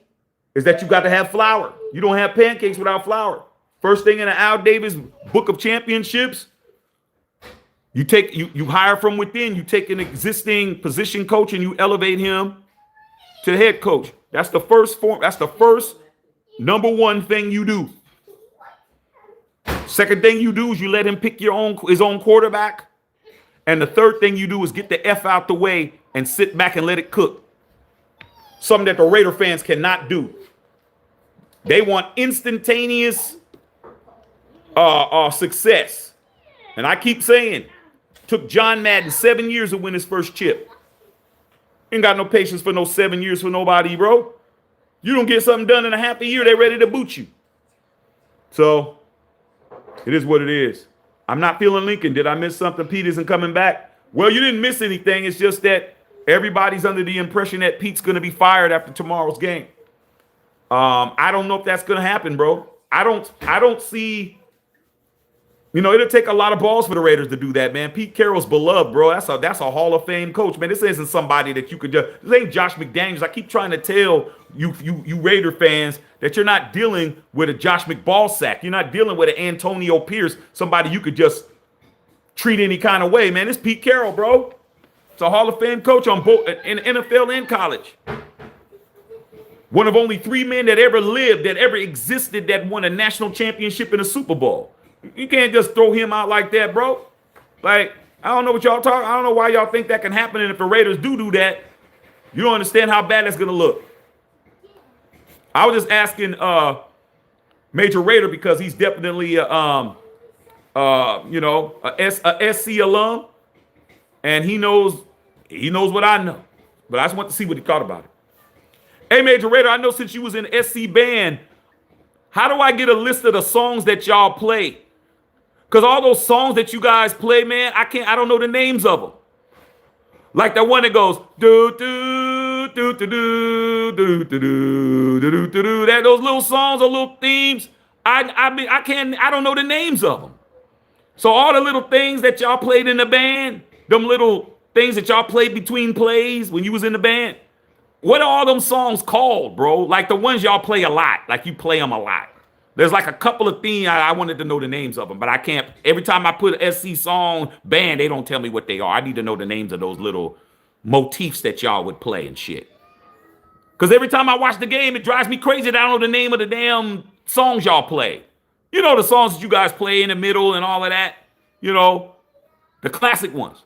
is that you got to have flour. You don't have pancakes without flour. First thing in the Al Davis Book of Championships, you hire from within. You take an existing position coach and you elevate him to head coach. That's the first form. That's the first Number one thing you do. Second thing you do is you let him pick his own quarterback. And the third thing you do is get the F out the way and sit back and let it cook. Something that the Raider fans cannot do. They want instantaneous success. And I keep saying, took John Madden 7 years to win his first chip. Ain't got no patience for no 7 years for nobody, bro. You don't get something done in a half a year, they ready to boot you. So, it is what it is. I'm not feeling Lincoln. Did I miss something? Pete isn't coming back. Well, you didn't miss anything. It's just that everybody's under the impression that Pete's going to be fired after tomorrow's game. I don't know if that's going to happen, bro. I don't see, it'll take a lot of balls for the Raiders to do that, man. Pete Carroll's beloved, bro. That's a Hall of Fame coach, man. This isn't somebody that you could just, this ain't Josh McDaniels. I keep trying to tell you Raider fans that you're not dealing with a Josh McBallsack. You're not dealing with an Antonio Pierce, somebody you could just treat any kind of way, man. It's Pete Carroll, bro. It's a Hall of Fame coach on both in NFL and college. One of only 3 men that ever lived, that ever existed, that won a national championship in a Super Bowl. You can't just throw him out like that, bro. Like, I don't know what y'all talking. I don't know why y'all think that can happen. And if the Raiders do that, you don't understand how bad that's going to look. I was just asking Major Raider because he's definitely a SC alum, and he knows what I know. But I just want to see what he thought about it. Hey, Major Raider, I know since you was in SC band, how do I get a list of the songs that y'all play? Because all those songs that you guys play, man, I don't know the names of them. Like that one that goes do do do do do do do do do do do. That those little songs or little themes, I don't know the names of them. So all the little things that y'all played in the band, them little things that y'all played between plays when you was in the band, what are all them songs called, bro? Like the ones y'all play a lot, like you play them a lot. There's like a couple of themes I wanted to know the names of them, but I can't. Every time I put an SC song band, they don't tell me what they are. I need to know the names of those little motifs that y'all would play and shit. Because every time I watch the game, it drives me crazy that I don't know the name of the damn songs y'all play. You know the songs that you guys play in the middle and all of that. You know, the classic ones.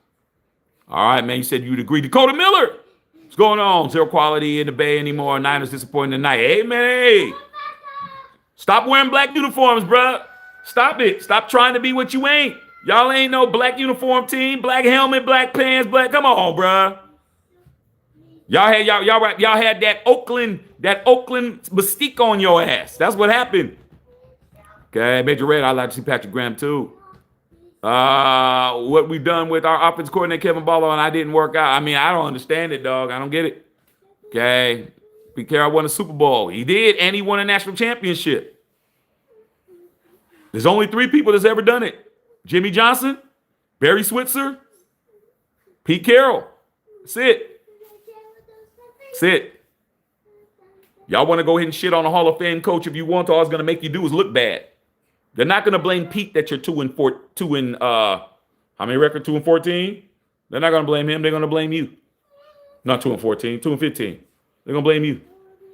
All right, man, you said you'd agree. Dakota Miller. What's going on? Zero quality in the Bay anymore. Niners disappointing tonight. Hey, man, hey. Stop wearing black uniforms, bruh. Stop it. Stop trying to be what you ain't. Y'all ain't no black uniform team, black helmet, black pants, black. Come on, bruh. Y'all had that Oakland mystique on your ass. That's what happened. Okay, Major Red, I'd like to see Patrick Graham too. What we done with our offense coordinator Kevin Barlow and I didn't work out. I mean, I don't understand it, dog. I don't get it. Okay. Pete Carroll won a Super Bowl. He did, and he won a national championship. There's only 3 people that's ever done it. Jimmy Johnson, Barry Switzer, Pete Carroll. That's it. That's it. Y'all want to go ahead and shit on a Hall of Fame coach if you want to. All it's going to make you do is look bad. They're not going to blame Pete that you're 2-14. How many record? 2-14? They're not going to blame him. They're going to blame you. Not 2-14, 2-15. They're going to blame you.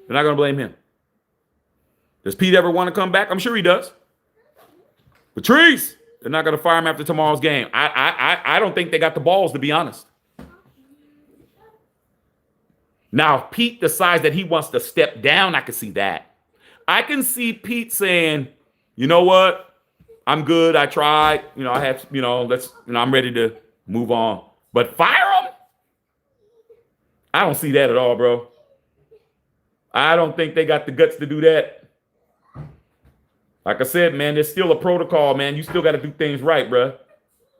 They're not going to blame him. Does Pete ever want to come back? I'm sure he does. Patrice, they're not going to fire him after tomorrow's game. I don't think they got the balls, to be honest. Now, if Pete decides that he wants to step down, I can see that. I can see Pete saying, you know what? I'm good. I tried. I have, I'm ready to move on. But fire him? I don't see that at all, bro. I don't think they got the guts to do that. Like I said, man, there's still a protocol, man. You still got to do things right, bro.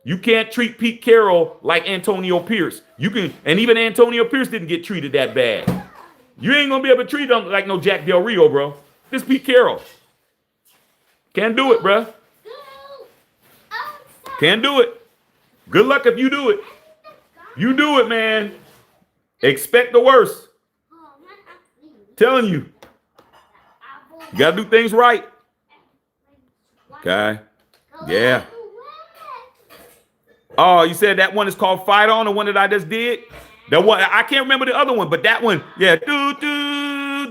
You can't treat Pete Carroll like Antonio Pierce. And even Antonio Pierce didn't get treated that bad. You ain't going to be able to treat him like no Jack Del Rio, bro. This Pete Carroll. Can't do it, bro. Can't do it. Good luck if you do it. You do it, man. Expect the worst. Telling you. You got to do things right. Okay. Yeah. Oh, you said that one is called Fight On, the one that I just did? That one, I can't remember the other one, but that one, yeah. Do, do,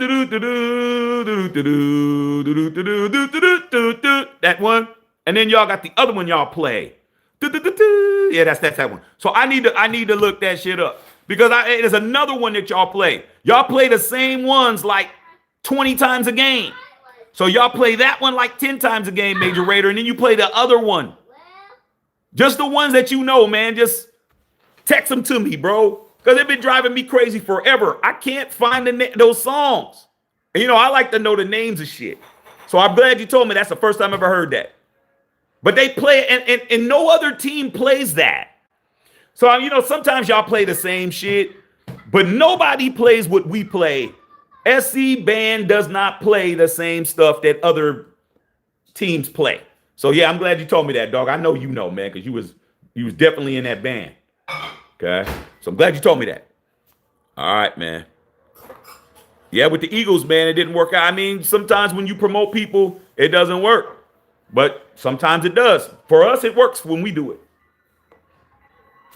That one. And then y'all got the other one y'all play. Yeah, that's that one. So I need to look that shit up. Because there's another one that y'all play. Y'all play the same ones like 20 times a game. So y'all play that one like 10 times a game, Major Raider, and then you play the other one. Just the ones that you know, man. Just text them to me, bro. Because they've been driving me crazy forever. I can't find those songs. And, you know, I like to know the names of shit. So I'm glad you told me that's the first time I ever heard that. But they play it, and no other team plays that. So, you know, sometimes y'all play the same shit, but nobody plays what we play. SC Band does not play the same stuff that other teams play. So, yeah, I'm glad you told me that, dog. I know you know, man, because you was definitely in that band. Okay? So I'm glad you told me that. All right, man. Yeah, with the Eagles, man, it didn't work out. I mean, sometimes when you promote people, it doesn't work. But sometimes it does. For us, it works when we do it.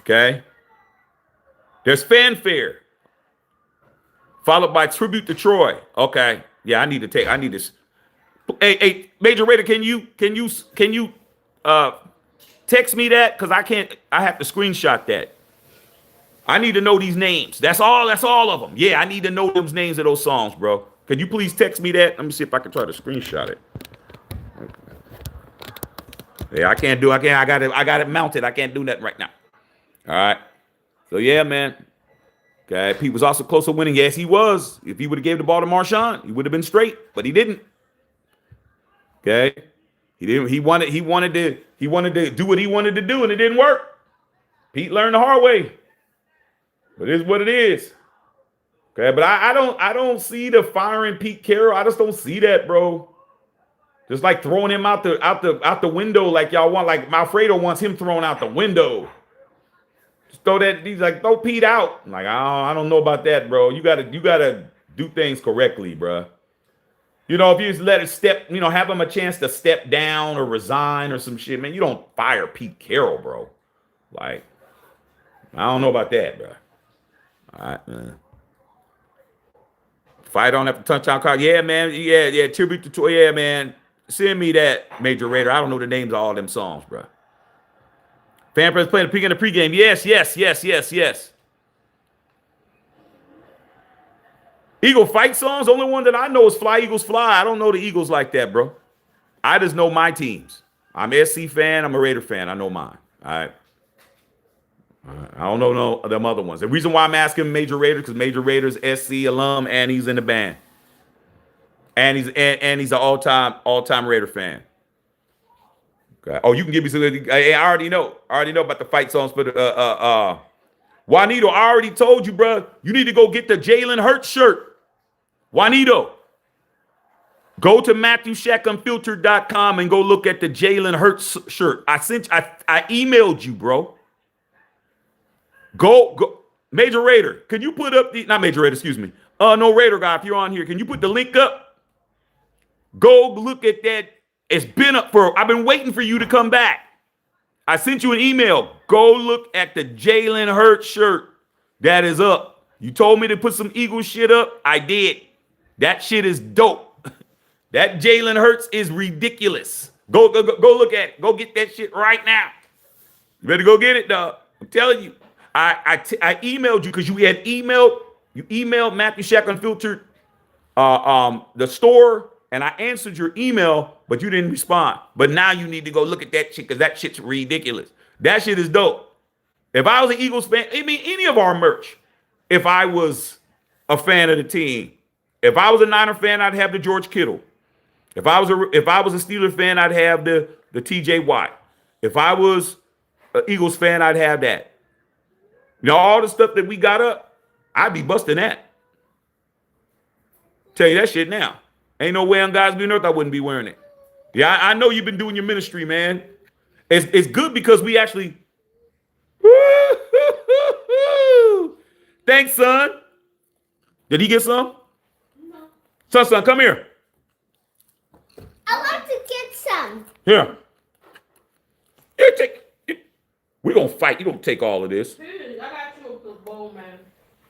Okay? There's fanfare, followed by tribute to Troy. Okay. Yeah, I need this. Hey, Major Raider, can you text me that? Because I have to screenshot that. I need to know these names. That's all of them. Yeah, I need to know those names of those songs, bro. Could you please text me that? Let me see if I can try to screenshot it. Yeah, I got it mounted. I can't do nothing right now. All right. So yeah, man. Okay. Pete was also close to winning. Yes, he was. If he would have gave the ball to Marshawn, he would have been straight, but he didn't. Okay. He didn't. He wanted to do what he wanted to do, and it didn't work. Pete learned the hard way. But it is what it is. Okay, but I don't see the firing Pete Carroll. I just don't see that, bro. Just like throwing him out the window like y'all want. Like Alfredo wants him thrown out the window. Just throw that. He's like, throw Pete out. I'm like, I don't know about that, bro. You gotta do things correctly, bro. You know, if you just let it step, you know, have him a chance to step down or resign or some shit, man. You don't fire Pete Carroll, bro. Like, I don't know about that, bro. All right, man. Fight on after touchdown card. Yeah, man. Yeah. Tribute to Troy. Yeah, man. Send me that, Major Raider. I don't know the names of all them songs, bro. Fan press playing the peak in the pregame. Yes. Eagle fight songs. The only one that I know is Fly Eagles Fly. I don't know the Eagles like that, bro. I just know my teams. I'm an SC fan. I'm a Raider fan. I know mine. All right. I don't know them other ones. The reason why I'm asking Major Raider because Major Raider's SC alum and he's in the band, and he's an all-time Raider fan. Okay. Oh, you can give me some. I already know about the fight songs for the Juanito. I already told you, bro. You need to go get the Jalen Hurts shirt. Juanito, go to MatthewShackUnfiltered.com and go look at the Jalen Hurts shirt. I emailed you, bro. Go, Major Raider. Can you put up not Major Raider, excuse me. No Raider guy, if you're on here, can you put the link up? Go look at that. It's been up I've been waiting for you to come back. I sent you an email. Go look at the Jalen Hurts shirt. That is up. You told me to put some Eagle shit up. I did. That shit is dope. That Jalen Hurts is ridiculous. Go look at it. Go get that shit right now. You better go get it, dog. I'm telling you. I emailed you because you emailed Matthew Shack Unfiltered, the store, and I answered your email, but you didn't respond. But now you need to go look at that shit because that shit's ridiculous. That shit is dope. If I was an Eagles fan, I mean any of our merch, if I was a fan of the team, if I was a Niner fan, I'd have the George Kittle. If I was a Steelers fan, I'd have the TJ Watt. If I was an Eagles fan, I'd have that. You know, all the stuff that we got up, I'd be busting that. Tell you that shit now. Ain't no way on God's green earth I wouldn't be wearing it. Yeah, I know you've been doing your ministry, man. It's good because we actually. Thanks, son. Did he get some? No. Son, come here. I want to get some. Here. Here, take. We're going to fight. You're going to take all of this. Dude, I got you a bowl, man.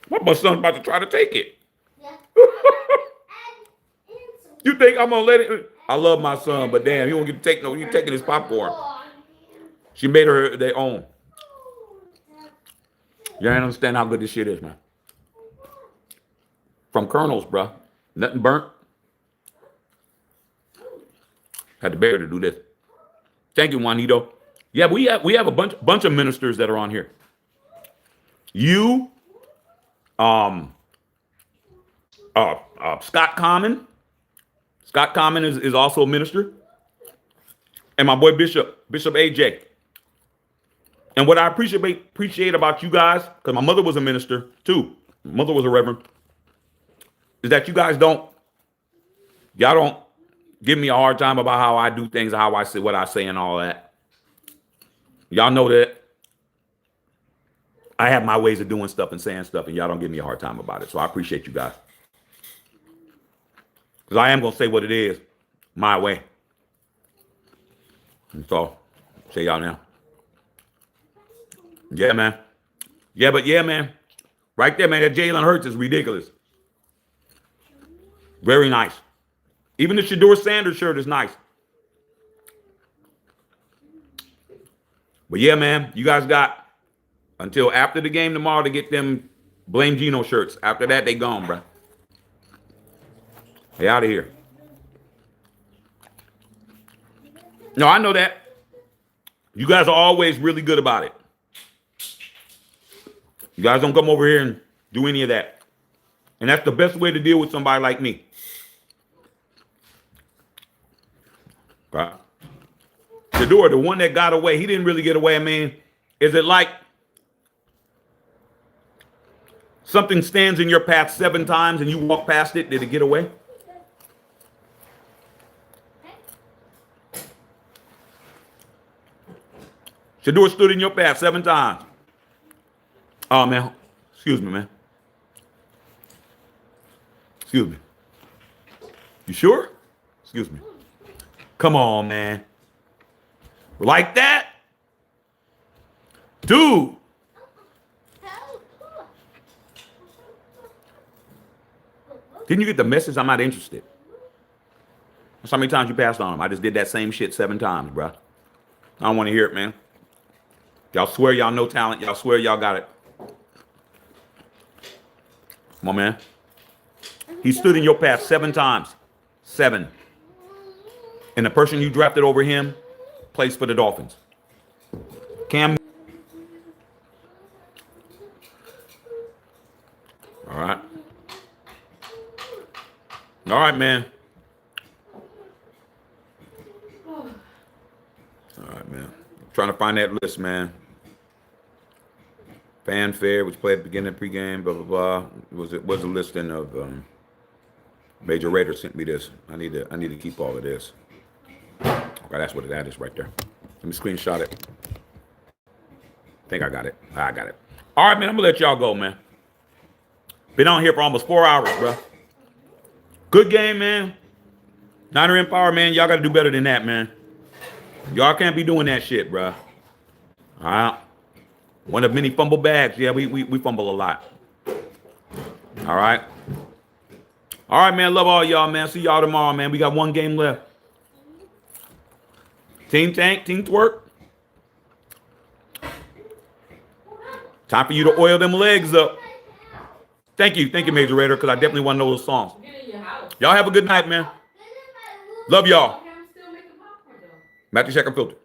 My son's about to try to take it. Yeah. You think I'm gonna let it? I love my son, but damn, he won't get to take no. You taking his popcorn. She made her their own. You don't understand how good this shit is, man. From Colonel's, bro. Nothing burnt. Had to bear to do this. Thank you, Juanito. Yeah, we have a bunch of ministers that are on here. You, Scott Common. Scott Common is also a minister. And my boy Bishop AJ. And what I appreciate about you guys, because my mother was a minister too. My mother was a reverend, is that you guys y'all don't give me a hard time about how I do things, how I say what I say and all that. Y'all know that I have my ways of doing stuff and saying stuff, and y'all don't give me a hard time about it. So I appreciate you guys. Because I am going to say what it is, my way. And so, say y'all now. Yeah, man. Yeah, but yeah, man. Right there, man, that Jalen Hurts is ridiculous. Very nice. Even the Shedeur Sanders shirt is nice. But yeah, man, you guys got until after the game tomorrow to get them Blame Geno shirts. After that, they gone, bro. They out of here. No, I know that. You guys are always really good about it. You guys don't come over here and do any of that. And that's the best way to deal with somebody like me. Right? Shedeur, the one that got away, he didn't really get away. I mean, is it like something stands in your path 7 times and you walk past it? Did it get away? Shedeur stood in your path 7 times. Oh, man. Excuse me, man. Excuse me. You sure? Excuse me. Come on, man. Like that? Dude. Didn't you get the message? I'm not interested. That's how many times you passed on him. I just did that same shit 7 times, bro. I don't want to hear it, man. Y'all swear y'all know talent. Y'all swear y'all got it. Come on, man. He stood in your path 7 times. 7. And the person you drafted over him plays for the Dolphins. Cam. All right. All right, man. All right, man. I'm trying to find that list, man. Fanfare, which played at the beginning of pregame, blah, blah, blah. It was a listing of Major Raider sent me this. I need to keep all of this. Okay, that's what that is right there. Let me screenshot it. I think I got it. I got it. All right, man, I'm gonna let y'all go, man. Been on here for almost 4 hours, bro. Good game, man. Niner Empire, man. Y'all gotta do better than that, man. Y'all can't be doing that shit, bro. All right. One of many fumble bags. Yeah, we fumble a lot. All right. All right, man. Love all y'all, man. See y'all tomorrow, man. We got 1 game left. Team Tank, Team Twerk. Time for you to oil them legs up. Thank you, Major Raider, because I definitely want to know those songs. Y'all have a good night, man. Love y'all. Matthew Shack Unfiltered.